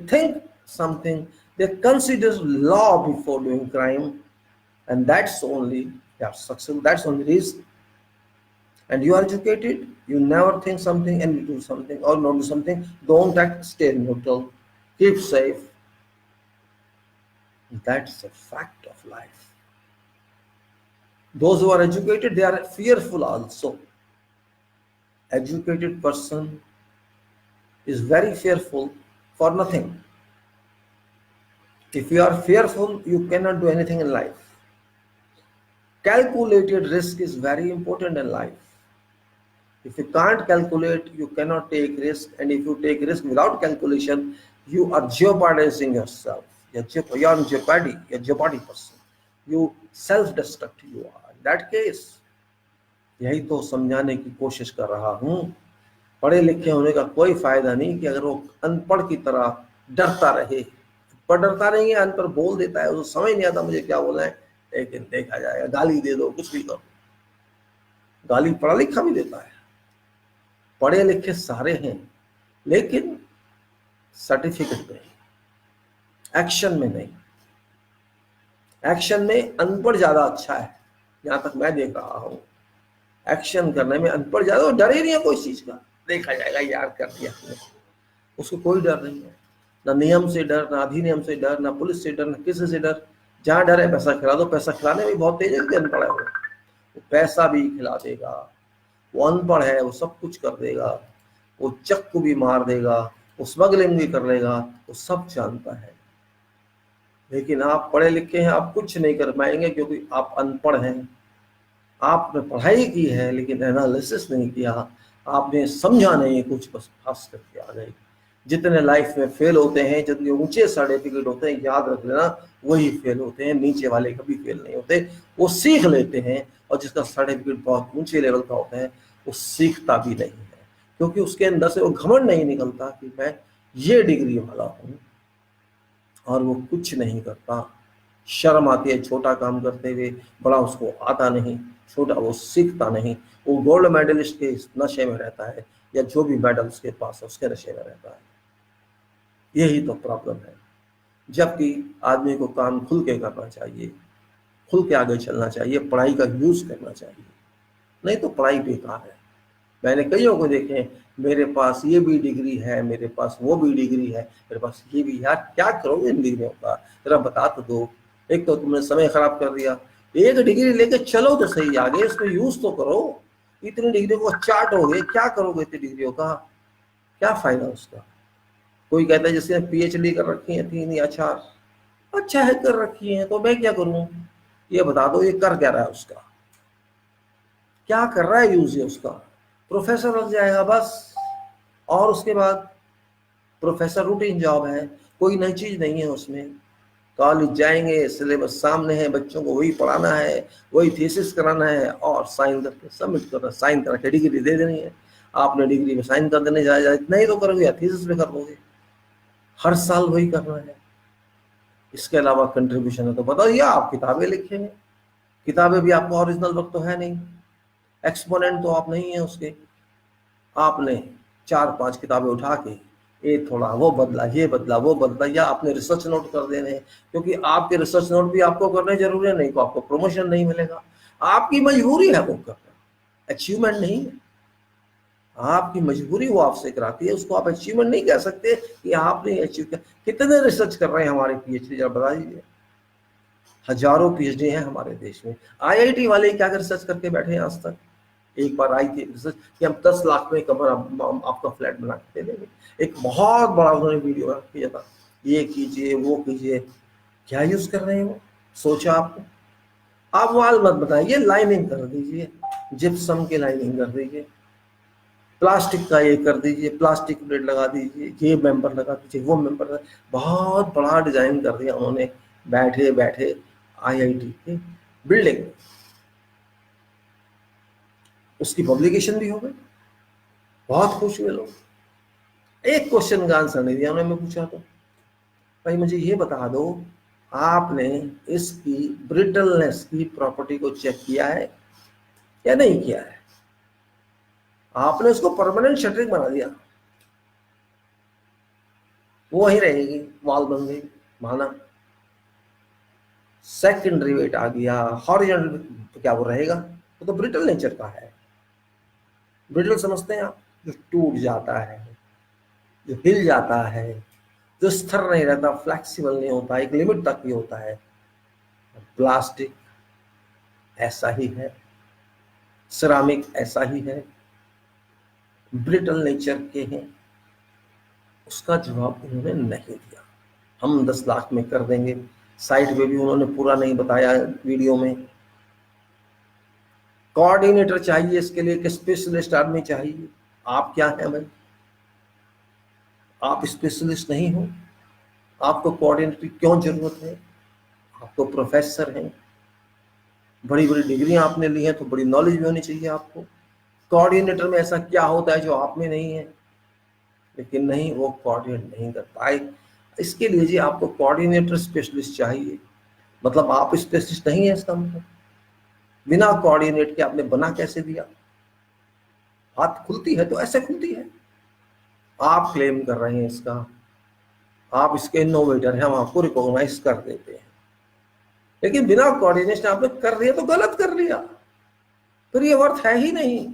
think something, they consider law before doing crime, and that's only they are successful. That's only reason. And you are educated, you never think something and you do something or not do something. Don't act, stay neutral, keep safe. That's a fact of life. Those who are educated, they are fearful also. Educated person is very fearful for nothing. If you are fearful, you cannot do anything in life. Calculated risk is very important in life. If you can't calculate, you cannot take risk, and if you take risk without calculation, you are jeopardizing yourself. You're in jeopardy, you're a jeopardy person. You self-destruct you are. In that case, यही तो समझाने की कोशिश कर रहा हूँ. पढ़े लिखे होने का कोई फायदा नहीं कि अगर वो अनपढ़ की तरह डरता रहे. पर डरता नहीं है, अनपढ़ बोल देता है, उसको समझ नहीं आता मुझे क्या बोलना है, लेकिन देखा जाएगा, गाली दे दो, कुछ भी करो. गाली पढ़ा लिखा भी देता है. पढ़े लिखे सारे हैं, लेकिन सर्टिफिकेट में, एक्शन में नहीं. एक्शन में अनपढ़ ज्यादा अच्छा है, जहां तक मैं देख रहा हूं. एक्शन करने में अनपढ़ ज्यादा, डर ही नहीं है कोई चीज का. देखा जाएगा यार, कर दिया, उसको कोई डर नहीं है. ना नियम से डर, ना अधिनियम से डर, ना पुलिस से डर, ना किसी से डर. जहां डर है पैसा खिला दो. पैसा खिलाने में बहुत तेज है, अनपढ़ है वो पैसा भी खिला देगा. वो अनपढ़ है, वो सब कुछ कर देगा. वो चक्कू भी मार देगा, वो स्मगलिंग भी कर लेगा, वो सब जानता है. लेकिन आप पढ़े लिखे हैं, आप कुछ नहीं कर पाएंगे क्योंकि आप अनपढ़ हैं. आपने पढ़ाई की है लेकिन एनालिसिस नहीं किया, आपने समझा नहीं कुछ, बस फंस करके आ गए. जितने लाइफ में फेल होते हैं, जितने ऊंचे सर्टिफिकेट होते हैं, याद रख लेना, वही फेल होते हैं. नीचे वाले कभी फेल नहीं होते. वो सीख लेते हैं, और जिसका सर्टिफिकेट बहुत ऊंचे लेवल का होता है वो सीखता भी नहीं है, क्योंकि उसके अंदर से वो घमंड नहीं निकलता कि मैं ये डिग्री वाला हूँ, और वो कुछ नहीं करता. शर्म आती है छोटा काम करते हुए, बड़ा उसको आता नहीं, छोटा वो सीखता नहीं. वो गोल्ड मेडलिस्ट के नशे में रहता है, या जो भी मेडल उसके पास है उसके नशे में रहता है. यही तो प्रॉब्लम है. जबकि आदमी को काम खुल के करना चाहिए, खुल के आगे चलना चाहिए, पढ़ाई का यूज करना चाहिए. नहीं तो पढ़ाई बेकार है. मैंने कईयों को देखे, मेरे पास ये भी डिग्री है, मेरे पास वो भी डिग्री है, मेरे पास ये भी. यार क्या करोगे इन डिग्रियों का, जरा बता तो दो. एक तो तुमने समय खराब कर दिया. एक डिग्री लेके चलो तो सही आगे, इसको यूज तो करो. इतनी डिग्रियों को चाटोगे, क्या करोगे इतनी डिग्रियों का, क्या फायदा उसका. कोई कहता है जिसने पीएचडी कर रखी है 3 या 4, अच्छा है कर रखी है, तो मैं क्या करूं. ये बता दो ये कर क्या रहा है, उसका क्या कर रहा है, यूज है उसका. प्रोफेसर लग जाएगा बस, और उसके बाद प्रोफेसर रूटीन जॉब है, कोई नई चीज नहीं है उसमें. कॉलेज जाएंगे, सिलेबस सामने है, बच्चों को वही पढ़ाना है, वही थीसिस कराना है और साइन करके सबमिट करना, साइन करा के डिग्री दे देनी है। आपने डिग्री में साइन कर देने जाए इतना ही तो करोगे या थीसिस में कर लोगे, हर साल वही करना है। इसके अलावा कंट्रीब्यूशन है तो बताइए, आप किताबें लिखेंगे, किताबें भी आपका ओरिजिनल वर्क तो है नहीं, एक्सपोनेंट तो आप नहीं है उसके। आपने 4-5 किताबें उठा के ये थोड़ा वो बदला, ये बदला, वो बदला, या आपने रिसर्च नोट कर देने हैं, क्योंकि आपके रिसर्च नोट भी आपको करने जरूरी है, नहीं तो आपको प्रमोशन नहीं मिलेगा। आपकी मजबूरी है वो करना, अचीवमेंट नहीं है। आपकी मजबूरी वो आपसे कराती है, उसको आप अचीवमेंट नहीं कह सकते कि आपने अचीव किया। कितने रिसर्च कर रहे हैं हमारे पीएचडी, जरा बता दीजिए। हजारों पीएचडी हैं हमारे देश में। आईआईटी वाले क्या रिसर्च करके बैठे हैं आज तक? एक बार आई थी रिसर्च कि हम 10 लाख में कमर आपका फ्लैट बना के दे देंगे, एक बहुत बड़ा उन्होंने वीडियो किया था, ये कीजिए वो कीजिए। क्या यूज कर रहे हैं वो? सोचा आपने? आप वाल मत बताइए, लाइनिंग कर दीजिए, जिप्सम की लाइनिंग कर दीजिए, प्लास्टिक का ये कर दीजिए, प्लास्टिक प्लेट लगा दीजिए, ये मेंबर लगा दीजिए, वो मेंबर, बहुत बड़ा डिजाइन कर दिया उन्होंने बैठे बैठे आईआईटी की बिल्डिंग। उसकी पब्लिकेशन भी हो गई, बहुत खुश हुए लोग। एक क्वेश्चन का आंसर नहीं दिया उन्होंने, मैं पूछा तो भाई मुझे ये बता दो, आपने इसकी ब्रिटलनेस की प्रॉपर्टी को चेक किया है या नहीं किया है? आपने उसको परमानेंट शटरिंग बना दिया, वो वहीं रहेगी, वॉल बन गई, माना। सेकेंडरी वेट आ गया, हॉरिजॉन्टल, तो क्या वो रहेगा? वो तो ब्रिटल नेचर का है। ब्रिटल समझते हैं आप? जो टूट जाता है, जो हिल जाता है, जो स्थिर नहीं रहता, फ्लेक्सिबल नहीं होता, एक लिमिट तक ही होता है। प्लास्टिक ऐसा ही है, सिरामिक ऐसा ही है, ब्रिटल नेचर के हैं। उसका जवाब उन्होंने नहीं दिया। हम 10 लाख में कर देंगे, साइट पे भी उन्होंने पूरा नहीं बताया वीडियो में। कोऑर्डिनेटर चाहिए इसके लिए, कि स्पेशलिस्ट आदमी चाहिए। आप क्या हैं भाई? आप स्पेशलिस्ट नहीं हो, आपको कोऑर्डिनेटर की क्यों जरूरत है? आप तो प्रोफेसर हैं, बड़ी बड़ी डिग्रियां आपने ली हैं, तो बड़ी नॉलेज भी होनी चाहिए आपको। कोऑर्डिनेटर में ऐसा क्या होता है जो आप में नहीं है? लेकिन नहीं, वो कोऑर्डिनेट नहीं कर पाए। इसके लिए जी आपको कोऑर्डिनेटर स्पेशलिस्ट चाहिए। मतलब आप स्पेशलिस्ट नहीं है इसका मतलब? बिना कोऑर्डिनेट के आपने बना कैसे दिया? हाथ खुलती है तो ऐसे खुलती है। आप क्लेम कर रहे हैं इसका, आप इसके इनोवेटर हैं, हम आपको रिकॉग्नाइज कर देते हैं, लेकिन बिना कोऑर्डिनेशन आपने कर दिया तो गलत कर लिया, फिर ये वर्थ है ही नहीं।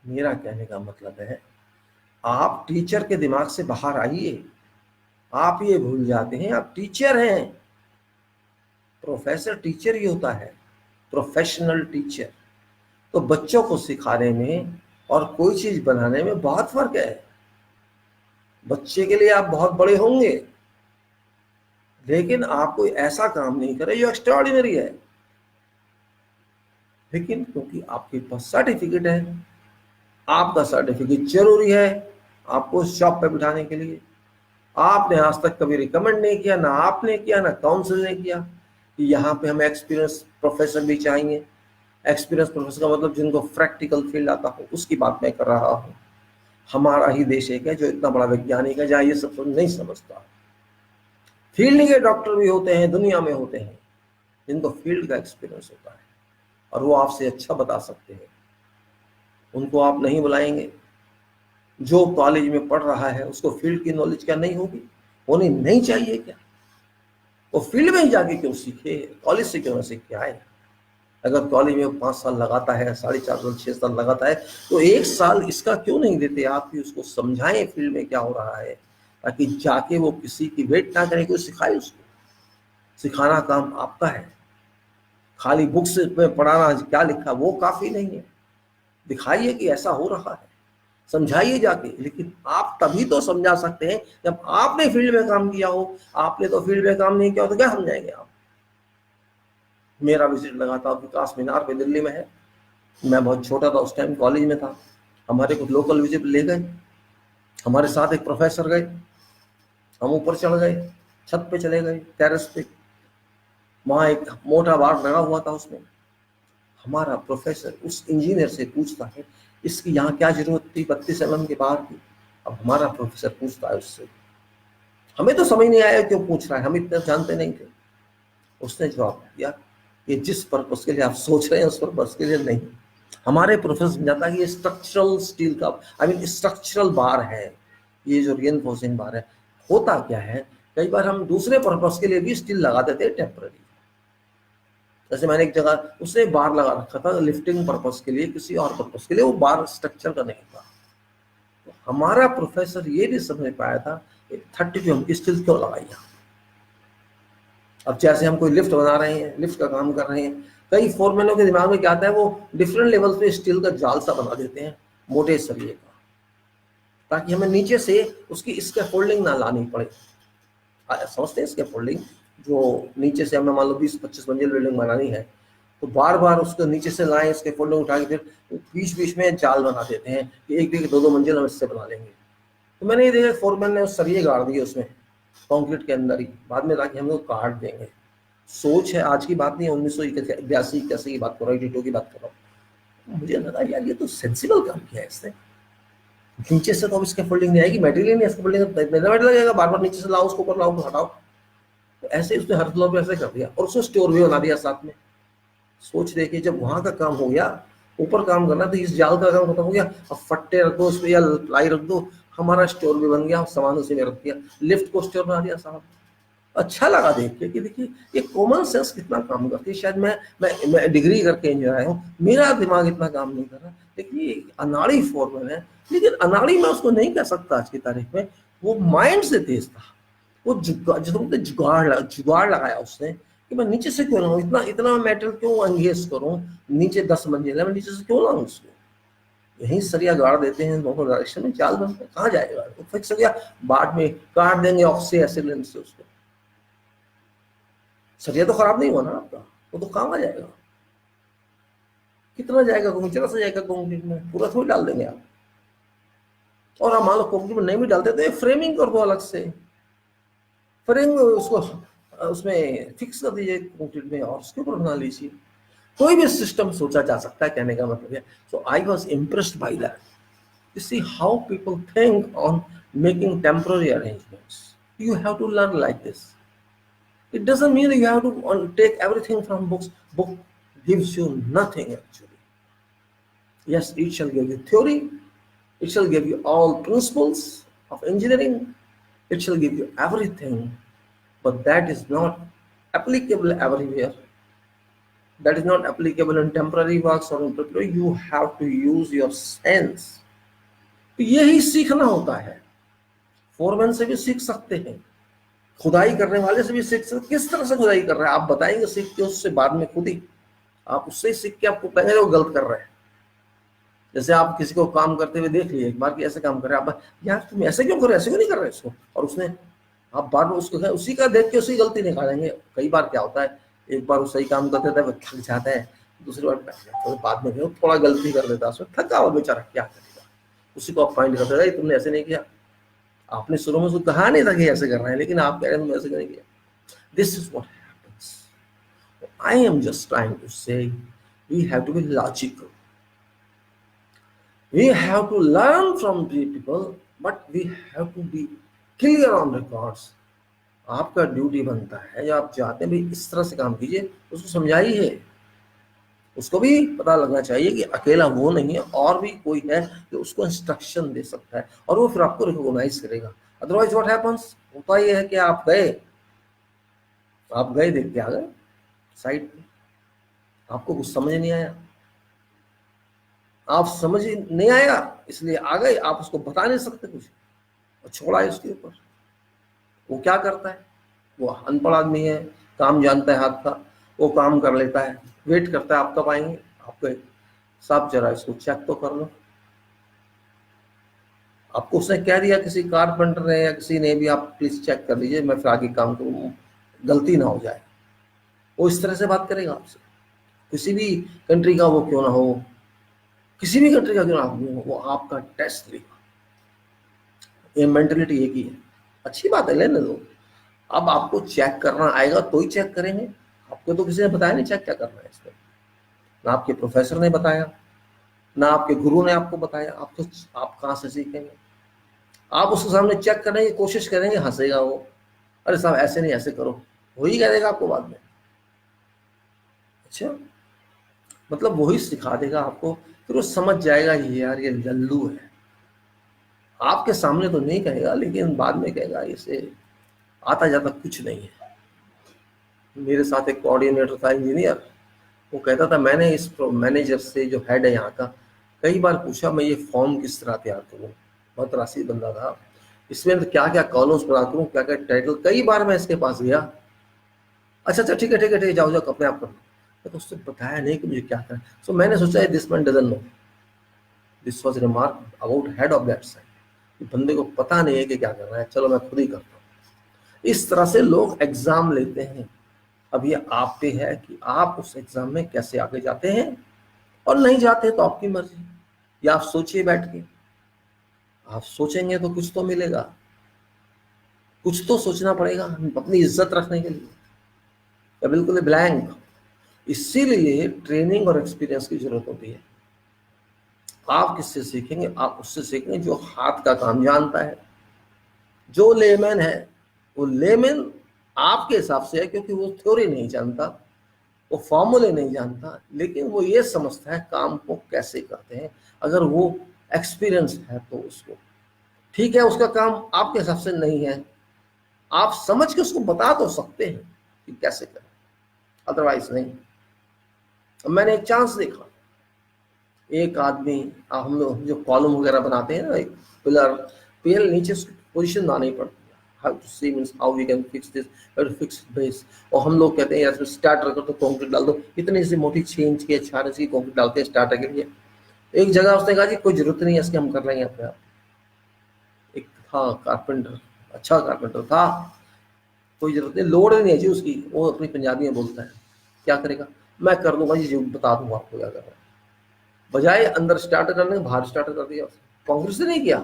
मेरा कहने का मतलब है, आप टीचर के दिमाग से बाहर आइए। आप ये भूल जाते हैं आप टीचर हैं। प्रोफेसर टीचर ही होता है, प्रोफेशनल टीचर। तो बच्चों को सिखाने में और कोई चीज बनाने में बहुत फर्क है। बच्चे के लिए आप बहुत बड़े होंगे, लेकिन आप कोई ऐसा काम नहीं करे जो एक्स्ट्राऑर्डिनरी है। लेकिन क्योंकि आपके पास सर्टिफिकेट है, आपका सर्टिफिकेट जरूरी है आपको शॉप पे बिठाने के लिए। आपने आज तक कभी रिकमेंड नहीं किया, ना आपने किया, ना काउंसिल ने किया कि यहाँ पे हमें एक्सपीरियंस प्रोफेसर भी चाहिए। एक्सपीरियंस प्रोफेसर का मतलब जिनको प्रैक्टिकल फील्ड आता हो, उसकी बात मैं कर रहा हूँ। हमारा ही देश एक है जो इतना बड़ा वैज्ञानिक है जहाँ ये सब नहीं समझता। फील्ड के डॉक्टर भी होते हैं, दुनिया में होते हैं, जिनको फील्ड का एक्सपीरियंस होता है और वो आपसे अच्छा बता सकते हैं। उनको आप नहीं बुलाएंगे। जो कॉलेज में पढ़ रहा है उसको फील्ड की नॉलेज क्या नहीं होगी? होनी नहीं चाहिए क्या? वो फील्ड में ही जाके क्यों सीखे, कॉलेज से क्यों ना सीख के आए? अगर कॉलेज में 5 साल लगाता है, 4.5 साल, 6 साल लगाता है, तो 1 साल इसका क्यों नहीं देते आप कि उसको समझाएं फील्ड में क्या हो रहा है, ताकि जाके वो किसी की वेट ना करे, कोई सिखाए उसको। सिखाना काम आपका है। खाली बुक्स में पढ़ाना क्या लिखा वो काफी नहीं है। दिखाइए कि ऐसा हो रहा है, समझाइए जाके। लेकिन आप तभी तो समझा सकते हैं जब आपने फील्ड में काम किया हो। आपने तो फील्ड में काम नहीं किया हो तो क्या समझाएंगे आप? मेरा विजिट लगा था विकास मीनार पे, दिल्ली में है। मैं बहुत छोटा था उस टाइम, कॉलेज में था। हमारे कुछ लोकल विजिट ले गए, हमारे साथ एक प्रोफेसर गए, हम ऊपर चढ़ गए। छत पे चले गए, टेरेस पे, वहां एक मोटा बार लगा हुआ था, उसमें हमारा प्रोफेसर उस इंजीनियर से पूछता है इसकी यहाँ क्या जरूरत थी 32 mm के बार की। अब हमारा प्रोफेसर पूछता है उससे, हमें तो समझ नहीं आया क्यों पूछ रहा है, हम इतना जानते नहीं थे। उसने जवाब दिया कि जिस पर्पस के लिए आप सोच रहे हैं उस पर्पस के लिए नहीं। हमारे प्रोफेसर समझाता है कि ये स्ट्रक्चरल स्टील का, आई मीन स्ट्रक्चरल बार है, ये जो रिइंफोर्सिंग बार है। होता क्या है, कई बार हम दूसरे पर्पस के लिए भी स्टील लगा देते हैं टेम्पररी। जैसे मैंने एक जगह उसने बार लगा रखा था लिफ्टिंग पर्पस के लिए, किसी और पर्पस के लिए, वो बार स्ट्रक्चर का नहीं था। तो हमारा प्रोफेसर ये नहीं समझ पाया था 30 mm की स्टील क्यों लगाई। अब जैसे हम कोई लिफ्ट बना रहे हैं, लिफ्ट का काम कर रहे हैं, कई फोरमैनों के दिमाग में क्या आता है, वो डिफरेंट लेवल पे स्टील का जाल सा बना देते हैं मोटे सरिये का, ताकि हमें नीचे से उसकी स्कैफोल्डिंग ना लानी पड़े। समझते हैं स्कैफोल्डिंग, जो नीचे से हमें मान लो 20-25 मंजिल बिल्डिंग बनानी है, तो बार बार उसको नीचे से लाएं, स्कैफोल्डिंग उठा के फिर बीच बीच में जाल बना देते हैं कि एक 2 मंजिल हम इससे बना लेंगे। तो मैंने ये देखा फोरमैन ने उस सरिये गाड़ दिए उसमें कंक्रीट के अंदर ही, बाद में ताकि हम लोग काट देंगे। सोच है, आज की बात नहीं, 1982-81 की बात कर रहा हूँ, 82 की बात कर रहा हूँ। मुझे लगा यार ये तो सेंसिबल काम किया है इसने, नीचे से तो अब इसके फोल्डिंग नहीं आएगी, मटेरियल नहीं, इसके फोल्डिंग लगेगा, बार बार नीचे से लाओ, उसको ऊपर लाओ, हटाओ। तो ऐसे उसने हर फ्लोर पे ऐसे कर दिया, और उसने स्टोर भी बना दिया साथ में। सोच देखिए, जब वहां का काम हो गया, ऊपर काम करना, तो इस जाल का काम खत्म हो गया। अब फट्टे रख दो उस पर या प्लाई रख दो, हमारा स्टोर भी बन गया, सामान उसी में रख दिया, लिफ्ट को स्टोर बना दिया साहब। अच्छा लगा देख के कि देखिए ये कॉमन सेंस कितना काम करती है। शायद मैं डिग्री करके इंजीनियर आया हूँ, मेरा दिमाग इतना काम नहीं कर रहा, लेकिन ये अनाड़ी फॉर्मूला है। लेकिन अनाड़ी मैं उसको नहीं कह सकता आज की तारीख में, वो माइंड से तेज था। वो जिसको बोलते जुगाड़ लगाया उसने कि मैं नीचे से क्यों लाऊं, इतना इतना मेटल क्यों एंगेज करूं, नीचे 10 मंजिल है, मैं नीचे से क्यों लाऊं उसको, यहीं सरिया गाड़ देते हैं दोनों डायरेक्शन में, जाल बनता है, कहाँ जाएगा, वो फिक्स हो गया, बाद में काट देंगे ऑक्सी एसिड से उसको। सरिया तो खराब नहीं हुआ ना आपका, वो तो काम आ जाएगा। कितना जाएगा कंक्रीट, जरा सा जाएगा कंक्रीट में, पूरा थोड़ी डाल देंगे आप। और आप मान लो कंक्रीट में नहीं भी डालते तो एक फ्रेमिंग कर दो अलग से, फ्रेमिंग उसको उसमें फिक्स कर दीजिए कंक्रीट में, और उसके ऊपर बना लीजिए। कोई भी सिस्टम सोचा जा सकता है, कहने का मतलब है। So I was impressed by that, you see how people think on making temporary arrangements. You have to learn like this. It doesn't mean you have to take everything from books. Book gives you nothing actually. Yes, it shall give you theory, it shall give you all principles of engineering, it shall give you everything, but that is not applicable everywhere. That is not applicable in temporary works or in particular. You have to use your sense. तो यही सीखना होता है। Foreman से भी सीख सकते हैं, खुदाई करने वाले से भी सीख सकते। किस तरह से खुदाई कर रहे हैं आप बताएंगे सीख के, उससे बाद में खुद ही आप उससे ही सीख के आपको कहेंगे वो गलत कर रहे हैं। जैसे आप किसी को काम करते हुए देख लिए एक बार कि ऐसे काम कर रहे हैं, आप यार तुम ऐसे क्यों कर रहे, ऐसे क्यों नहीं कर रहे इसको, और उसने आप बार बार उसको उसी का देख के उसकी गलती निकालेंगे। कई बार क्या होता है, एक बार वो सही काम कर देता है, वो थक जाता है, दूसरी बार तो बाद में थोड़ा गलती कर देता है, उसमें थका हुआ बेचारा क्या करेगा, उसी को आप पॉइंट कर देगा तुमने ऐसे नहीं किया, आपने शुरू में उसको कहा नहीं था कि ऐसे कर रहे हैं, लेकिन आप कह रहे हैं ऐसे नहीं किया। This is what happens. I am just trying to say we have to be logical, we have to learn from people, but we have to be clear on records. आपका ड्यूटी बनता है, जब आप चाहते हैं भाई इस तरह से काम कीजिए, उसको समझाइए, उसको भी पता लगना चाहिए कि अकेला वो नहीं है, और भी कोई है जो उसको इंस्ट्रक्शन दे सकता है, और वो फिर आपको रिकॉग्नाइज करेगा। अदरवाइज व्हाट हैपेंस, होता ये है कि आप गए देख के आ गए साइड पे, आपको कुछ समझ नहीं आया, आप समझ नहीं आया इसलिए आ गए, आप उसको बता नहीं सकते कुछ, और छोड़ा है उसके ऊपर। वो क्या करता है, वो अनपढ़ आदमी है, काम जानता है हाथ का, वो काम कर लेता है, वेट करता है आप कब आएंगे, आपको साहब जरा इसको चेक तो कर लो। आपको उसने कह दिया किसी कारपेंटर ने या किसी ने भी, आप प्लीज चेक कर लीजिए, मैं फिर आगे काम करूँ, गलती ना हो जाए। वो इस तरह से बात करेगा आपसे, किसी भी कंट्री का वो क्यों ना हो, किसी भी कंट्री का क्यों ना हो, वो आपका टेस्ट लेगा। ये मेंटेलिटी एक ही है। अच्छी बात है, लेने दो, अब आपको चेक करना आएगा तो ही चेक करेंगे। आपको तो किसी ने बताया नहीं चेक क्या करना है इसमें, ना आपके प्रोफेसर ने बताया, ना आपके गुरु ने आपको बताया। आप कहाँ से सीखेंगे? आप उसके सामने चेक करने की कोशिश करेंगे, हंसेगा वो, अरे साहब ऐसे नहीं ऐसे करो, वही कह देगा आपको बाद में। अच्छा, मतलब वही सिखा देगा आपको, फिर वो समझ जाएगा ये यार ये लल्लू है। आपके सामने तो नहीं कहेगा, लेकिन बाद में कहेगा इसे आता जाता कुछ नहीं है। मेरे साथ एक कोऑर्डिनेटर था, इंजीनियर, वो कहता था मैंने इस मैनेजर से, जो हेड है यहाँ का, कई बार पूछा मैं ये फॉर्म किस तरह तैयार करूँ, बहुत राशि बंदा था, इसमें क्या क्या कॉलम्स बना करूँ, क्या क्या टाइटल, कई बार मैं इसके पास गया। अच्छा अच्छा ठीक है ठीक है ठीक है, जाओ जाओ अपने आप कर लो। तो उसने बताया नहीं कि मुझे क्या करना है। सो मैंने सोचा this man doesn't know, this was remark about head of that side, बंदे को पता नहीं है कि क्या करना है, चलो मैं खुद ही करता हूँ। इस तरह से लोग एग्जाम लेते हैं। अब ये आप पे है कि आप उस एग्जाम में कैसे आगे जाते हैं, और नहीं जाते तो आपकी मर्जी। या आप सोचिए बैठ के, आप सोचेंगे तो कुछ तो मिलेगा, कुछ तो सोचना पड़ेगा अपनी इज्जत रखने के लिए, या बिल्कुल ब्लैंक। इसीलिए ट्रेनिंग और एक्सपीरियंस की जरूरत होती है। आप किससे सीखेंगे? आप उससे सीखेंगे जो हाथ का काम जानता है, जो लेमैन है। वो लेमैन आपके हिसाब से है क्योंकि वो थ्योरी नहीं जानता, वो फॉर्मूले नहीं जानता, लेकिन वो ये समझता है काम को कैसे करते हैं। अगर वो एक्सपीरियंस है तो उसको ठीक है, उसका काम आपके हिसाब से नहीं है, आप समझ के उसको बता तो सकते हैं कि कैसे करें, अदरवाइज नहीं। अब मैंने एक चांस देखा, एक आदमी, हम लोग जो कॉलम वगैरह बनाते हैं ना, एक पिलर, पिलर नीचे उसकी पोजीशन बनानी पड़ती है, how to see means how we can fix this, how to fix base. और हम लोग कहते हैं यार स्टार्टर कर तो कंक्रीट डाल दो, इतनी सी मोटी 6 इंच की 4 इंच की कंक्रीट डालते हैं स्टार्टर के लिए। एक जगह उसने कहा जी कोई जरूरत नहीं है इसकी, हम कर लेंगे अपने आप। एक था कारपेंटर, अच्छा कारपेंटर था, कोई जरूरत नहीं, लोड नहीं है जी उसकी, वो अपनी पंजाबी में बोलता है, क्या करेगा, मैं कर दूंगा जी, बता दूंगा आपको क्या करना है। बजाय अंदर स्टार्ट करने बाहर स्टार्ट कर दिया उसने, कांग्रेस से नहीं किया,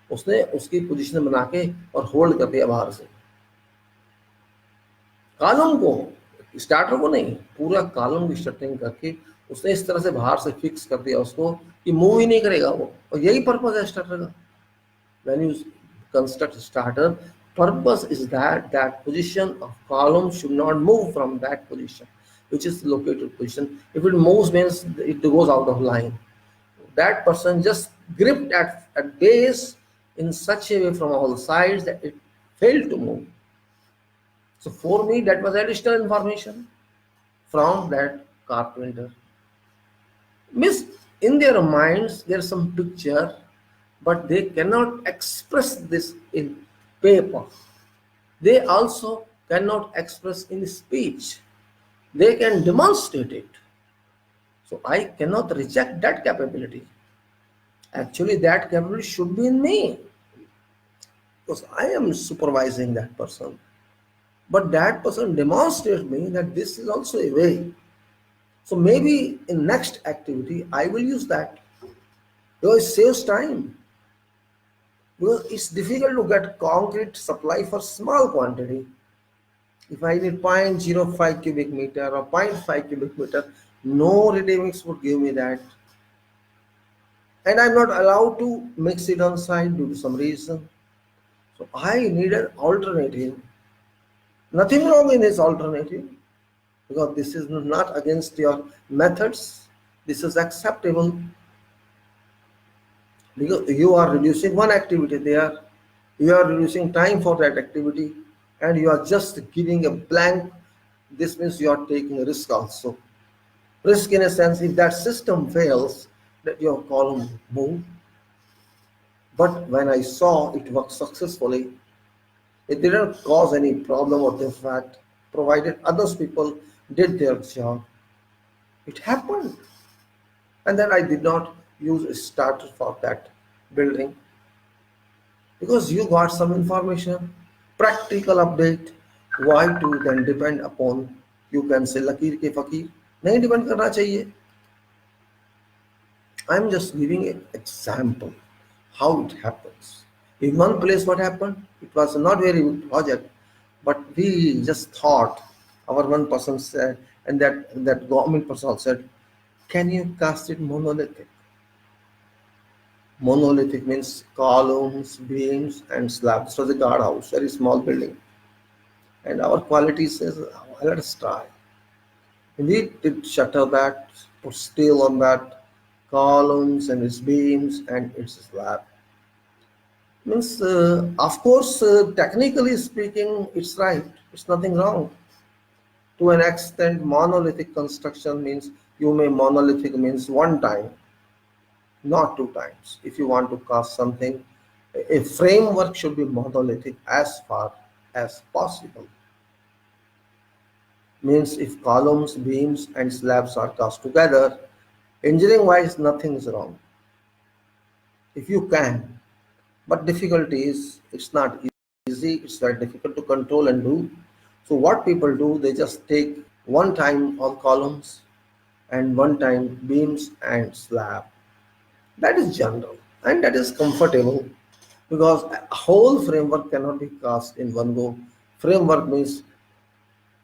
उसने उसकी पोजीशन बना के और होल्ड कर दिया बाहर से, कॉलम को, स्टार्टर को नहीं, पूरा कॉलम की स्टार्टिंग करके उसने इस तरह से बाहर से फिक्स कर दिया उसको कि मूव ही नहीं करेगा वो। और यही पर्पज है स्टार्टर का। when you construct a starter, purpose is that position of column should not move from that position, which is located position. If it moves means it goes out of line. That person just gripped at base in such a way from all sides that it failed to move. So for me, that was additional information from that carpenter. Miss, in their minds, there's some picture, but they cannot express this in paper. They also cannot express in speech. They can demonstrate it. So I cannot reject that capability. Actually, that capability should be in me because I am supervising that person. But that person demonstrates me that this is also a way. So maybe in next activity, I will use that because it saves time. Because it's difficult to get concrete supply for small quantity. If I need 0.05 cubic meter or 0.5 cubic meter, no ready mix would give me that. And I'm not allowed to mix it on site due to some reason. So I need an alternative. Nothing wrong in this alternative because this is not against your methods. This is acceptable because you are reducing one activity there, you are reducing time for that activity, and you are just giving a blank. This means you are taking a risk also. Risk in a sense, if that system fails, that your column move. But when I saw it work successfully, it didn't cause any problem or defect, provided others people did their job. It happened. And then I did not use a starter for that building because you got some information, practical update. Why to then depend upon, you can say लकीर के फकीर, नहीं depend करना चाहिए. I'm just giving an example how it happens. In one place what happened, it was not very good project, But we just thought, our one person said, and that government person said, can you cast it monolithic? Monolithic means columns, beams, and slabs. So the guardhouse, very small building. And our quality says, let us try. We did shutter that, put steel on that, columns and its beams and its slab. Means, of course, technically speaking, it's right. It's nothing wrong. To an extent, monolithic construction means you may monolithic means one time, not two times. If you want to cast something, a framework should be monolithic as far as possible. Means if columns, beams, and slabs are cast together, engineering wise, nothing is wrong. If you can, but difficulty is it's not easy, it's very difficult to control and do. So what people do, they just take one time all columns and one time beams and slab. That is general and that is comfortable, because a whole framework cannot be cast in one go. Framework means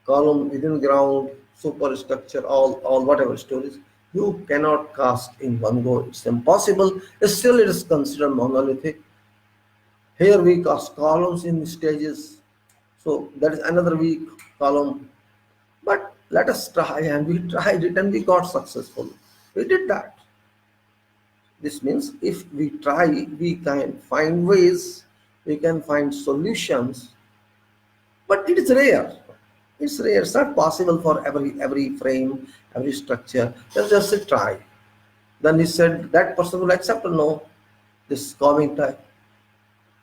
column within ground, superstructure, all whatever stories. You cannot cast in one go. It's impossible. Still, it is considered monolithic. Here we cast columns in stages. So that is another weak column. But let us try, and we tried it and we got successful. We did that. This means if we try, we can find ways, we can find solutions, but it is rare. It's rare. It's not possible for every frame, every structure. Just a try. Then he said that person will accept or no. This coming time.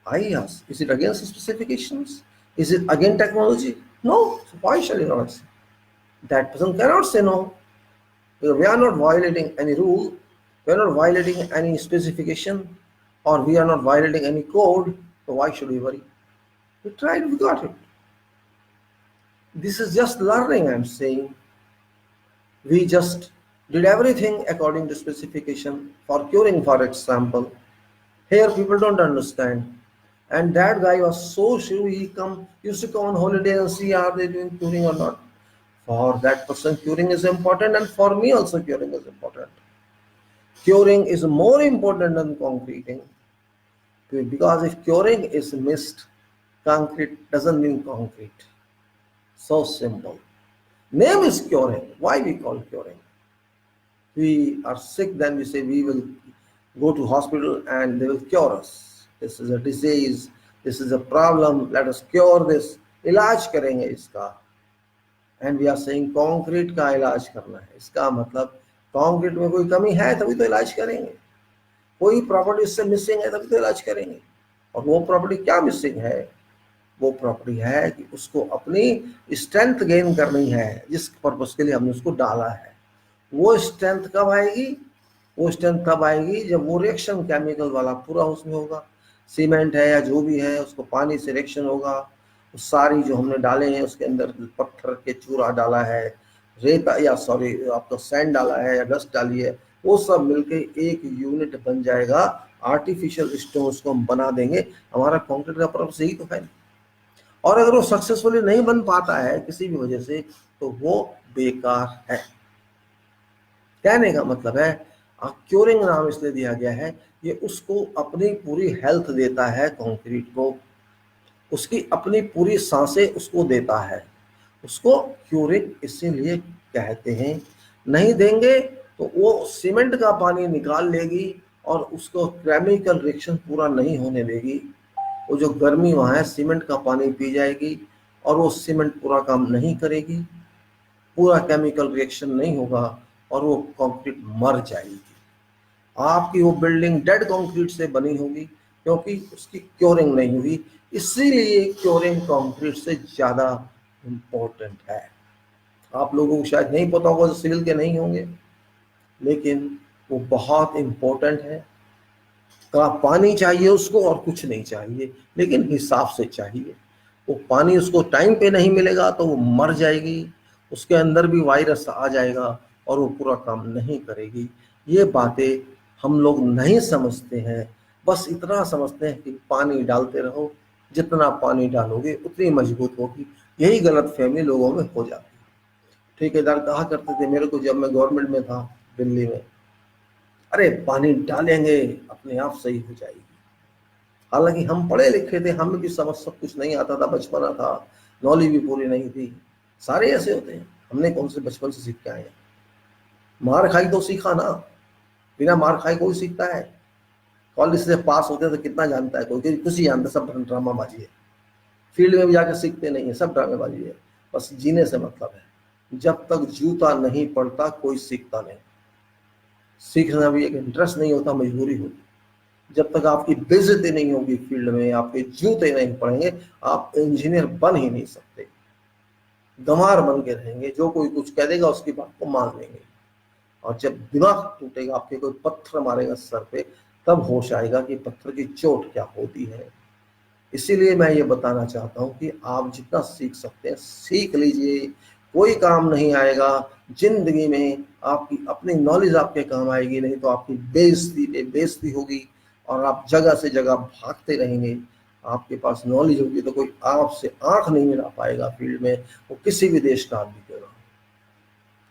I asked, is it against the specifications? Is it against technology? No. So why shall you not accept? That person cannot say no. Because we are not violating any rule, we are not violating any specification, or we are not violating any code. So why should we worry? We tried, we got it. This is just learning, I'm saying. We just did everything according to specification. For curing, for example, here people don't understand. And that guy was so sure, he used to come on holiday and see are they doing curing or not. For that person, curing is important, and for me also curing is important. Curing is more important than concreting, because if curing is missed, concrete doesn't mean concrete. So simple. Name is curing. Why we call curing? We are sick, then we say we will go to hospital and they will cure us. This is a disease, this is a problem, let us cure this. इलाज करेंगे इसका. And we are saying concrete का इलाज करना है. इसका मतलब concrete में कोई कमी है तभी तो इलाज करेंगे. कोई प्रॉपर्टी इससे मिसिंग है तभी तो इलाज करेंगे. और वो प्रॉपर्टी क्या मिसिंग है? वो प्रॉपर्टी है कि उसको अपनी स्ट्रेंथ गेन करनी है, जिस पर्पस के लिए हमने उसको डाला है. वो स्ट्रेंथ कब आएगी? वो स्ट्रेंथ तब आएगी जब वो रिएक्शन केमिकल वाला पूरा उसमें होगा. सीमेंट है या जो भी है, उसको पानी से रिएक्शन होगा. सारी जो हमने डाले हैं उसके अंदर पत्थर के चूरा डाला है, रेता या सॉरी आपका सैंड डाला है या डस्ट डाली है, वो सब मिलके एक यूनिट बन जाएगा. आर्टिफिशियल स्टोन उसको हम बना देंगे. हमारा कंक्रीट का पर्पस यही तो है. और अगर वो सक्सेसफुली नहीं बन पाता है किसी भी वजह से, तो वो बेकार है. कहने का मतलब है क्योरिंग नाम इसलिए दिया गया है, ये उसको अपनी पूरी हेल्थ देता है. कंक्रीट को उसकी अपनी पूरी सांसें उसको देता है. उसको क्योरिंग इसीलिए कहते हैं. नहीं देंगे तो वो सीमेंट का पानी निकाल लेगी और उसको केमिकल रिएक्शन पूरा नहीं होने देगी. वो जो गर्मी वहाँ है सीमेंट का पानी पी जाएगी और वो सीमेंट पूरा काम नहीं करेगी, पूरा केमिकल रिएक्शन नहीं होगा और वो कंक्रीट मर जाएगी. आपकी वो बिल्डिंग डेड कंक्रीट से बनी होगी क्योंकि उसकी क्योरिंग नहीं हुई. इसीलिए क्योरिंग कंक्रीट से ज़्यादा इम्पोर्टेंट है. आप लोगों को शायद नहीं पता होगा जो सिविल के नहीं होंगे, लेकिन वो बहुत इम्पोर्टेंट है. पानी चाहिए उसको और कुछ नहीं चाहिए, लेकिन हिसाब से चाहिए. वो पानी उसको टाइम पे नहीं मिलेगा तो वो मर जाएगी, उसके अंदर भी वायरस आ जाएगा और वो पूरा काम नहीं करेगी. ये बातें हम लोग नहीं समझते हैं. बस इतना समझते हैं कि पानी डालते रहो, जितना पानी डालोगे उतनी मजबूत होगी। यही गलतफहमी लोगों में हो जाती है। ठेकेदार कहा करते थे मेरे को जब मैं गवर्नमेंट में था दिल्ली में, अरे पानी डालेंगे अपने आप सही हो जाएगी। हालांकि हम पढ़े लिखे थे, हमें भी समझ सब कुछ नहीं आता था, बचपना था, नॉलेज भी पूरी नहीं थी। सारे ऐसे होते हैं, हमने कौन से बचपन से सीख के आए हैं? मार खाई तो सीखा ना, बिना मार खाए कोई सीखता है? कॉलेज से पास होते हैं तो कितना जानता है कोई? कुछ ही जानता है, सब ड्रामाबाजी है। फील्ड में भी जाकर सीखते नहीं है, सब ड्रामेबाजी है। बस जीने से मतलब है। जब तक जूता नहीं पड़ता कोई सीखता नहीं। सीखना भी एक इंटरेस्ट नहीं होता, मजबूरी होती। जब तक आपकी बेइज्जती नहीं होगी फील्ड में, आपके जूते नहीं पड़ेंगे, आप इंजीनियर बन ही नहीं सकते। गंवार बन के रहेंगे, जो कोई कुछ कह देगा उसकी बात को मान लेंगे। और जब दिमाग टूटेगा, आपके कोई पत्थर मारेगा सर पे, तब होश आएगा कि पत्थर की चोट क्या होती है। इसीलिए मैं ये बताना चाहता हूँ कि आप जितना सीख सकते हैं सीख लीजिए। कोई काम नहीं आएगा जिंदगी में, आपकी अपनी नॉलेज आपके काम आएगी, नहीं तो आपकी बेइज्जती पे बेइज्जती होगी और आप जगह से जगह भागते रहेंगे। आपके पास नॉलेज होगी तो कोई आपसे आंख नहीं मिला पाएगा फील्ड में, वो किसी भी देश का आदमी क्यों ना हो।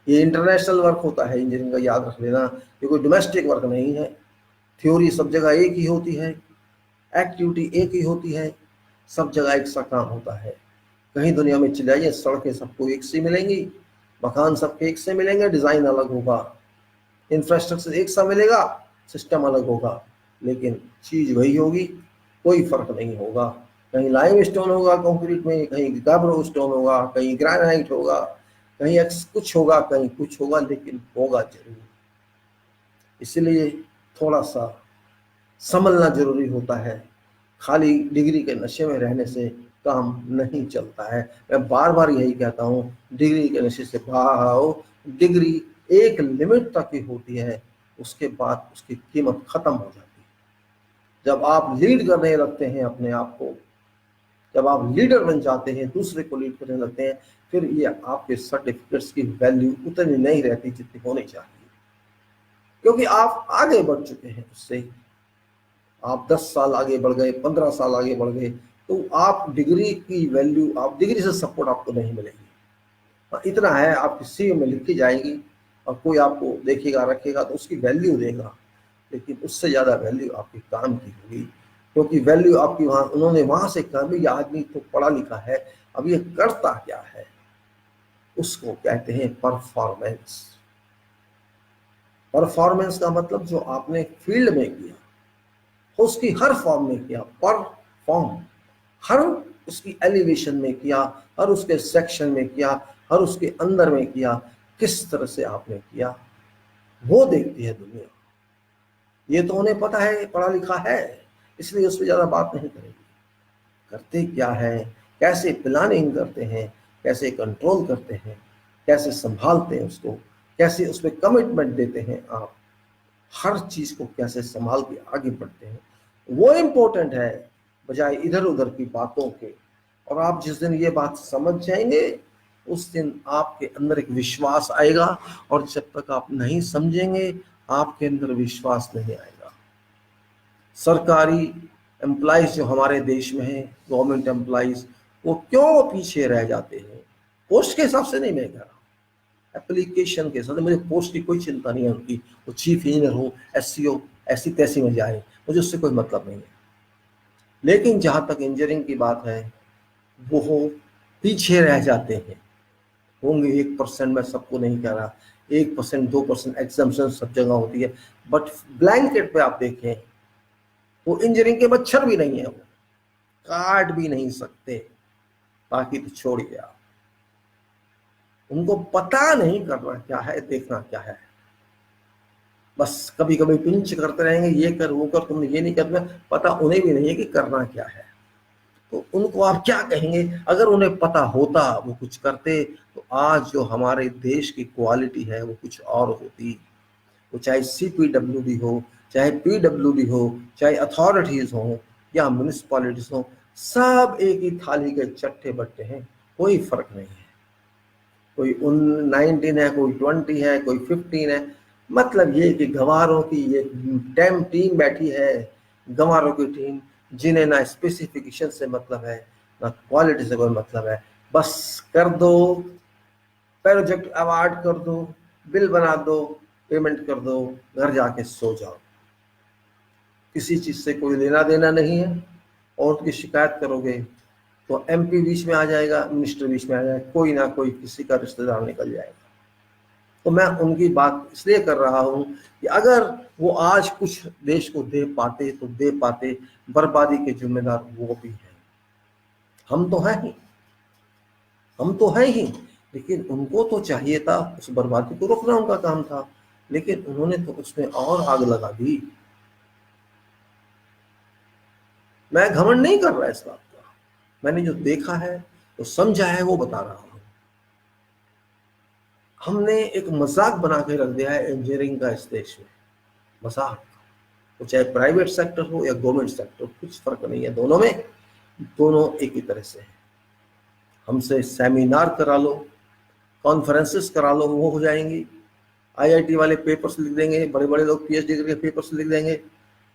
ये इंटरनेशनल वर्क होता है इंजीनियरिंग का, याद रख लेना। ये कोई डोमेस्टिक वर्क नहीं है। थ्योरी सब जगह एक ही होती है, एक्टिविटी एक ही होती है, सब जगह एक सा काम होता है। कहीं दुनिया में चले जाइए, सड़कें सबको एक सी मिलेंगी, मकान सबके एक से मिलेंगे, डिज़ाइन अलग होगा, इंफ्रास्ट्रक्चर एक सा मिलेगा, सिस्टम अलग होगा, लेकिन चीज़ वही होगी, कोई फर्क नहीं होगा। कहीं लाइम स्टोन होगा कंक्रीट में, कहीं गाब्रो स्टोन होगा, कहीं ग्रेनाइट होगा, कहीं कुछ होगा, कहीं कुछ होगा, लेकिन होगा जरूर। इसलिए थोड़ा सा समझना जरूरी होता है। खाली डिग्री के नशे में रहने से काम नहीं चलता है। मैं बार बार यही कहता हूँ, डिग्री के नशे से बाहर आओ। डिग्री एक लिमिट तक ही होती है, उसके बाद उसकी कीमत खत्म हो जाती है। जब आप लीड करने लगते हैं अपने आप को, जब आप लीडर बन जाते हैं, दूसरे को लीड करने लगते हैं, फिर ये आपके सर्टिफिकेट्स की वैल्यू उतनी नहीं रहती जितनी होनी चाहिए, क्योंकि आप आगे बढ़ चुके हैं उससे। आप 10 साल आगे बढ़ गए, 15 साल आगे बढ़ गए, तो आप डिग्री की वैल्यू, आप डिग्री से सपोर्ट आपको नहीं मिलेगी। इतना है, आपकी सीवी में लिखी जाएगी और कोई आपको देखेगा रखेगा तो उसकी वैल्यू देगा, लेकिन उससे ज़्यादा वैल्यू आपके काम की होगी, क्योंकि वैल्यू आपकी वहाँ, उन्होंने वहाँ से कहा भी ये आदमी तो पढ़ा लिखा है, अब ये करता क्या है, उसको कहते हैं परफॉर्मेंस। परफॉर्मेंस का मतलब जो आपने फील्ड में किया, उसकी हर फॉर्म में किया, पर फॉर्म, हर उसकी एलिवेशन में किया, हर उसके सेक्शन में किया, हर उसके अंदर में किया, किस तरह से आपने किया, वो देखती है दुनिया। ये तो उन्हें पता है, पढ़ा लिखा है, इसलिए उस पर ज़्यादा बात नहीं करेगी। करते क्या है, कैसे प्लानिंग करते हैं, कैसे कंट्रोल करते हैं, कैसे संभालते हैं उसको, कैसे उस पर कमिटमेंट देते हैं आप, हर चीज को कैसे संभाल के आगे बढ़ते हैं, वो इम्पोर्टेंट है, बजाय इधर उधर की बातों के। और आप जिस दिन ये बात समझ जाएंगे, उस दिन आपके अंदर एक विश्वास आएगा, और जब तक आप नहीं समझेंगे आपके अंदर विश्वास नहीं आएगा। सरकारी एम्प्लॉइज जो हमारे देश में है, गवर्नमेंट एम्प्लॉइज, वो क्यों पीछे रह जाते हैं? पोस्ट के हिसाब से नहीं मैं कह रहा, एप्लीकेशन के साथ। मुझे पोस्ट की कोई चिंता नहीं है उनकी, वो चीफ इंजीनियर हो, एससीओ, ऐसी तैसी में जाए, मुझे उससे कोई मतलब नहीं है। लेकिन जहाँ तक इंजीनियरिंग की बात है, वो पीछे रह जाते हैं। होंगे 1%, मैं सबको नहीं कह रहा, 1%, 2% एग्जाम्पशन सब जगह होती है, बट ब्लैंकेट पे आप देखें, वो इंजीनियरिंग के मच्छर भी नहीं है, वो काट भी नहीं सकते। बाकी तो छोड़िए आप, उनको पता नहीं करना क्या है, देखना क्या है। बस कभी कभी पिंच करते रहेंगे, ये कर वो कर, तुमने ये नहीं करना, पता उन्हें भी नहीं है कि करना क्या है। तो उनको आप क्या कहेंगे? अगर उन्हें पता होता, वो कुछ करते, तो आज जो हमारे देश की क्वालिटी है वो कुछ और होती। वो चाहे CPWD हो, चाहे PWD हो, चाहे अथॉरिटीज हो या म्यूनिसिपैलिटीज हो, सब एक ही थाली के चट्टे बट्टे हैं, कोई फर्क नहीं है। कोई 19 है, कोई 20 है, कोई 15 है। मतलब ये कि गंवारों की ये टीम बैठी है, गंवारों की टीम, जिन्हें ना स्पेसिफिकेशन से मतलब है ना क्वालिटी से कोई मतलब है, बस कर दो, प्रोजेक्ट अवार्ड कर दो, बिल बना दो, पेमेंट कर दो, घर जाके सो जाओ। किसी चीज से कोई लेना देना नहीं है। और की शिकायत करोगे तो एमपी बीच में आ जाएगा, मिनिस्टर बीच में आ जाएगा, कोई ना कोई किसी का रिश्तेदार निकल जाएगा। तो मैं उनकी बात इसलिए कर रहा हूं कि अगर वो आज कुछ देश को दे पाते तो दे पाते, बर्बादी के जिम्मेदार वो भी हैं। हम तो हैं ही, हम तो हैं ही, लेकिन उनको तो चाहिए था, उस बर्बादी को रोकना उनका काम था, लेकिन उन्होंने तो उसमें और आग लगा दी। मैं घमंड नहीं कर रहा इस बात का, मैंने जो देखा है तो समझा है वो बता रहा हूं। हमने एक मजाक बना के रख दिया है इंजीनियरिंग का इस देश में, मजाक। तो चाहे प्राइवेट सेक्टर हो या गवर्नमेंट सेक्टर, कुछ फर्क नहीं है दोनों में, दोनों एक ही तरह से है। हमसे सेमिनार करा लो, कॉन्फ्रेंसेस करा लो, वो हो जाएंगी। आईआईटी वाले पेपर्स लिख देंगे, बड़े बड़े लोग पीएचडी करके पेपर्स लिख देंगे,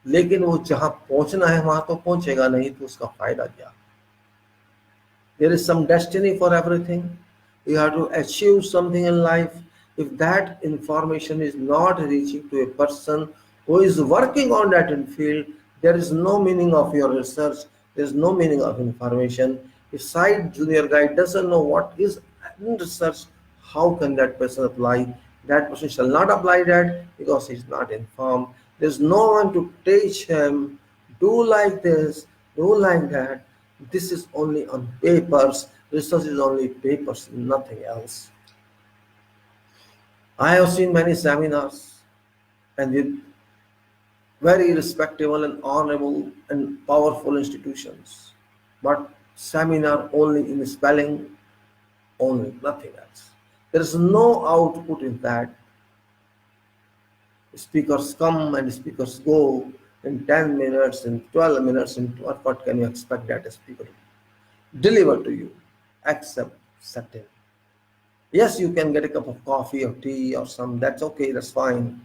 लेकिन वो जहां पहुंचना है वहां तो पहुंचेगा नहीं, तो उसका फायदा क्या? There is some destiny for everything. You have to achieve something in life. If that information is not reaching to a person who is working on that field, there is no meaning of your research. There is no meaning of information. If side junior guy doesn't know what is in research, how can that person apply? That person shall not apply that because he is not informed. There is no one to teach him, do like this, do like that. This is only on papers. Research is only papers, nothing else. I have seen many seminars and with very respectable and honorable and powerful institutions. But seminar only in spelling, only, nothing else. There is no output in that. Speakers come and speakers go in 10 minutes, in 12 minutes, in what can you expect that a speaker to deliver to you, except certain. Yes, you can get a cup of coffee or tea or some, that's okay, that's fine.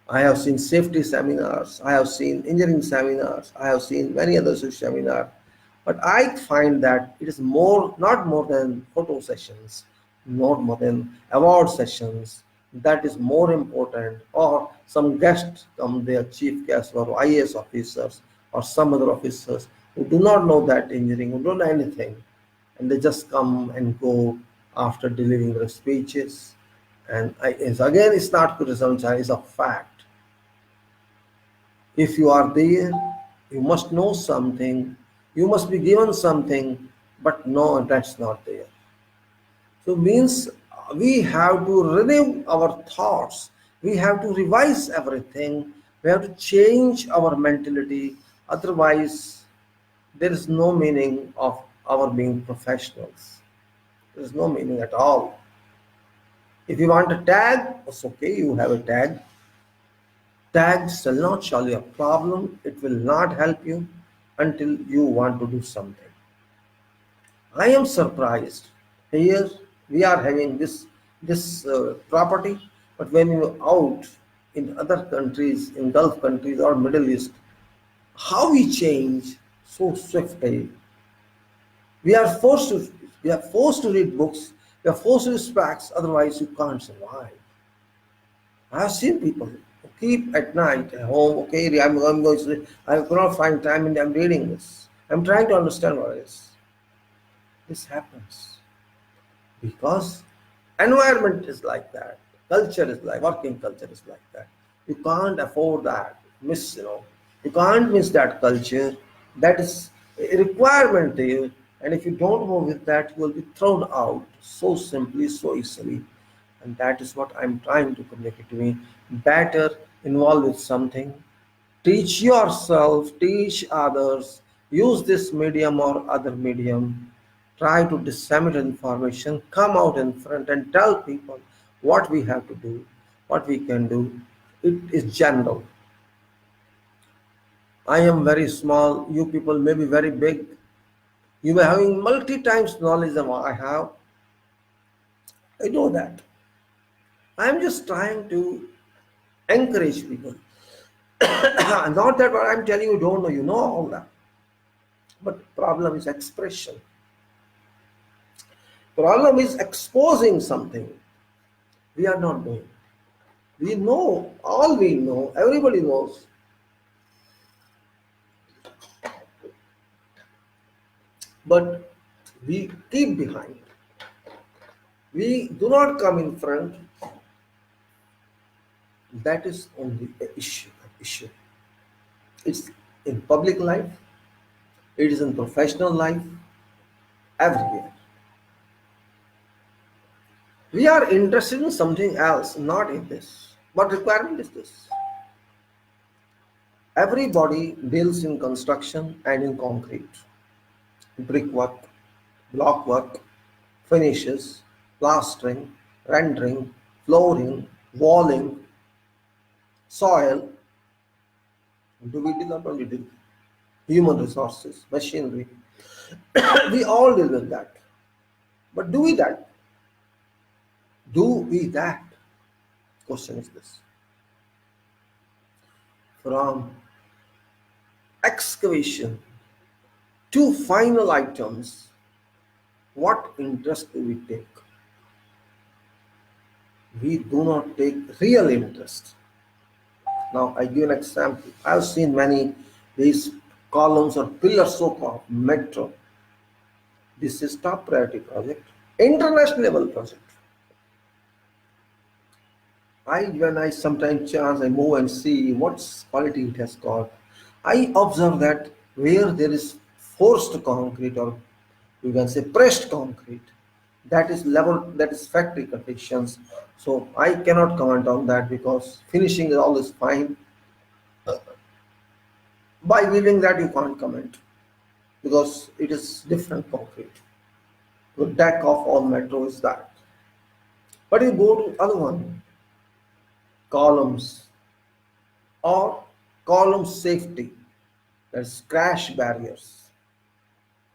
I have seen safety seminars, I have seen engineering seminars, I have seen many other seminars, but I find that it is more, not more than photo sessions, not more than award sessions. That is more important, or some guests come, their chief guests or IAS officers or some other officers who do not know that engineering, who don't know anything, and they just come and go after delivering their speeches. And again, it's not criticism, it's a fact. If you are there, you must know something, you must be given something, but no, that's not there. So means we have to renew our thoughts, we have to revise everything, we have to change our mentality. Otherwise, there is no meaning of our being professionals. There is no meaning at all. If you want a tag, it's okay, you have a tag. Tags shall not solve your problem, it will not help you until you want to do something. I am surprised. Here we are having this property, but when you out in other countries, in Gulf countries or Middle East, how we change so swiftly. We are forced to we are forced to read books. We are forced to use facts. Otherwise, you can't survive. I have seen people who keep at night at home. Okay, I'm going to sleep. I cannot find time, and I'm reading this. I'm trying to understand what it is. This happens because environment is like that, culture is like, working culture is like that. You can't afford that miss, you can't miss that culture. That is a requirement to you, and if you don't move with that, you will be thrown out so simply, so easily. And that is what I'm trying to communicate to me. Better involve with something, teach yourself, teach others, use this medium or other medium, try to disseminate information, come out in front and tell people what we have to do, what we can do. It is general. I am very small, you people may be very big. You may having multi times knowledge than what I have. I know that. I am just trying to encourage people. Not that what I'm telling you don't know, you know all that. But problem is expression. Problem is exposing something we are not doing. We know, all we know, everybody knows, but we keep behind. We do not come in front. That is only an issue. It's in public life, it is in professional life, everywhere. We are interested in something else, not in this. What requirement is this? Everybody deals in construction and in concrete, brickwork, block work, finishes, plastering, rendering, flooring, walling, soil. Do we deal or don't we deal? Human resources, machinery. We all deal with that. But do we that? Do we that? Question is this. From excavation to final items, what interest do we take? We do not take real interest. Now I give an example. I've seen many these columns or pillars so-called metro. This is top priority project, international level project. When I sometimes chance I move and see what quality it has got, I observe that where there is forced concrete or you can say pressed concrete, that is level, that is factory conditions. So I cannot comment on that because finishing is always fine. By weaving that you can't comment because it is different concrete. The deck of all metro is that. But you go to other one, columns or column safety, that's crash barriers.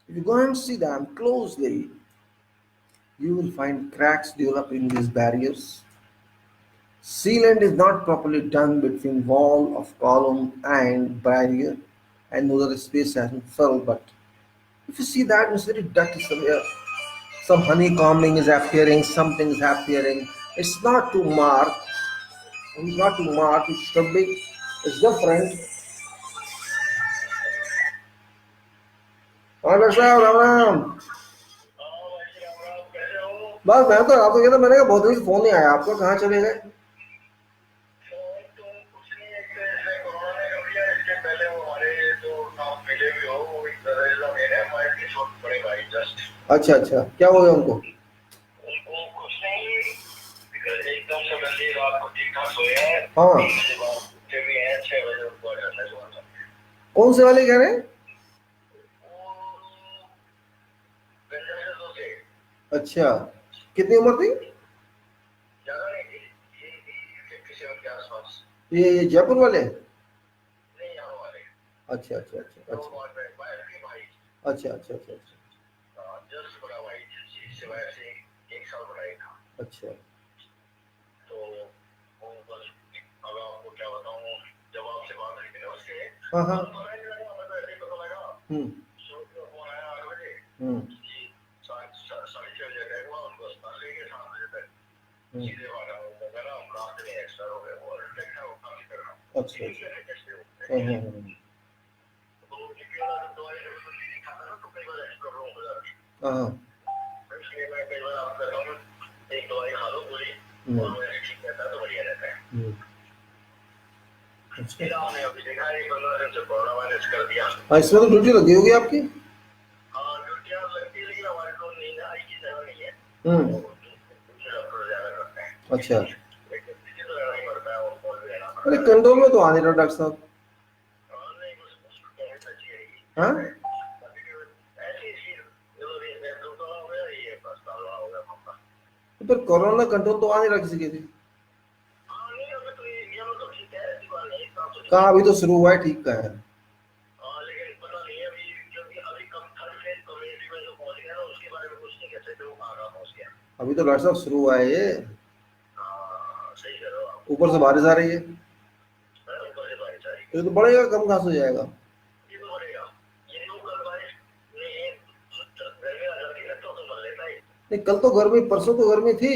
If you go and see them closely, you will find cracks develop in these barriers. Sealant is not properly done between wall of column and barrier, and no other space hasn't filled. But if you see that, it's very dirty somewhere. Some honeycombing is appearing, something is appearing. It's not to mark. It's not to mark. It should be. It's different. हाँ doctor साहब राम राम। बस मैं तो आपको कहता मैंने कहा बहुत दिन से फोन नहीं आया आपको, कहाँ चले गए? अच्छा अच्छा, क्या हो गया उनको? कुछ नहीं, एकदम से गली रात को ठीक ठाक सोए हैं। हाँ, भी हैं 6 बजे उनको अटैक हुआ था। कौन से वाले कह रहे हैं? अच्छा, कितनी उम्र थी? ज्यादा नहीं थी, ये 57 के आसपास। ये जयपुर वाले? नहीं, यहाँ वाले। अच्छा अच्छा अच्छा अच्छा अच्छा अच्छा अच्छा अच्छा। जस्ट बड़ा भाई से वैसे 1 साल बड़ा ही था। अच्छा, तो वो बस अब आपको क्या बताऊं, जब आपसे बात हुई थी ना उससे, हाँ हाँ, तो ऐसे ही पता लगा। शो को फोन आया 8 बजे कि 6:30 बजे हुआ, उनको अस्पताल ले गए 7 बजे तक। सीधे वाला वो मेरा रात में एक्सट्रा हो गया और देखा वो काम कर रहा। अच्छा अच्छा, हाँ, इसलिए मैं कई बार आपको कहता हूँ एक दवाई खा लो पूरी और वो ऐसे ठीक रहता है तो बढ़िया रहता है। अच्छा, आपने अभी देखा है 15 दिन से कोरोना वायरस कर दिया। हाँ, इसमें तो ड्यूटी लगी होगी आपकी? हाँ, ड्यूटी लगती है लेकिन हमारे को नहीं ना, आई की जगह नहीं है। डॉक्टर ज्यादा करते हैं। अच्छा, लेकिन किसी तो रहना ही पड़ता है और कॉल भी रहना पड़ता है। अरे कंट्रोल में तो आ नहीं रहा डॉक्टर साहब। नहीं, उसको कहने सच्ची रहेगी। हाँ, पर कोरोना कंट्रोल तो आ नहीं रहा किसी के भी। कहाँ, अभी तो शुरू हुआ है, ठीक का है। अभी तो डॉक्टर साहब शुरू हुआ है ये। ऊपर से बारिश आ रही है। ये तो बढ़ेगा, कम कहाँ से हो जाएगा? नहीं, कल तो गर्मी, परसों तो गर्मी थी।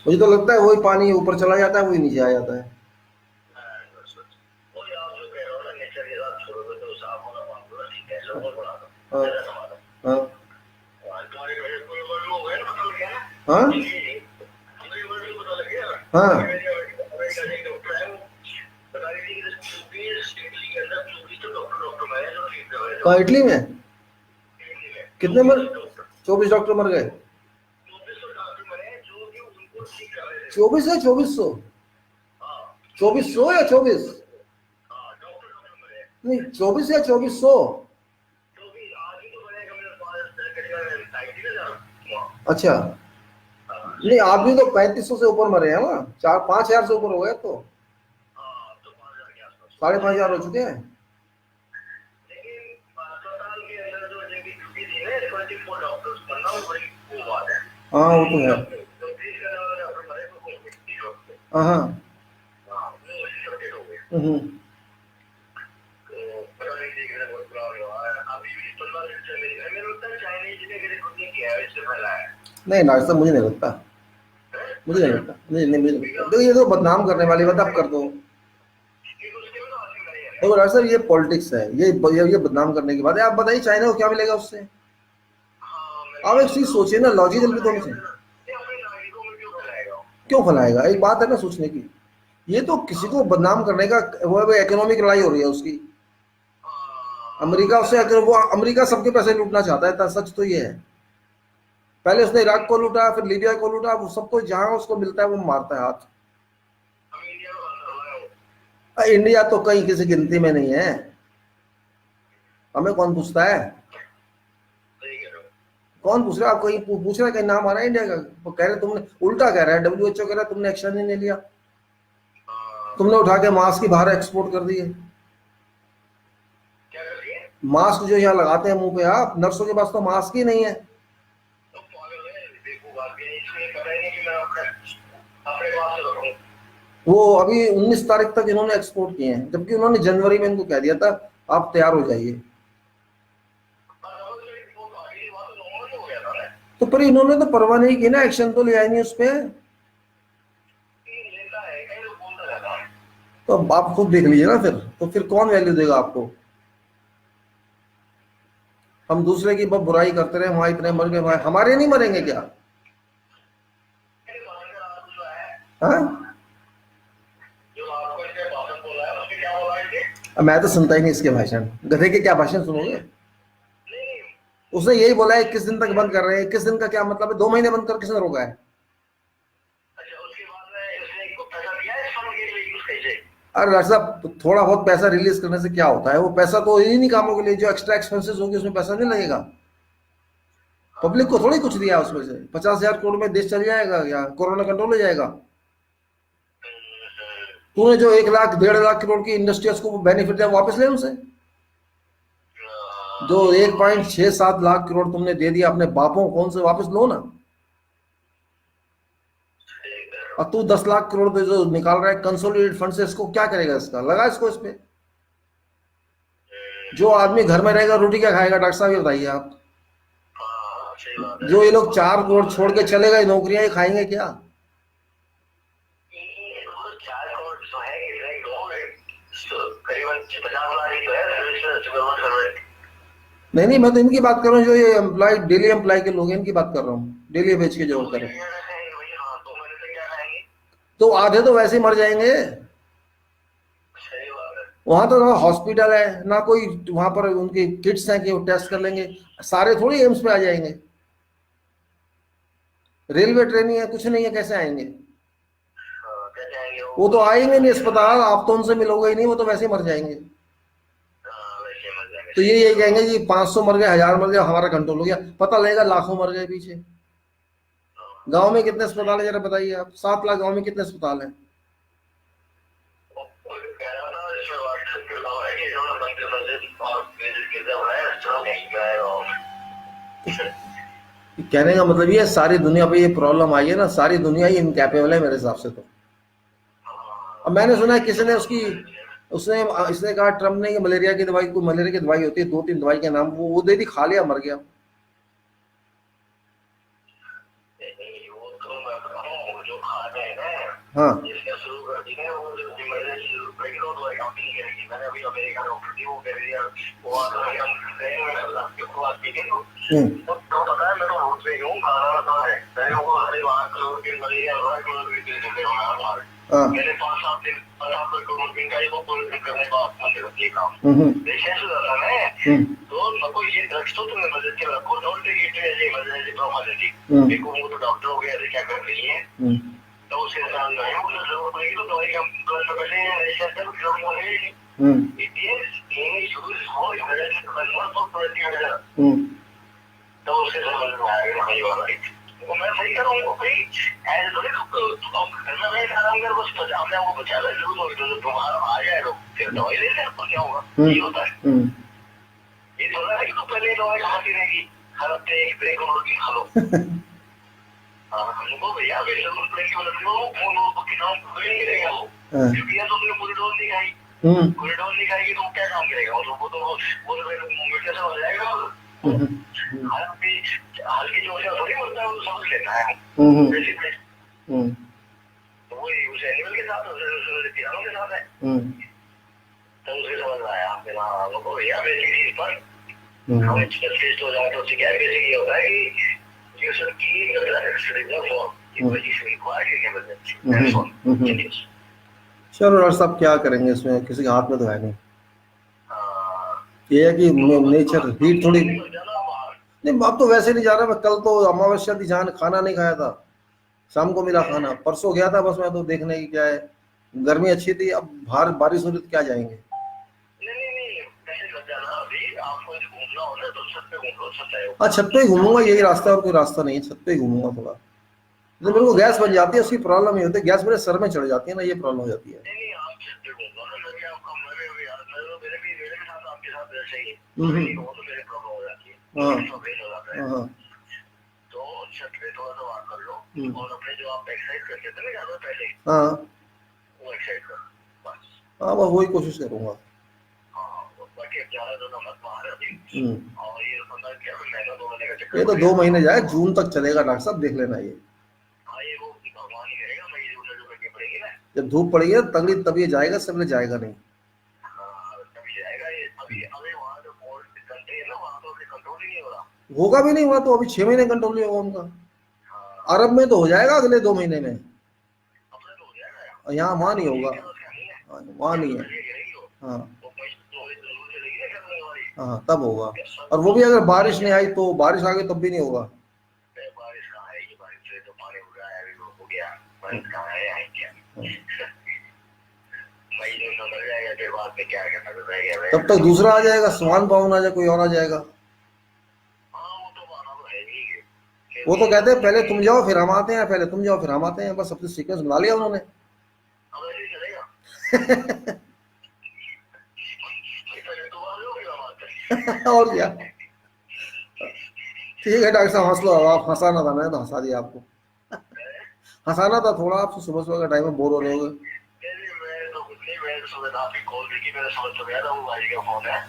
मुझे तो लगता है वही पानी ऊपर चला जाता है, वही नीचे आ जाता है। हाँ हाँ हाँ हाँ। कहाँ, इटली में? कितने मर 24 डॉक्टर मर गए? 24 है, 2400? 2400 या 24? नहीं, 24 या 2400? अच्छा, नहीं आदमी तो 3500 से ऊपर मरे हैं ना, 4-5 हजार से ऊपर हो गए तो। 5,500 हो चुके हैं। हाँ वो तो है। हाँ हाँ। नहीं ना, ऐसा मुझे नहीं लगता, मुझे नहीं लगता, नहीं नहीं मुझे नहीं लगता। देखो ये तो बदनाम करने वाली बात आप कर दो। देखो डॉक्टर साहब, ये पॉलिटिक्स है, ये बदनाम करने की बात है। आप बताइए चाइना को क्या मिलेगा उससे? आप एक चीज सोचिए ना, लॉजिकल भी तो होनी चाहिए। क्यों फैलाएगा? एक बात है ना सोचने की। ये तो किसी को बदनाम करने का, वो इकोनॉमिक लड़ाई हो रही है उसकी। अमेरिका उससे, अगर वो अमेरिका सबके पैसे लूटना चाहता है, सच तो ये है। पहले उसने इराक को लूटा, फिर लीबिया को लूटा, वो सबको जहां उसको मिलता है वो मारता है हाथ। इंडिया तो कहीं किसी गिनती में नहीं है, हमें कौन पूछता है? कौन पूछ रहा है? आप कहीं पूछ रहा है, कहीं नाम आ रहा है इंडिया का? वो कह रहे तुमने, उल्टा कह रहा है, WHO कह रहा है तुमने एक्शन ही नहीं लिया, तुमने उठा के मास्क ही बाहर एक्सपोर्ट कर दिए। मास्क जो यहाँ लगाते हैं मुंह पे, आप नर्सों के पास तो मास्क ही नहीं है। वो अभी 19 तारीख तक इन्होंने एक्सपोर्ट किए हैं, जबकि उन्होंने जनवरी में इनको कह दिया था आप तैयार हो जाइए। तो पर इन्होंने तो परवाह नहीं की ना, एक्शन तो लिया नहीं उस पर। तो आप खुद देख लीजिए ना फिर, तो फिर कौन वैल्यू देगा आपको? हम दूसरे की बस बुराई करते रहे, वहां इतने मर गए, वहां हमारे नहीं मरेंगे क्या? हाँ, मैं तो सुनता ही नहीं इसके भाषण, गधे के क्या भाषण सुनोगे? उसने यही बोला है 21 दिन तक बंद कर रहे हैं। 21 दिन का क्या मतलब है? 2 महीने बंद कर किसने रोका है? अरे डॉक्टर साहब, तो थोड़ा बहुत पैसा रिलीज करने से क्या होता है? वो पैसा तो इन्हीं कामों के लिए, जो एक्स्ट्रा एक्सपेंसेस होंगे उसमें पैसा नहीं लगेगा। पब्लिक को थोड़ी कुछ दिया उसमें से, 50,000 करोड़ में देश चल जाएगा या कोरोना कंट्रोल हो जाएगा? तूने जो 1 लाख 1.5 लाख करोड़ की इंडस्ट्री उसको बेनिफिट दिया, वापस ले उनसे। जो 1.67 लाख करोड़ तुमने दे दिया अपने बापों को, उनसे वापस लो ना। और तू 10 लाख करोड़ जो निकाल रहा है कंसोलिडेटेड फंड से, इसको क्या करेगा? इसका लगा इसको इस पे। जो आदमी घर में रहेगा रोटी क्या खाएगा डॉक्टर साहब, ये बताइए आप। जो ये लोग 4 करोड़ छोड़ के चले गए, नौकरियां, ये खाएंगे क्या? नहीं नहीं, मैं तो इनकी बात कर रहा हूँ, जो ये एम्प्लॉय, डेली एम्प्लॉय के लोग हैं, इनकी बात कर रहा हूँ, डेली बेच के जो करें। तो आधे तो वैसे ही मर जाएंगे। वहां तो ना हॉस्पिटल है ना कोई, वहां पर उनके किट्स हैं कि वो टेस्ट कर लेंगे। सारे थोड़ी एम्स पे आ जाएंगे। रेलवे ट्रेनिंग है, कुछ नहीं है, कैसे आएंगे? वो तो आएंगे नहीं अस्पताल, आप तो उनसे मिलोगे ही नहीं, वो तो वैसे ही मर जाएंगे। तो ये कहेंगे जी 500 मर गए, 1000 मर गए, हमारा कंट्रोल हो गया, पता लगेगा लाखों मर गए पीछे। गांव में कितने अस्पताल है जरा बताइए आप? 7 लाख गांव में कितने अस्पताल हैं? कहने का मतलब ये है, सारी दुनिया पे ये प्रॉब्लम आई है ना, सारी दुनिया ही इनकैपेबल है मेरे हिसाब से तो। अब मैंने सुना है किसी ने उसकी, उसने इसने कहा ट्रम्प ने कि मलेरिया की दवाई, को मलेरिया की दवाई होती है, 2-3 दवाई के नाम, वो दे दी, खा लिया, मर गया। नहीं, वो तो मैं बताऊं, वो जो खाते हैं ना, हाँ जिसने शुरू कर दी है, वो जो इमरजेंसी शुरू करेगी, वो तो अकाउंटिंग करेगी। मैंने अभी अमेरिका डॉक्टर थी, वो कह रही है, वो आकर हम कहेंगे, मैंने आपके को बात की थी, तो पता है, मैं तो रोड पे हूँ, खाना कहाँ है, मैंने वो अरे वहाँ करोड़ के मलेरिया, वहाँ करोड़ के चले हमारे, मैंने 5-7 दिन 5 करोड़ दिन का ही वो पूरे करने का मंदिर होती है काम, देश ऐसे जाता है, तो नको ये ड्रग्स तो तुम्हें मदद के रखो, don't take it as emergency probability, देखो वो तो डॉक्टर हो गया, क्या कर रही है, तो उसके साथ नहीं वो जरूरत पड़ेगी तो दवाई हम पकड़े हैं, ऐसा सब लोग होंगे, it is in use for emergency profile for protecting, तो उसके समझ में आएगा भाई वाला, तो मैं सही करूँगा भाई, ऐसे थोड़ी तो करना नहीं, आराम कर, बस अपने आप को बचा ले, जरूर तो तुम्हारा आ जाए तो फिर दवाई ले ले, तो क्या होगा, ये होता है, ये थोड़ा है कि तो पहले दवाई खाती रहेगी, हर हफ्ते एक ब्रेक और की खा लो, हमको भैया अवेलेबल ब्रेक की वजह से वो कितना नहीं करेगा वो, क्योंकि यार तुमने पूरी डोज नहीं खाई, पूरी डोज नहीं खाएगी तो क्या काम करेगा वो तो फिर मीटर से हो जाएगा, हल्की जो है थोड़ी होता है, वो समझ लेता है बेसिकली, तो वो उस एनिमल के साथ किसानों के साथ है, तो उसे समझ में आया बिना हमको भैया बेसिकली पर हमें स्पेशलिस्ट हो जाए तो उससे क्या बेसिक ये होता है कि ये सर की अगर एक्सीडेंट हो कि कोई चीज रिक्वायर्ड है इमरजेंसी, चलो डॉक्टर साहब क्या करेंगे, इसमें किसी के हाथ में तो है नहीं। ये है कि नेचर हीट थोड़ी, नहीं अब तो वैसे नहीं जा रहा मैं, कल तो अमावस्या थी, जान खाना नहीं खाया था, शाम को मिला खाना, परसों गया था बस मैं तो देखने की क्या है, गर्मी अच्छी थी, अब बाहर बारिश हो रही तो क्या जाएंगे। हाँ छत पे ही घूमूंगा, यही रास्ता है और कोई रास्ता नहीं है, छत पे ही घूमूंगा थोड़ा, तो मेरे को गैस बन जाती है, उसकी प्रॉब्लम ये होती है, गैस मेरे सर में चढ़ जाती है ना, ये प्रॉब्लम हो जाती है। हाँ तो छत पे थोड़ा सा वॉक कर लो, और अपने जो आप एक्सरसाइज करते थे ना ज्यादा पहले, हाँ वो एक्सरसाइज करो बस। हाँ बस वही कोशिश करूंगा। बाकी अब ज्यादा तो नमक बाहर अभी, और ये बंदा क्या महीना 2 महीने का चक्कर, ये तो 2 महीने जाए, जून तक चलेगा डॉक्टर साहब, देख लेना ये। हाँ ये वो भगवान ही करेगा, मई जून में जो करनी पड़ेगी ना, जब धूप पड़ेगी ना तगड़ी तभी जाएगा, सबने जाएगा नहीं। हाँ तभी जाएगा ये, अभी अभी वहाँ जो कोल्ड कंट्री है ना, वहाँ तो अभी कंट्रोल ही नहीं हो रहा, होगा भी नहीं, हुआ तो अभी 6 महीने कंट्रोल नहीं होगा उनका, अरब में तो हो जाएगा अगले 2 महीने में, अपने तो हो जाएगा, यहाँ वहाँ नहीं होगा, वहाँ नहीं है। हाँ हाँ तब होगा, और वो भी अगर बारिश नहीं आई तो, बारिश आ गई तब भी नहीं होगा। बारिश कहाँ आएगी, बारिश से तो पानी उड़ रहा है, अभी हो गया, बारिश कहाँ है, आई क्या मई जून में मर जाएगा, फिर बाद में क्या करना तो रह गया, तब तक दूसरा आ जाएगा, स्वान पावन आ जाए, कोई और आ जाएगा। हाँ वो तो आना तो है ही, वो तो कहते हैं पहले तुम जाओ फिर हम आते हैं, पहले तुम जाओ फिर हम आते हैं, बस सबसे सीक्वेंस बना लिया उन्होंने। अब ऐसे ही चलेगा पहले तो आ जाओ, फिर हम आते हैं और क्या। ठीक है डॉक्टर साहब, हंस लो, आप हंसाना था, मैंने तो हंसा दिया आपको, हंसाना था थोड़ा, आपसे सुबह सुबह का टाइम में बोर हो रहे होगे। मैंने सुबह आपकी कॉल देखी, मैंने समझ तो गया था वो भाई का फोन है,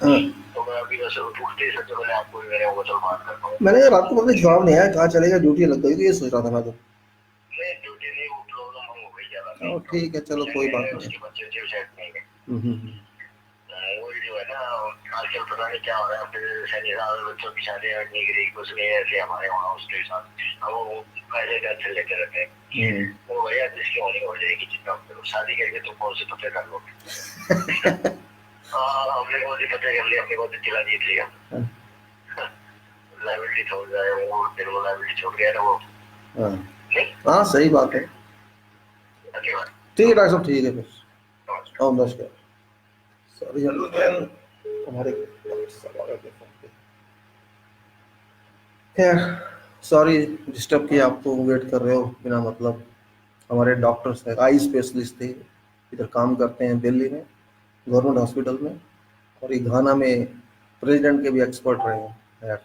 तो मैं अभी वैसे उठते ही सबसे पहले आपको मेरे वो चल बात करता हूँ। मैंने रात को मतलब जवाब नहीं आया, कहाँ चलेगा, ड्यूटी लग गई, तो ये सोच रहा था मैं तो। नहीं ड्यूटी नहीं, वो प्रॉब्लम हो गई ज्यादा, ठीक है चलो कोई बात नहीं। उसके बच्चे जो सेट नहीं है, वो जो है ना आजकल पता नहीं क्या हो रहा है, फिर सैनिक बच्चों की शादी नहीं करी, कुछ नहीं ऐसे हमारे वहाँ उसके साथ, अब वो पैसे टेंशन लेते रहते हैं, वो भैया जिसकी होनी हो जाएगी, जितना शादी करके तुम कौन से पते कर लो हमने कौन से पते कर लिया, अपने कौन से चिल्ला जीत लिया, लाइबिलिटी छोड़ जाए, वो फिर वो लाइबिलिटी छोड़ गया ना वो, हाँ सही बात है। ठीक है डॉक्टर साहब, ठीक है फिर, नमस्कार। सॉरी हमारे खैर, सॉरी डिस्टर्ब किया आपको, वेट कर रहे हो बिना मतलब। हमारे डॉक्टर्स हैं, आई स्पेशलिस्ट थे, इधर काम करते हैं दिल्ली में गवर्नमेंट हॉस्पिटल में, और ये घाना में प्रेसिडेंट के भी एक्सपर्ट रहे हैं यार।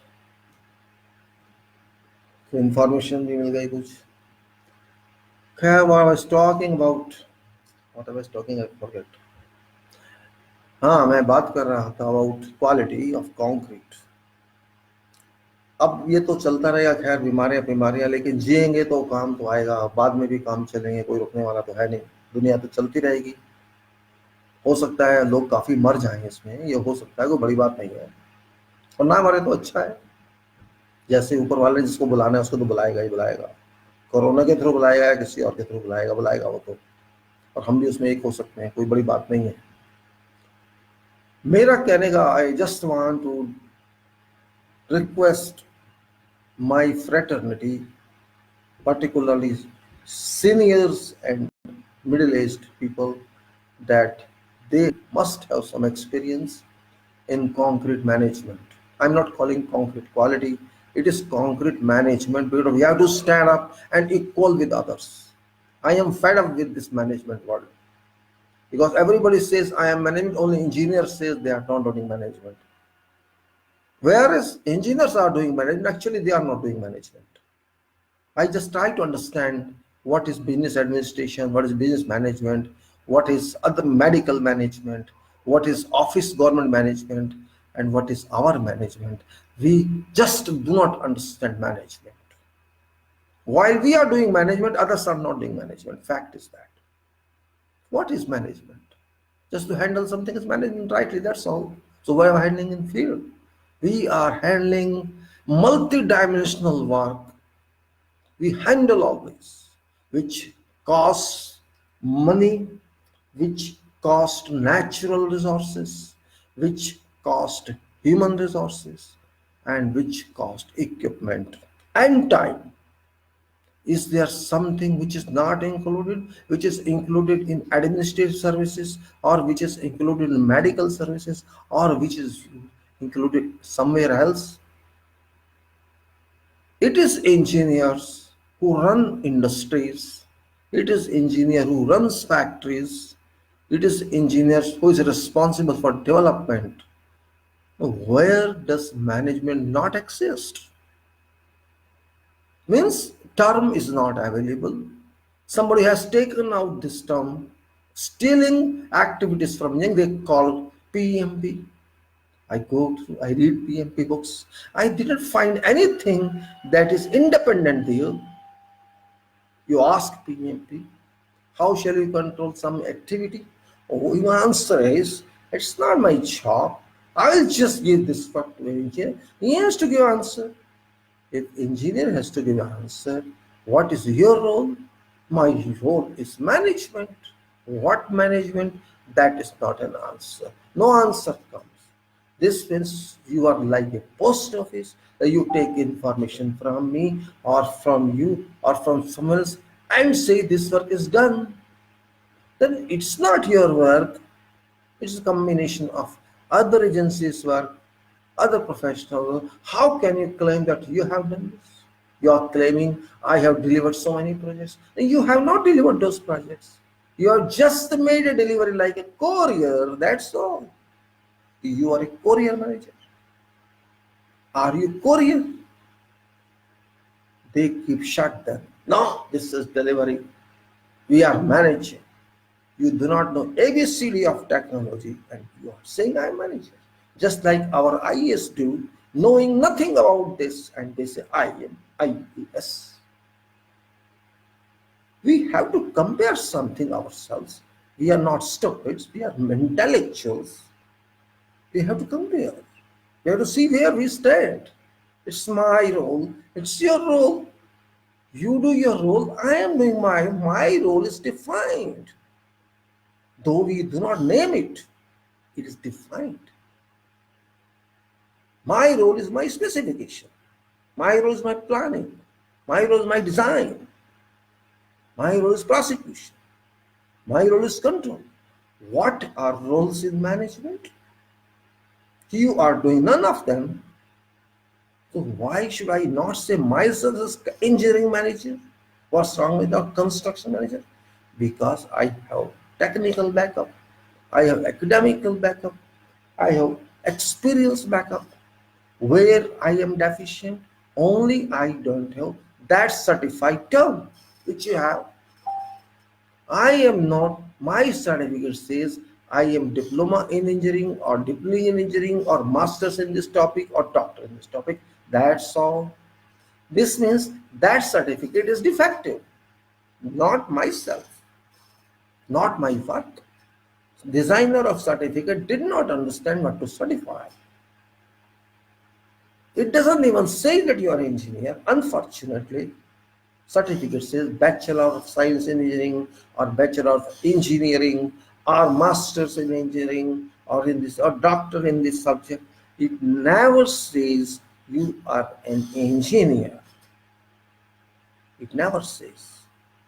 कोई इंफॉर्मेशन भी मिल गई कुछ। खैर, what I was talking about, what I was talking, I forget. हाँ, मैं बात कर रहा था अबाउट क्वालिटी ऑफ कंक्रीट। अब ये तो चलता रहेगा, खैर बीमारियां बीमारियां, लेकिन जिएंगे तो काम तो आएगा, बाद में भी काम चलेंगे, कोई रुकने वाला तो है नहीं, दुनिया तो चलती रहेगी। हो सकता है लोग काफी मर जाएं इसमें, ये हो सकता है, कोई बड़ी बात नहीं है, और ना मरे तो अच्छा है। जैसे ऊपर वाले जिसको बुलाना है उसको तो बुलाएगा ही बुलाएगा, कोरोना के थ्रू बुलाएगा या किसी और के थ्रू बुलाएगा बुलाएगा वो तो, और हम भी उसमें एक हो सकते हैं, कोई बड़ी बात नहीं है। मेरा कहने का, I just want to request my fraternity, particularly seniors and middle-aged people, that they must have some experience in concrete management. I'm not calling concrete quality, it is concrete management, because we have to stand up and equal with others. I am fed up with this management world, because everybody says I am management, only engineers says they are not doing management. Whereas engineers are doing management, actually they are not doing management. I just try to understand what is business administration, what is business management, what is other medical management, what is office government management, and what is our management. We just do not understand management. While we are doing management, others are not doing management. Fact is that. What is management? Just to handle something is management rightly, that's all. So what are we handling in field? We are handling multi-dimensional work. We handle always, which costs money, which cost natural resources, which cost human resources, and which cost equipment and time. Is there something which is not included, which is included in administrative services, or which is included in medical services, or which is included somewhere else? It is engineers who run industries. It is engineer who runs factories. It is engineers who is responsible for development. Where does management not exist? Means term is not available. Somebody has taken out this term, stealing activities from young, they call PMP. I go through, I read PMP books. I didn't find anything that is independent there. You ask PMP, how shall you control some activity? Oh, your answer is, it's not my job. I'll just give this work to an engineer. He has to give answer. If engineer has to give an answer, what is your role? My role is management. What management? That is not an answer. No answer comes. This means you are like a post office. You take information from me or from you or from someone else and say this work is done. Then it's not your work. It's a combination of other agencies' work, other professional work. How can you claim that you have done this? You are claiming I have delivered so many projects. You have not delivered those projects. You have just made a delivery like a courier. That's all. You are a courier manager. Are you courier? They keep shut down. No, this is delivery. We are managing. You do not know ABCD of technology and you are saying I am manager. Just like our IAS do, knowing nothing about this and they say I am IAS. We have to compare something ourselves. We are not stupids, we are intellectuals. We have to compare. We have to see where we stand. It's my role, it's your role. You do your role, I am doing mine. My role is defined. Though we do not name it, it is defined. My role is my specification. My role is my planning. My role is my design. My role is prosecution. My role is control. What are roles in management? You are doing none of them. So why should I not say myself as engineering manager? What's wrong with a construction manager? Because I have technical backup. I have academical backup. I have experience backup. Where I am deficient, Only I don't have that certified term which you have. I am not, my certificate says I am diploma in engineering or diploma in engineering or masters in this topic or doctor in this topic. That's all. This means that certificate is defective, not myself, not my work. Designer of certificate did not understand what to certify. It doesn't even say that you are an engineer. Unfortunately, certificate says Bachelor of Science in Engineering or Bachelor of Engineering or Masters in Engineering or in this or Doctor in this subject. It never says you are an engineer. It never says.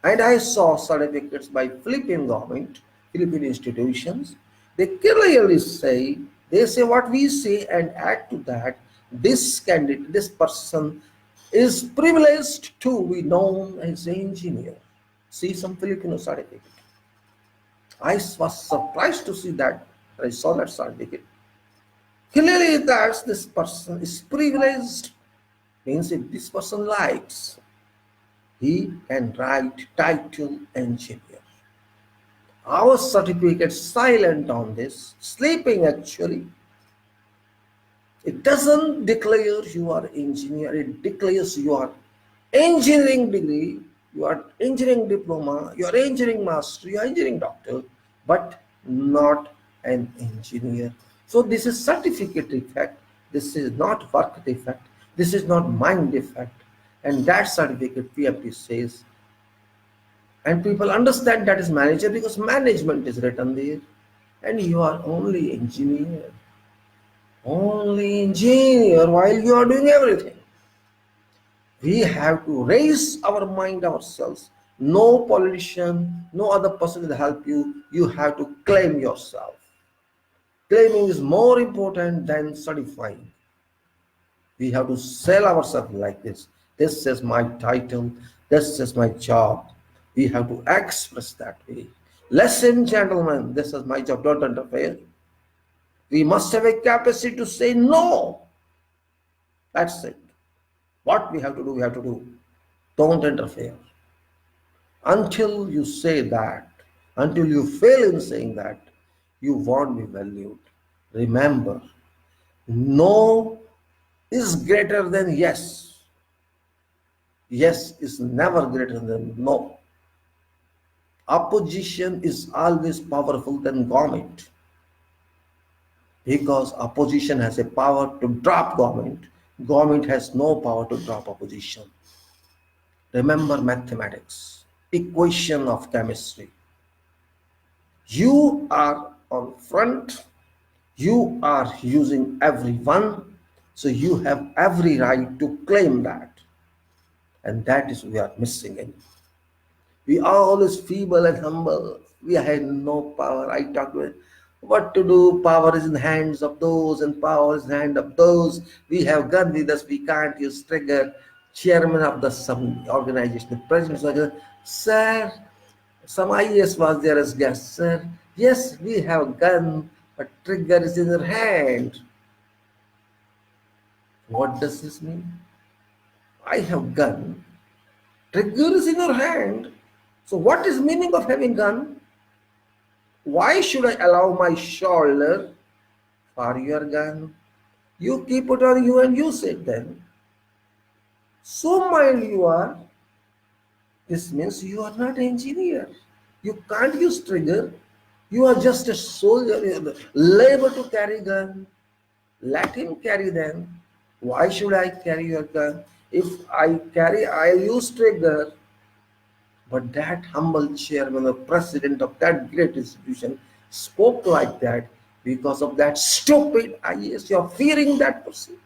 And I saw certificates by Philippine government, Philippine institutions. They clearly say, they say what we say and add to that, this candidate, this person is privileged to be known as an engineer. See some Filipino certificate. I was surprised to see that. I saw that certificate. Clearly that this person is privileged. Means if this person likes, he can write title engineer. Our certificate silent on this, sleeping actually. It doesn't declare you are engineer, it declares you are engineering degree, you are engineering diploma, you are engineering master, you are engineering doctor, but not an engineer. So this is certificate defect, this is not work defect, this is not mind defect, and that certificate PFT says, and people understand that is manager because management is written there, and you are only engineer while you are doing everything. We have to raise our mind ourselves. No politician, no other person will help you. You have to claim yourself. Claiming is more important than certifying. We have to sell ourselves like this. This is my title. This is my job. We have to express that way. Listen, gentlemen, this is my job. Don't interfere. We must have a capacity to say no. That's it. What we have to do, we have to do. Don't interfere. Until you say that, until you fail in saying that, you won't be valued. Remember, no is greater than yes. Yes is never greater than no. Opposition is always powerful than government because opposition has a power to drop government. Government has no power to drop opposition. Remember mathematics, equation of chemistry. You are on front, you are using everyone, so you have every right to claim that. And that is we are missing in. We are always feeble and humble. We have no power. I talk with what to do. Power is in the hands of those, and power is in the hand of those. We have gun with us. We can't use trigger. Chairman of the some organization, the president was like, sir, some IAS was there as guest, sir. Yes, we have a gun, but trigger is in your hand. What does this mean? I have gun. Trigger is in your hand. So what is meaning of having gun? Why should I allow my shoulder for your gun? You keep it on you and use it then. So mild you are, this means you are not an engineer. You can't use trigger. You are just a soldier, labor to carry gun. Let him carry them. Why should I carry your gun? If I use trigger. But that humble chairman or president of that great institution spoke like that because of that stupid IAS. You're fearing that person.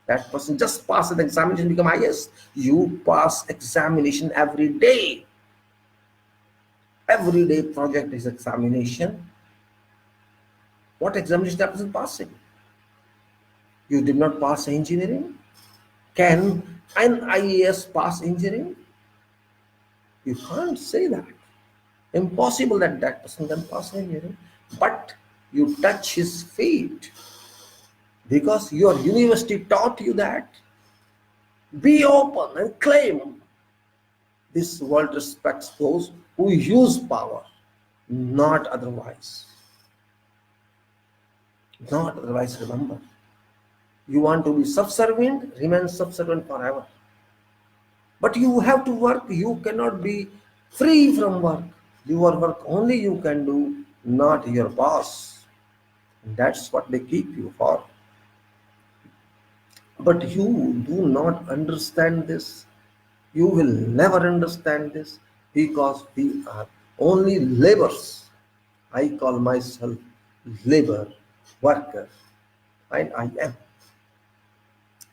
That person just passed an examination, become IAS. You pass examination every day. Every day project is examination. What examination that person passing? You did not pass engineering? Can an IAS pass engineering? You can't say that. Impossible that that person can pass engineering. But you touch his feet because your university taught you that. Be open and claim. This world respects those who use power, not otherwise. Not otherwise, remember. You want to be subservient, remain subservient forever. But you have to work, you cannot be free from work. Your work only you can do, not your boss. And that's what they keep you for. But you do not understand this. You will never understand this because we are only laborers. I call myself labor worker, and I am.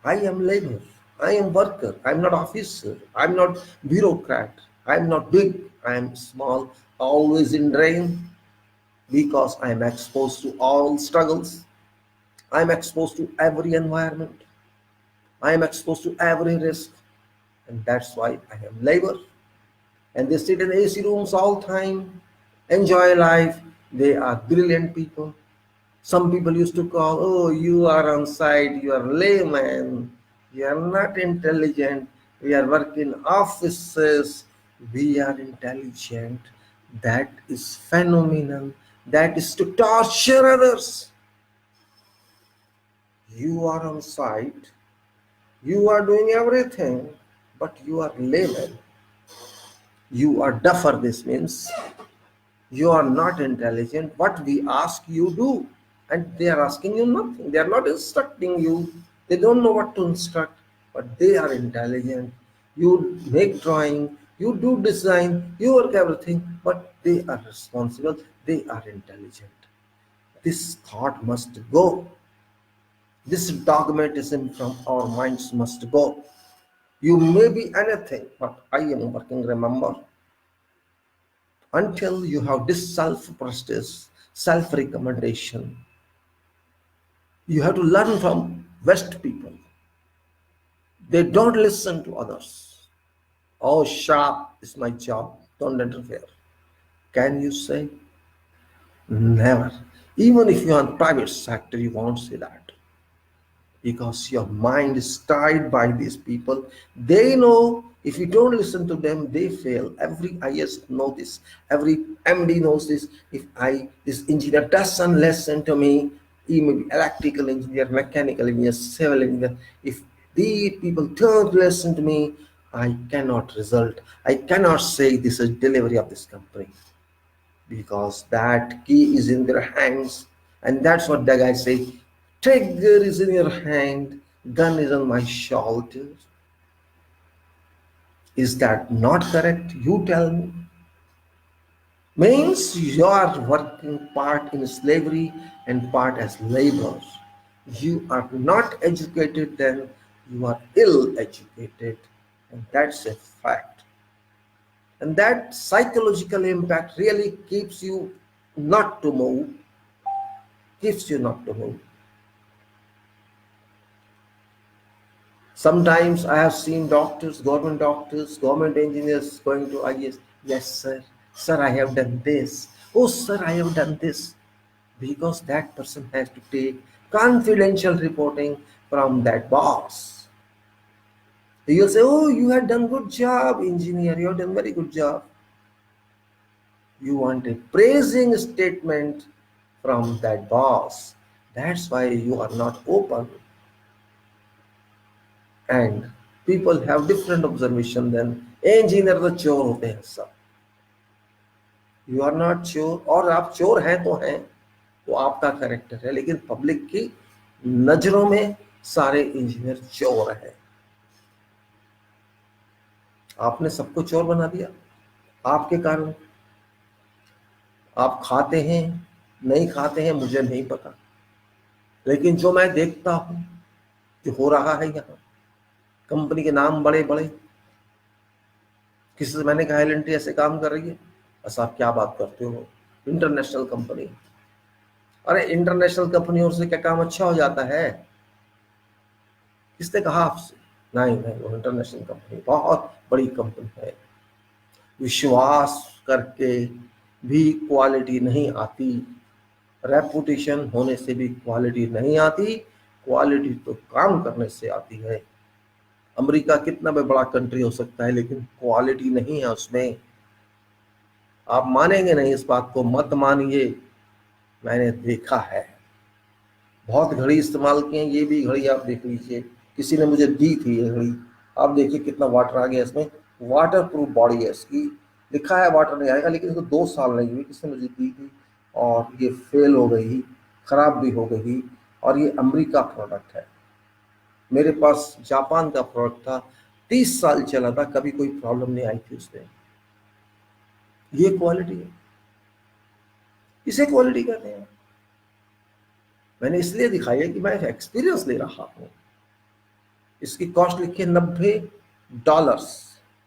I am labor. I am worker. I'm not officer. I'm not bureaucrat. I'm not big. I'm small, always in drain because I'm exposed to all struggles. I'm exposed to every environment. I'm exposed to every risk. And that's why I am labor. And they sit in AC rooms all time, enjoy life. They are brilliant people. Some people used to call, oh, you are on site, you are layman, you are not intelligent, we are working offices, we are intelligent. That is phenomenal. That is to torture others. You are on site, you are doing everything, but you are layman. You are duffer, this means. You are not intelligent. What we ask you do, and they are asking you nothing. They are not instructing you. They don't know what to instruct, but they are intelligent. You make drawing, you do design, you work everything, but they are responsible. They are intelligent. This thought must go. This dogmatism from our minds must go. You may be anything, but I am working, remember. Until you have this self-prestige, self-recommendation, you have to learn from West people. They don't listen to others. Oh, sharp is my job. Don't interfere. Can you say? Never. Even if you're in private sector, you won't say that. Because your mind is tied by these people. They know if you don't listen to them, they fail. Every IS knows this. Every MD knows this. If this engineer doesn't listen to me, he may be electrical engineer, mechanical engineer, civil engineer. If these people don't listen to me, I cannot result. I cannot say this is delivery of this company because that key is in their hands. And that's what the guy say, trigger is in your hand, gun is on my shoulder. Is that not correct? You tell me. Means you are working part in slavery and part as labor. You are not educated, then you are ill educated, and that's a fact. And that psychological impact really keeps you not to move, keeps you not to move. Sometimes I have seen doctors, government engineers going to IS. Yes, sir. Sir, I have done this. Oh, sir, I have done this. Because that person has to take confidential reporting from that boss. You'll say, oh, you have done good job, engineer. You have done very good job. You want a praising statement from that boss. That's why you are not open. And people have different observation than engineer तो चोर होते हैं सब. You are not चोर, और आप चोर हैं तो हैं, वो आपका करेक्टर है, लेकिन पब्लिक की नजरों में सारे इंजीनियर चोर हैं. आपने सबको चोर बना दिया आपके कारण. आप खाते हैं नहीं खाते हैं मुझे नहीं पता, लेकिन जो मैं देखता हूं जो हो रहा है यहाँ, कंपनी के नाम बड़े बड़े, किसी से मैंने कहा एल ऐसे काम कर रही है, बस आप क्या बात करते हो, इंटरनेशनल कंपनी. अरे इंटरनेशनल कंपनियों से क्या काम अच्छा हो जाता है? किसने कहा आपसे? नहीं नहीं, वो इंटरनेशनल कंपनी बहुत बड़ी कंपनी है. विश्वास करके भी क्वालिटी नहीं आती, रेपुटेशन होने से भी क्वालिटी नहीं आती. क्वालिटी तो काम करने से आती है. अमेरिका कितना भी बड़ा कंट्री हो सकता है, लेकिन क्वालिटी नहीं है उसमें। आप मानेंगे नहीं इस बात को, मत मानिए, मैंने देखा है। बहुत घड़ी इस्तेमाल की है, ये भी घड़ी आप देख लीजिए, किसी ने मुझे दी थी ये घड़ी। आप देखिए कितना वाटर आ गया इसमें, वाटर प्रूफ बॉडी है इसकी, लिखा है वाटर नहीं आएगा, लेकिन इसको 2 साल नहीं हुई, किसने मुझे दी थी, और ये फेल हो गई, खराब भी हो गई। और ये अमेरिका प्रोडक्ट है। मेरे पास जापान का प्रोडक्ट था, 30 साल चला था, कभी कोई प्रॉब्लम नहीं आई थी उसमें। ये क्वालिटी है, इसे क्वालिटी कहते हैं। मैंने इसलिए दिखाई है कि मैं एक्सपीरियंस ले रहा हूं। इसकी कॉस्ट लिखी है $90,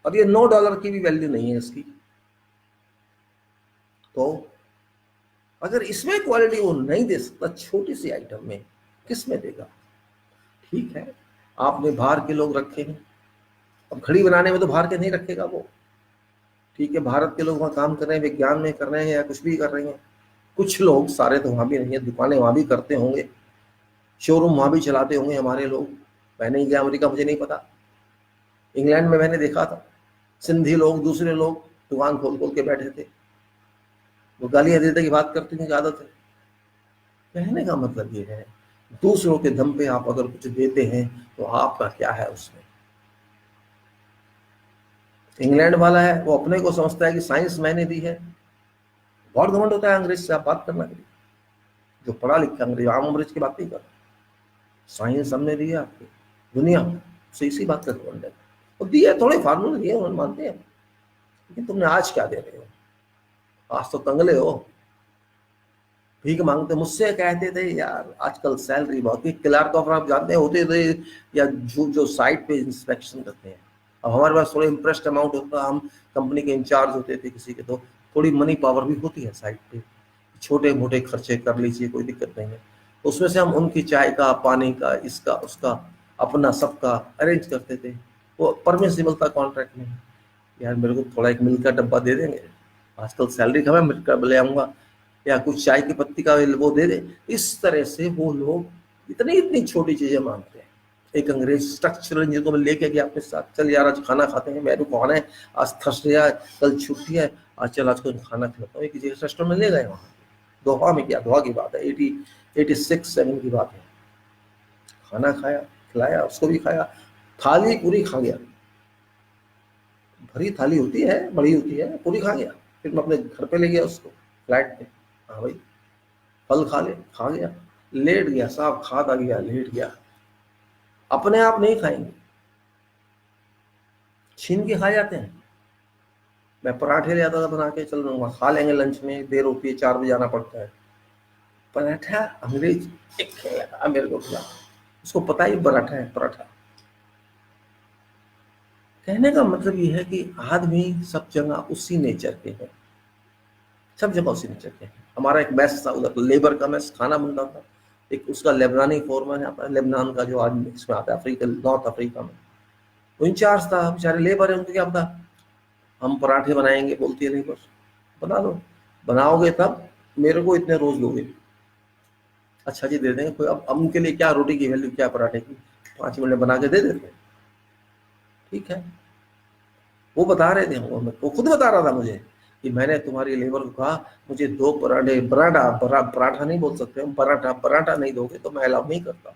और ये $9 की भी वैल्यू नहीं है इसकी। तो अगर इसमें क्वालिटी वो नहीं दे सकता छोटी सी आइटम में, किस में देगा? ठीक है, आपने बाहर के लोग रखे हैं, अब घड़ी बनाने में तो बाहर के नहीं रखेगा वो। ठीक है, भारत के लोग वहाँ काम कर रहे हैं, विज्ञान में कर रहे हैं या कुछ भी कर रहे हैं। कुछ लोग, सारे तो वहाँ भी नहीं है, दुकानें वहाँ भी करते होंगे, शोरूम वहाँ भी चलाते होंगे हमारे लोग। मैं नहीं गया अमेरिका, मुझे नहीं पता। इंग्लैंड में मैंने देखा था, सिंधी लोग, दूसरे लोग दुकान खोल खोल के बैठे थे, वो गालियां देते की बात करते हैं, आदत है। कहने का मतलब ये है, दूसरों के दम पे आप अगर कुछ देते हैं तो आपका क्या है उसमें। इंग्लैंड वाला है, वो अपने को समझता है कि साइंस मैंने दी है, बहुत घमंड होता है अंग्रेज से आप बात करना करिए। जो पढ़ा लिखा अंग्रेज, आम अंग्रेज की बात नहीं कर, साइंस हमने दी है आपको, दुनिया से इसी बात का घमंड है। और दिए, थोड़े फार्मूले दिए, उन्होंने मानते हैं, लेकिन तुमने आज क्या दे रहे हो? आज तो तंगले हो, भीख मांगते। मुझसे कहते थे यार आजकल सैलरी बहुत, क्लर्क ऑफ आप जानते होते थे, या जो साइट पे इंस्पेक्शन करते हैं। अब हमारे पास थोड़ा इम्प्रेस्ड अमाउंट होता, हम कंपनी के इंचार्ज होते थे किसी के, तो थोड़ी मनी पावर भी होती है साइट पे, छोटे मोटे खर्चे कर लीजिए, कोई दिक्कत नहीं है। तो उसमें से हम उनकी चाय का, पानी का, इसका उसका, अपना सबका अरेंज करते थे। वो परमिसिबल था कॉन्ट्रैक्ट में। यार मेरे को थोड़ा एक मिल्क का डब्बा दे देंगे, आजकल सैलरी कम है, मिल्क का ले आऊंगा, या कुछ चाय की पत्ती का वो दे दे। इस तरह से वो लोग इतनी इतनी छोटी चीजें मांगते हैं। एक अंग्रेज स्ट्रक्चरल इंजीनियर को मैं लेके गया अपने साथ, चल यार आज खाना खाते हैं, मेरे को खाना है, आज थर्सडे है, कल छुट्टी है, आज चल आज को खाना खिलाता हूँ। किसी रेस्टोरेंट में ले गए वहाँ, दोहा में, क्या दोहा की बात है, 86-87 की बात है। खाना खाया, खिलाया, उसको भी खाया, थाली पूरी खा गया। भरी थाली होती है, बड़ी होती है, पूरी खा गया। फिर मैं अपने घर पे ले गया उसको, फ्लैट पे। हाँ भाई, फल खा ले, खा गया, लेट गया साहब, खाद आ गया, लेट गया। अपने आप नहीं खाएंगे, छीन के खा जाते हैं। मैं पराठे ले आता था बना के, चल वहाँ खा लेंगे लंच में, देर होती है, 4 बजे आना पड़ता है। पराठा अंग्रेज एक खेला मेरे को खिला, उसको पता ही पराठा है पराठा। कहने का मतलब ये है कि आदमी सब जगह उसी नेचर के हैं, सब जगह उसी नेचर के हैं। हमारा एक मैस था उधर, लेबर का मैस, खाना बनता था। एक उसका लेबनानी फोरमैन आता है, लेबनान का जो आदमी इसमें आता है, अफ्रीका, नॉर्थ अफ्रीका में, वो इंचार्ज था। बेचारे लेबर है, उनको क्या पता। हम पराठे बनाएंगे, बोलती है लेबर, बना लो, बनाओगे तब मेरे को इतने रोज दोगे। अच्छा जी दे देंगे, कोई अब उनके लिए क्या, रोटी की वैल्यू क्या पराठे की, 5 मिनट में बना के दे देते हैं। ठीक है, वो बता रहे थे हमको, वो खुद बता रहा था मुझे कि मैंने तुम्हारी लेबर को कहा मुझे 2 पराठे, पराठा नहीं बोल सकते हम, पराठा नहीं दोगे तो मैं अलाउ नहीं करता,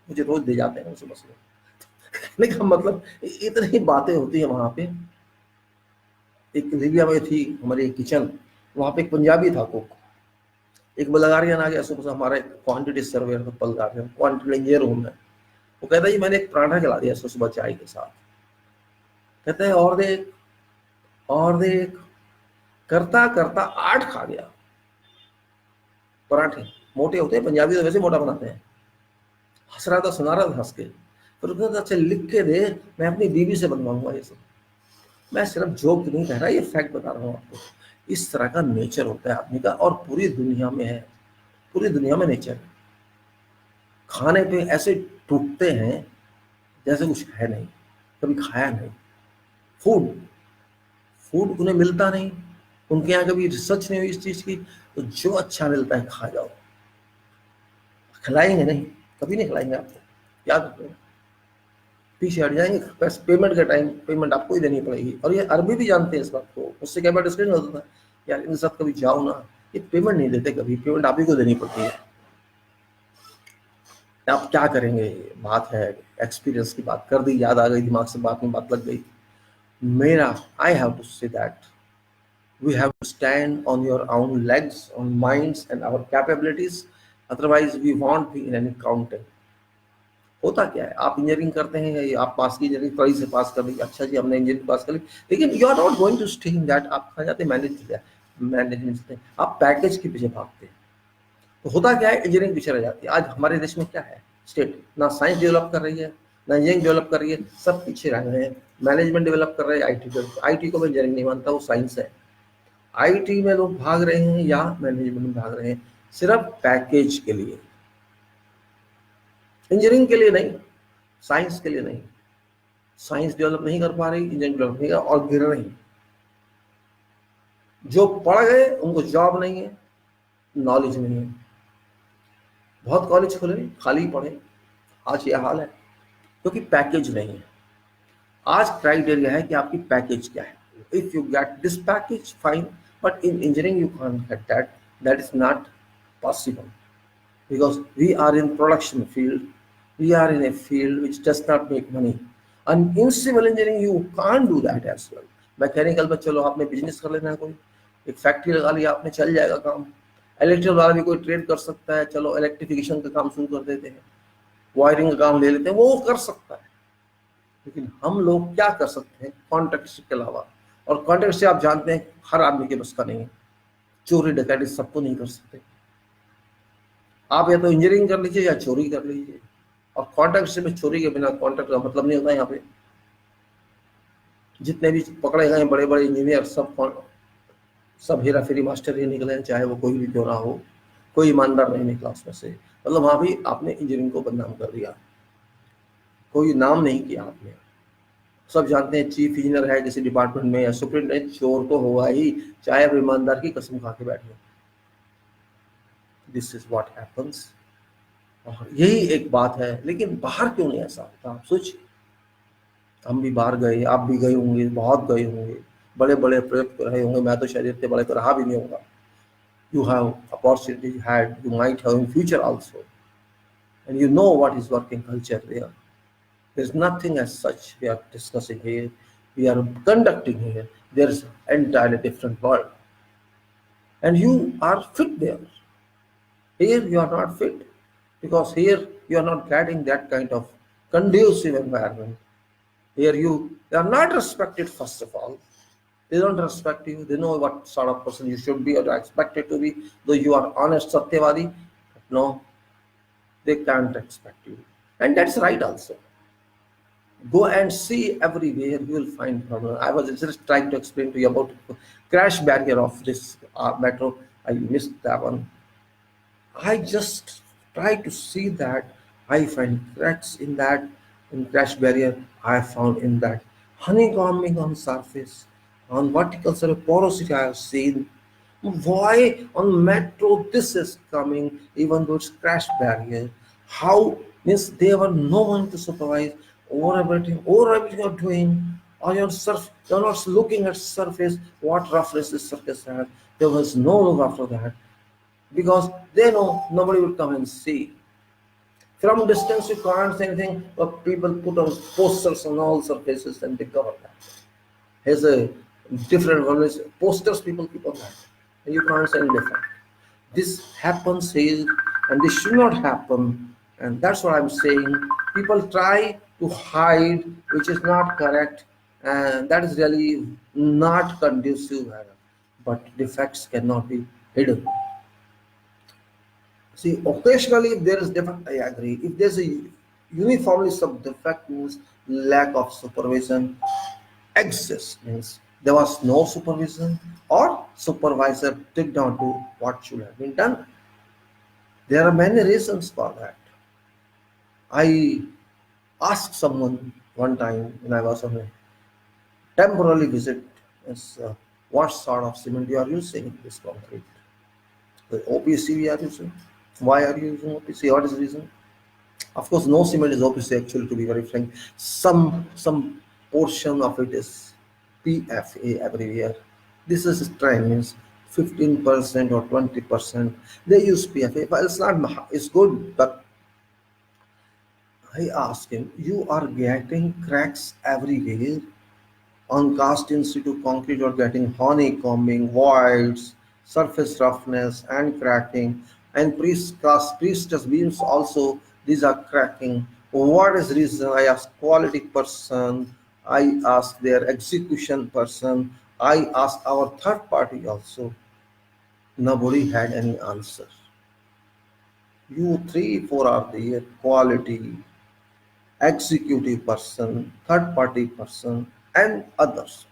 मुझे रोज दे जाते हैं सुबह सुबह। कहने का मतलब इतनी बातें होती है वहां पे। एक लिबिया में थी हमारी एक किचन, वहां पे एक पंजाबी था कुक, एक बल्गारियन आ गया सुबह से, हमारा एक क्वांटिटी सर्वेयर था, बल्गारियन क्वांटिटी इंजीनियर हूँ मैं। वो कहता है जी मैंने एक पराठा खिला दिया सुबह चाय के साथ। कहते हैं और देख, और देख, करता करता 8 खा गया। पराठे मोटे होते हैं, पंजाबी तो वैसे मोटा बनाते हैं। हंस रहा था, सुना रहा था हंस के। फिर कहता अच्छा लिख के दे, मैं अपनी बीवी से बनवाऊंगा ये सब। मैं सिर्फ जोक नहीं कह रहा, ये फैक्ट बता रहा हूँ आपको। इस तरह का नेचर होता है आदमी का, और पूरी दुनिया में है, पूरी दुनिया में नेचर है। खाने पे ऐसे टूटते हैं जैसे कुछ है नहीं, कभी खाया नहीं। फूड, फूड उन्हें मिलता नहीं, उनके यहाँ कभी रिसर्च नहीं हुई इस चीज की, तो जो अच्छा मिलता है खा जाओ। खिलाएंगे नहीं, कभी नहीं खिलाएंगे आपको, याद रखो। पीछे हट जाएंगे। बस पेमेंट का टाइम पेमेंट आपको ही देनी पड़ेगी। और ये अरबी भी जानते हैं इस बात को। उससे क्या बात डिस्कशन होता था, यार इनके साथ कभी जाओ ना, ये पेमेंट नहीं देते कभी, पेमेंट आप ही को देनी पड़ती है। आप क्या करेंगे, बात है एक्सपीरियंस की, बात कर दी, याद आ गई दिमाग से, बात में बात लग गई मेरा। I have to say that we have to stand on your own legs, on minds and our capabilities, otherwise we won't be in any counting. होता क्या है, आप इंजीनियरिंग करते हैं, या आप पास की इंजीनियरिंग कड़ी से पास कर ली, अच्छा जी हमने इंजीनियरिंग पास कर ली, लेकिन you are not going to stay in that. आप कहा जाते हैं मैनेजमेंट से, आप पैकेज के पीछे भागते हैं। तो होता क्या है, इंजीनियरिंग पीछे रह जाती है। आज हमारे देश में क्या है, स्टेट ना साइंस डेवलप कर रही है, ना इंजीनियरिंग डेवलप कर रही है, सब पीछे रह रहे हैं। मैनेजमेंट डेवलप कर रहे हैं, आईटी डेवलप, आईटी को मैं इंजीनियरिंग नहीं मानता, वो साइंस है। आईटी में लोग भाग रहे हैं या मैनेजमेंट में भाग रहे हैं सिर्फ पैकेज के लिए, इंजीनियरिंग के लिए नहीं, साइंस के लिए नहीं। साइंस डेवलप नहीं कर पा रही, इंजीनियरिंग डेवलप नहीं कर, और गिर रही। जो पढ़ गए उनको जॉब नहीं है, नॉलेज नहीं है। बहुत कॉलेज खुले खाली पढ़े, आज ये हाल है क्योंकि पैकेज नहीं है। आज क्राइटेरिया है कि आपकी पैकेज क्या है। If you get this package fine, but in engineering you can't get that, that is not possible because we are in production field, we are in a field which does not make money, and in civil engineering you can't do that as well. Mechanical में चलो आपने business कर लेना है, कोई एक factory लगा लिया आपने, चल जाएगा काम। इलेक्ट्रिकल वाला भी कोई ट्रेड कर सकता है, चलो इलेक्ट्रिफिकेशन का काम शुरू कर देते हैं, वायरिंग का काम ले लेते हैं, वो कर सकता है। लेकिन हम लोग क्या कर सकते हैं कॉन्ट्रैक्ट के अलावा, और कॉन्ट्रैक्ट से आप जानते हैं हर आदमी के बस का नहीं है, चोरी डकैती सबको नहीं कर सकते। आप या तो इंजीनियरिंग कर लीजिए या चोरी कर लीजिए, और कॉन्ट्रैक्ट से में चोरी के बिना कॉन्ट्रैक्ट का मतलब नहीं होता। यहाँ पे जितने भी पकड़े गए बड़े बड़े इंजीनियर सब हेरा फेरी मास्टर ही निकले हैं, चाहे वो कोई भी क्यों ना हो, कोई ईमानदार नहीं निकला उसमें से। मतलब वहां भी आपने इंजीनियरिंग को बदनाम कर दिया, कोई नाम नहीं किया आपने। सब जानते हैं चीफ इंजीनियर है किसी डिपार्टमेंट में या सुप्रिंटेंडेंट, चोर तो होगा ही, चाहे आप ईमानदार की कसम खा के बैठे। This is what happens. और यही एक बात है। लेकिन बाहर क्यों नहीं ऐसा होता, आप सोचिए। हम भी बाहर गए, आप भी गए होंगे, बहुत गए होंगे, बड़े बड़े प्रयोग कर रहे होंगे। मैं तो शायद इतने बड़े तो रहा भी नहीं होगा। You have opportunities had, you might have in future also, and you know what is working culture there. There is nothing as such we are discussing here, we are conducting here. There is entirely different world, and you are fit there. Here you are not fit, because here you are not getting that kind of conducive environment. Here you are not respected first of all. They don't respect you. They know what sort of person you should be or are expected to be. Though you are honest, Satyavadi, but no, they can't expect you. And that's right also. Go and see everywhere, you will find problem. I was just trying to explain to you about crash barrier of this metro. I missed that one. I just try to see that. I find cracks in that, in crash barrier. I found in that honeycombing on surface, on vertical surface porosity. I have seen. Why on metro this is coming, even though it's crash barrier? How means there were no one to supervise over everything you're doing. Or you're not looking at surface, what roughness this surface had. There was no look after that, because they know nobody will come and see. From distance, you can't see anything, but people put on posters on all surfaces and they cover that. Here's a different one is posters people keep on that, and you can't see any different. This happens here, and this should not happen, and that's what I'm saying. People try to hide, which is not correct, and that is really not conducive. But defects cannot be hidden. See, occasionally if there is defect, I agree. If there's a uniformly sub defect means lack of supervision exists, means there was no supervision or supervisor did not do what should have been done. There are many reasons for that. I asked someone one time when I was on a temporary visit, is, what sort of cement you are using in this concrete? The OPC we are using. Why are you using OPC? What is the reason? Of course, no cement is OPC actually, to be very frank. Some portion of it is PFA every year. This is trend means 15% or 20%. They use PFA. Well, it's not it's good, but I asked him, you are getting cracks everywhere on cast in situ concrete or getting honeycombing, voids, surface roughness and cracking, and priestess beams also, these are cracking. What is reason? I asked quality person, I asked their execution person, I asked our third party also. Nobody had any answer. You three, four are there, quality, executive person, third party person, and others.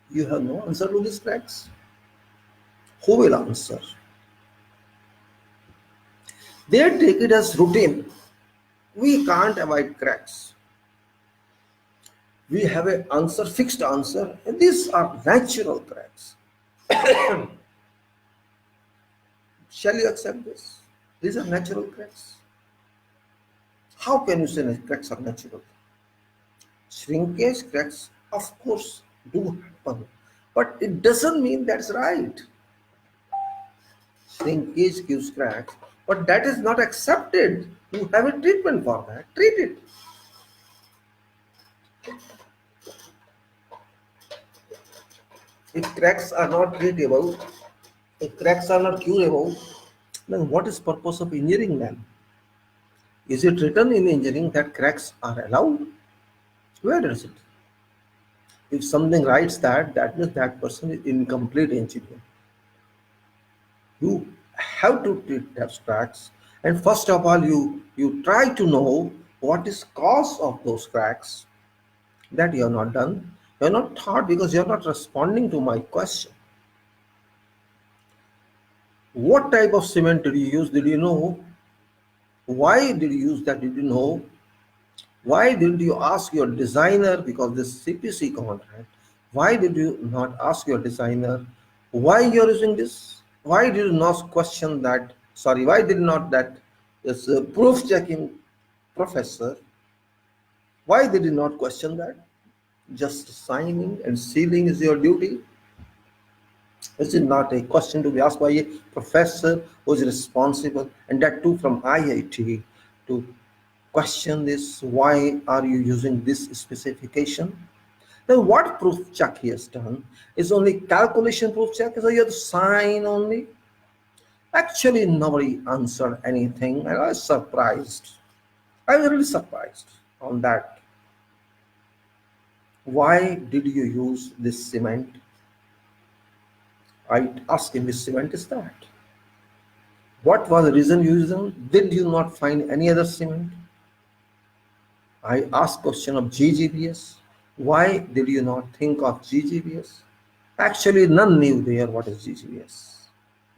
You have no answer to these cracks. Who will answer? They take it as routine. We can't avoid cracks. We have an answer, fixed answer, and these are natural cracks. Shall you accept this? These are natural cracks. How can you say that cracks are natural? Shrinkage cracks, of course, do happen, but it doesn't mean that's right. Shrinkage gives cracks, but that is not accepted. You have a treatment for that. Treat it. If cracks are not treatable, if cracks are not curable, then what is purpose of engineering them? Is it written in engineering that cracks are allowed? Where is it? If something writes that, that means that person is incomplete engineer. You have to treat those cracks, and first of all, you try to know what is cause of those cracks. That you have not done. You are not taught because you are not responding to my question. What type of cement did you use? Did you know? Why did you use that? Did you know? Why didn't you ask your designer? Because this CPC contract. Why did you not ask your designer why you are using this? Why did you not question that? Sorry, why did not that this proof checking professor? Why did you not question that? Just signing and sealing is your duty. Is it not a question to be asked by a professor who is responsible, and that too from IIT, to question this? Why are you using this specification? Then what proof check he has done is only calculation proof check. So you have to sign only. Actually, nobody answered anything, and I was surprised. I was really surprised on that. Why did you use this cement? I asked him, which cement is that? What was the reason you used them? Did you not find any other cement? I asked question of GGBS. Why did you not think of GGBS? Actually, none knew there what is GGBS.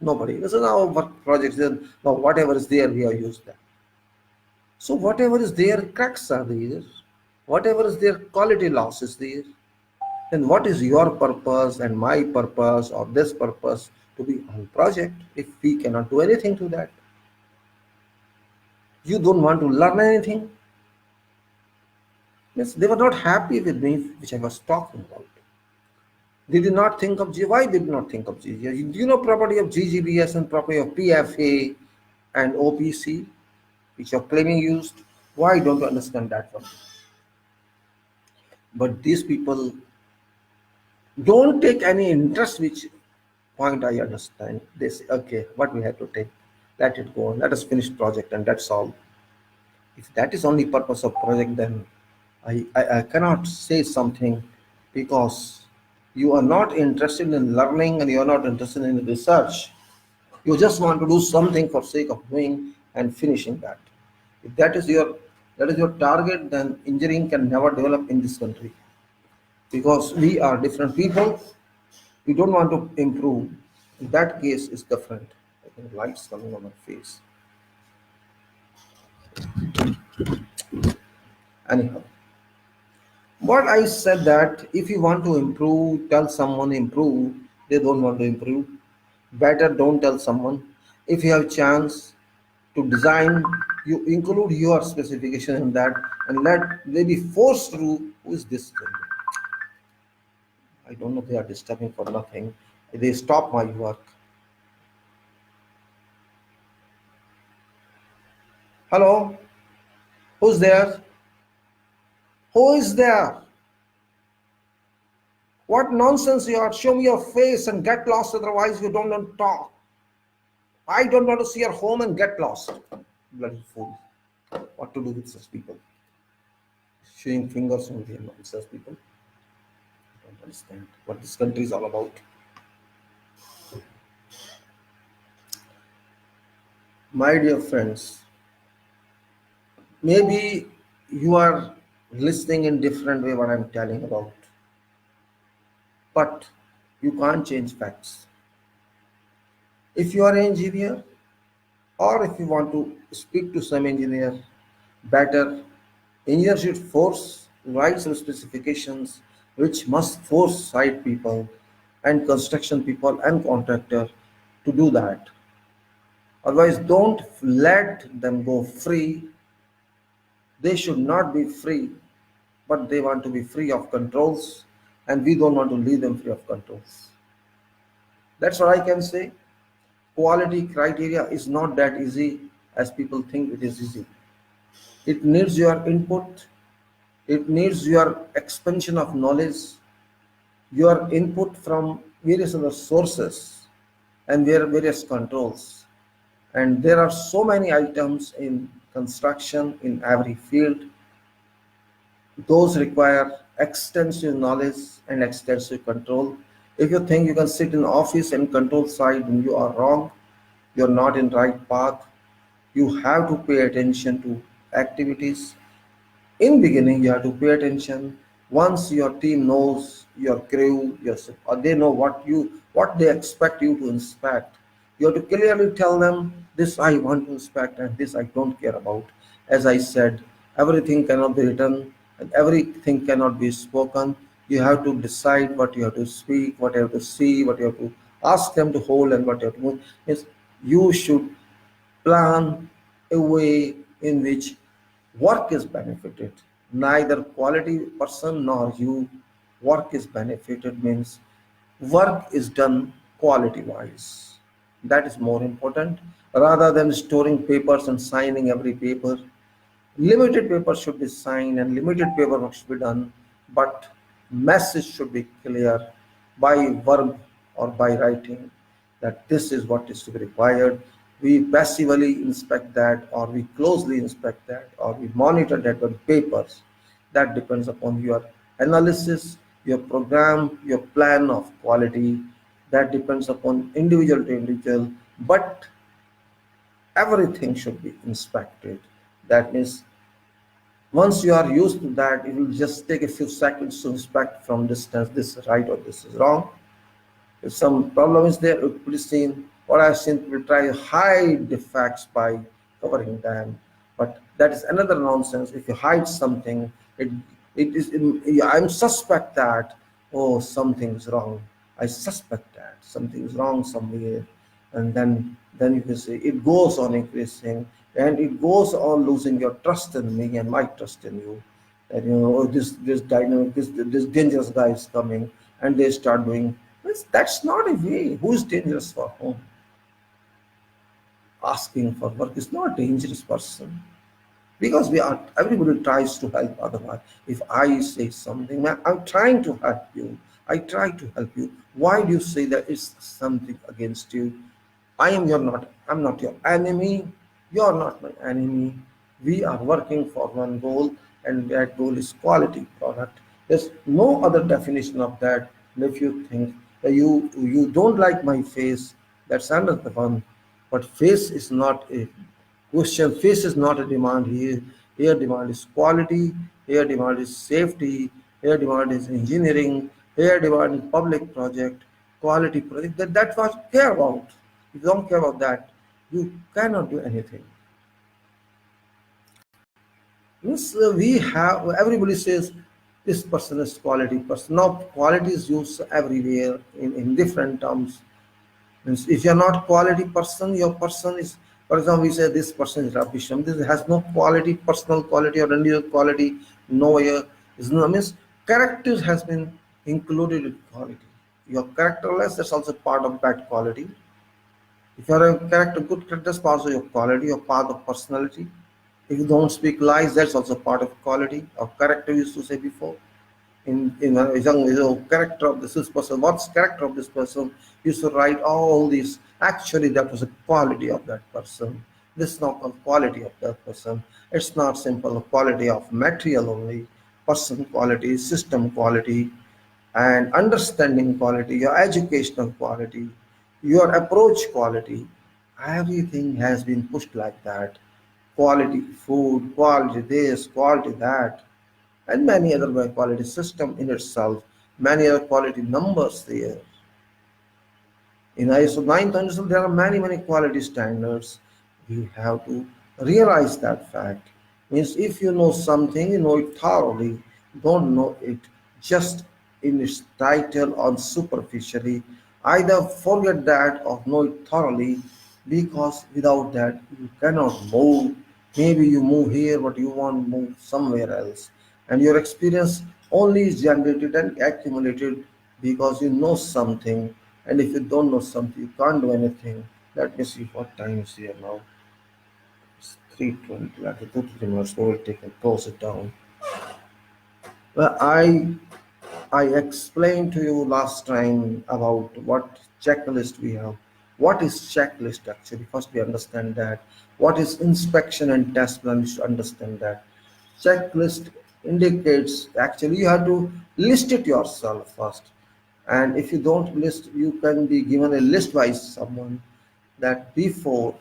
Nobody. This is our work projects. Now, whatever is there, we have used that. So whatever is there, cracks are there. Whatever is there, quality loss is there. Then what is your purpose and my purpose or this purpose to be on project if we cannot do anything to that? You don't want to learn anything? Yes, they were not happy with me, which I was talking about. They did not think of G. Why did not think of GGBS? Do you know property of GGBS and property of PFA and OPC, which are claiming used? Why don't you understand that one? But these people don't take any interest, which point I understand. They say, okay, what we have to take, let it go on, let us finish project, and that's all. If that is only purpose of project, then I cannot say something, because you are not interested in learning and you are not interested in research. You just want to do something for sake of doing and finishing that. If that is your target, then engineering can never develop in this country, because we are different people. We don't want to improve. In that case, it's different. I think lights coming on my face. Anyhow, what I said, that if you want to improve, tell someone improve. They don't want to improve. Better don't tell someone. If you have chance to design, you include your specification in that, and let they be forced through. Who is this? I don't know. They are disturbing for nothing. They stop my work. Hello, who's there? Who is there? What nonsense you are! Show me your face and get lost. Otherwise, you don't want to talk. I don't want to see your home and get lost. Bloody fool! What to do with such people? Showing fingers on the nonsense people. I don't understand what this country is all about. My dear friends, maybe you are listening in different way what I'm telling about, but you can't change facts. If you are an engineer, or if you want to speak to some engineer, better engineer should force write some specifications which must force site people and construction people and contractor to do that. Otherwise, don't let them go free. They should not be free, but they want to be free of controls, and we don't want to leave them free of controls. That's what I can say. Quality criteria is not that easy as people think it is easy. It needs your input, it needs your expansion of knowledge, your input from various other sources and their various controls. And there are so many items in construction in every field. Those require extensive knowledge and extensive control. If you think you can sit in office and control side, then you are wrong. You're not in right path. You have to pay attention to activities. In beginning, you have to pay attention. Once your team knows your crew, or they know what they expect you to inspect, you have to clearly tell them this I want to inspect and this I don't care about. As I said, everything cannot be written and everything cannot be spoken. You have to decide what you have to speak, what you have to see, what you have to ask them to hold, and what you have to move. Yes, you should plan a way in which work is benefited. Neither quality person nor you work is benefited means work is done quality wise. That is more important rather than storing papers and signing every paper. Limited paper should be signed and limited paperwork should be done, but message should be clear by verb or by writing that this is what is to be required. We passively inspect that, or we closely inspect that, or we monitor that on papers. That depends upon your analysis, your program, your plan of quality. That depends upon individual to individual, but everything should be inspected. That means once you are used to that, it will just take a few seconds to inspect from distance this is right or this is wrong. If some problem is there, please see what I've seen people try to hide the facts by covering them. But that is another nonsense. If you hide something, it is I'm suspect that oh something is wrong. I suspect that something is wrong somewhere, and then you can say it goes on increasing and it goes on losing your trust in me and my trust in you. And you know, oh, this dynamic, this dangerous guy is coming, and they start doing this. That's not a way. Who is dangerous for whom? Asking for work is not a dangerous person, because we are everybody tries to help otherwise. If I say something, "Man, I'm trying to help you, I try to help you, why do you say that it's something against you? I'm not your enemy, you're not my enemy. We are working for one goal, and that goal is quality product. There's no other definition of that. And if you think that you don't like my face, that's another one. But face is not a question. Face is not a demand here. Here demand is quality, here demand is safety, here demand is engineering, here demand is public project, quality project. That's what you care about. If you don't care about that, you cannot do anything. Yes, we have, everybody says this person is quality person. Now quality is used everywhere in different terms. Means if you're not quality person, your person is For example, we say this person is rubbish. And this has no quality, personal quality or individual quality, no is no means character has been included in quality. Your characterless, that's also part of bad quality. If you are a character, good character, that's part of your quality or part of personality. If you don't speak lies, that's also part of quality of character. We used to say before. In a young character of this person, what's character of this person, used to write all these. Actually, that was a quality of that person. This is not a quality of that person. It's not simple quality of material only. Person quality, system quality, and understanding quality, your educational quality, your approach quality, everything has been pushed like that. Quality food, quality this, quality that, and many other quality system in itself, many other quality numbers there. In ISO 9000, there are many, many quality standards. You have to realize that fact. Means if you know something, you know it thoroughly. Don't know it just in its title or superficially. Either forget that or know it thoroughly, because without that you cannot move. Maybe you move here, but you want to move somewhere else. And your experience only is generated and accumulated because you know something, and if you don't know something, you can't do anything. Let me see what time is here now. It's 3:20. After 2 3 minutes, we will take and close it down. Well, I explained to you last time about what checklist we have. What is checklist actually? First, we understand that. What is inspection and test plan? We should understand that. Checklist indicates actually you have to list it yourself first. And if you don't list, you can be given a list by someone that before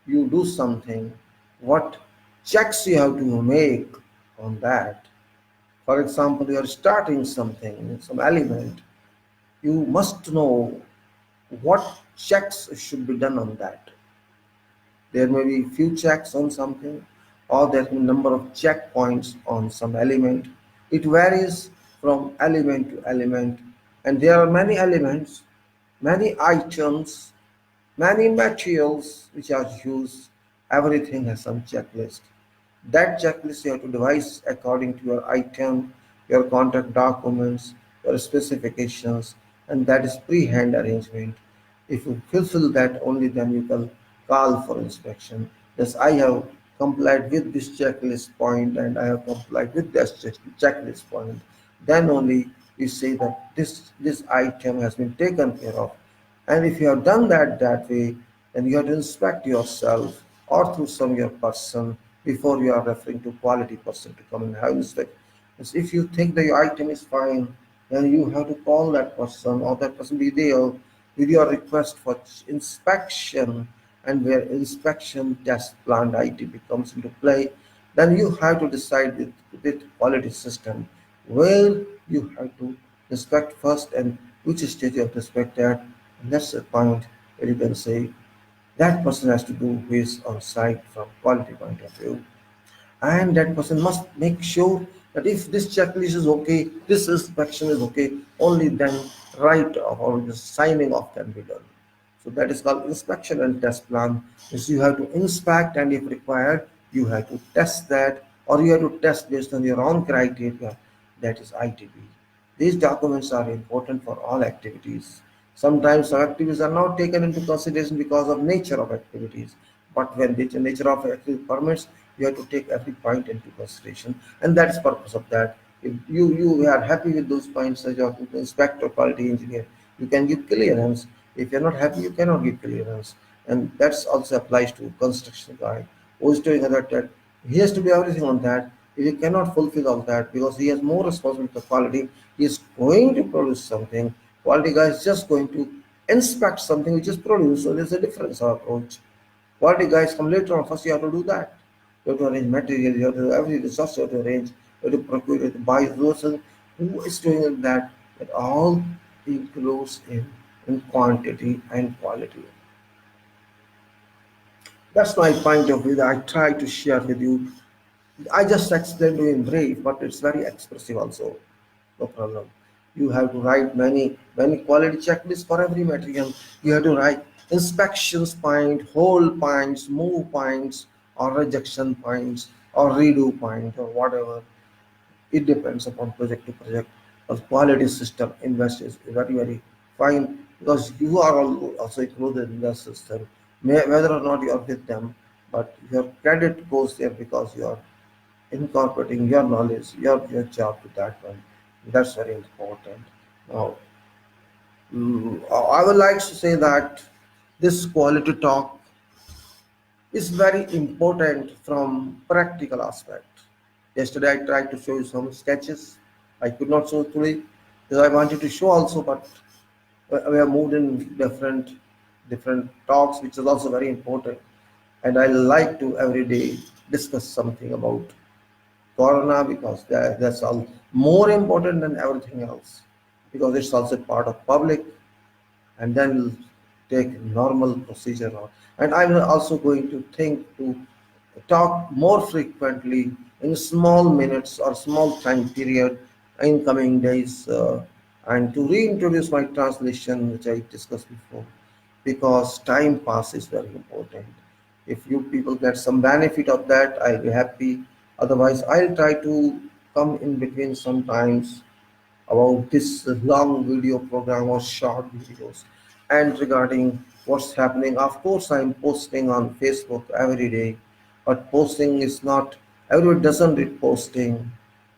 you do something, what checks you have to make on that. For example, you are starting something, some element, you must know what checks should be done on that. There may be few checks on something, or there may be number of checkpoints on some element. It varies from element to element, and there are many elements, many items, many materials which are used. Everything has some checklist. That checklist you have to devise according to your item, your contact documents, your specifications, and that is pre-hand arrangement. If you fulfill that, only then you can call for inspection. Yes, I have complied with this checklist point and I have complied with this checklist point. Then only you say that this item has been taken care of. And if you have done that way, then you have to inspect yourself or through some your person before you are referring to quality person to come and have inspect. Because if you think that your item is fine, then you have to call that person or that person be there with your request for inspection, and where inspection test plan ITP comes into play, then you have to decide with quality system where you have to inspect first and which stage you have to inspect at. And that's the point where you can say that person has to do his on site from quality point of view, and that person must make sure that if this checklist is okay, this inspection is okay, only then write off or the signing off can be done. So that is called inspection and test plan. Is you have to inspect, and if required, you have to test that, or you have to test based on your own criteria. That is ITP. These documents are important for all activities. Sometimes some activities are not taken into consideration because of nature of activities. But when the nature of activity permits, you have to take every point into consideration, and that is purpose of that. If you are happy with those points as your inspector, quality engineer, you can give clearance. If you're not happy, you cannot give clearance, and that's also applies to construction guy who is doing that. He has to do everything on that. If he cannot fulfill all that because he has more responsibility for quality, he is going to produce something. Quality guy is just going to inspect something which is produced. So there's a difference of approach. Quality guys come later on. First, you have to do that. You have to arrange material. You have to do every resource. You have to arrange. You have to procure. You have to buy resources. Who is doing that? It all includes in quantity and quality. That's my point of view that I try to share with you. I just explained to you in brief, but it's very expressive also. No problem. You have to write many quality checklists for every material. You have to write. inspections point, hold points, move points, or rejection points, or redo point, or whatever. It depends upon project to project. A quality system invest is very, very fine because you are also included in the system, whether or not you are with them, but your credit goes there because you are incorporating your knowledge, your job to that one. That's very important. Now, I would like to say that this quality talk is very important from practical aspect. Yesterday I tried to show you some sketches. I could not show today because I wanted to show also, but we have moved in different talks, which is also very important. And I like to every day discuss something about Corona because that's all more important than everything else because it's also part of public, and then we'll take normal procedure on. And I'm also going to think to talk more frequently in small minutes or small time period in coming days, and to reintroduce my translation which I discussed before, because time pass is very important. If you people get some benefit of that, I'll be happy. Otherwise, I'll try to come in between sometimes about this long video program or short videos. And regarding what's happening, of course, I'm posting on Facebook every day, but posting is not, everyone doesn't read posting.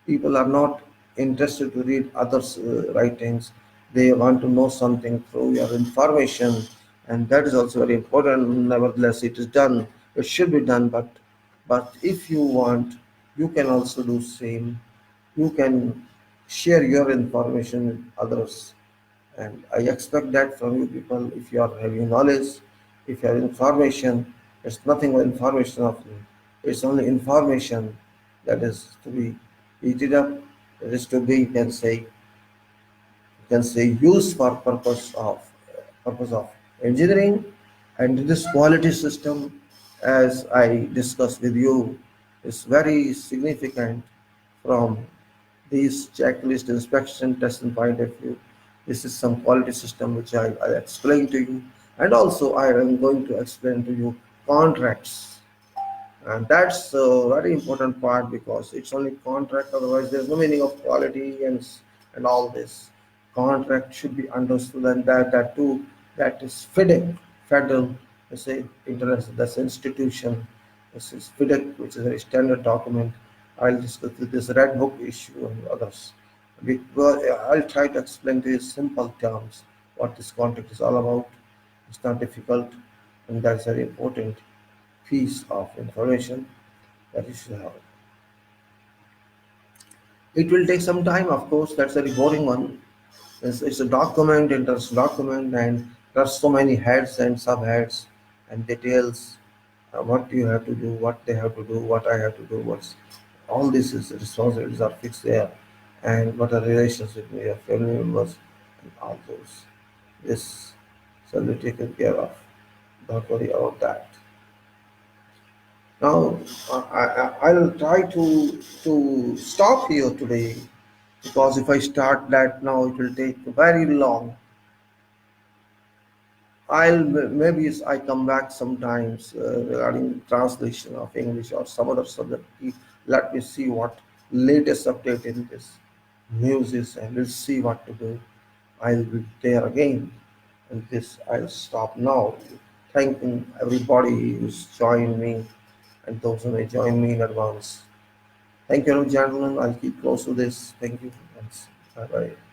People are not interested to read others' writings. They want to know something through your information, and that is also very important. Nevertheless, it is done. It should be done, but if you want, you can also do same. You can share your information with others, and I expect that from you people. If you are having knowledge, if you have information, it's nothing but information of you. It's only information that is to be eaten up, that is to be, you can say used for purpose of engineering. And this quality system, as I discussed with you, is very significant from these checklist inspection testing point of view. This is some quality system which I explained to you, and also I am going to explain to you contracts, and that's a very important part because it's only contract. Otherwise, there's no meaning of quality and all this. Contract should be understood, and that too, that is FIDIC, federal, let's say international, that's institution. This is FIDIC, which is a very standard document. I'll discuss this red book issue and others. Because I'll try to explain to you simple terms what this contract is all about. It's not difficult, and that's very important piece of information that you should have. It will take some time, of course. That's a very boring one. It's a document, interesting document, and there are so many heads and subheads and details. What you have to do, what they have to do, what I have to do, what's all this is responsibilities are fixed there, and what are relations with your family members, and all those. This shall be taken care of. Don't worry about that. Now, I'll try to stop here today because if I start that now, it will take very long. Maybe I come back sometimes regarding translation of English or some other subject. Let me see what latest update in this news is, and let's see what to do. I'll be there again, and this I'll stop now. Thanking everybody who's joined me and those who may join me in advance. Thank you, gentlemen. I'll keep close to this. Thank you. Bye bye.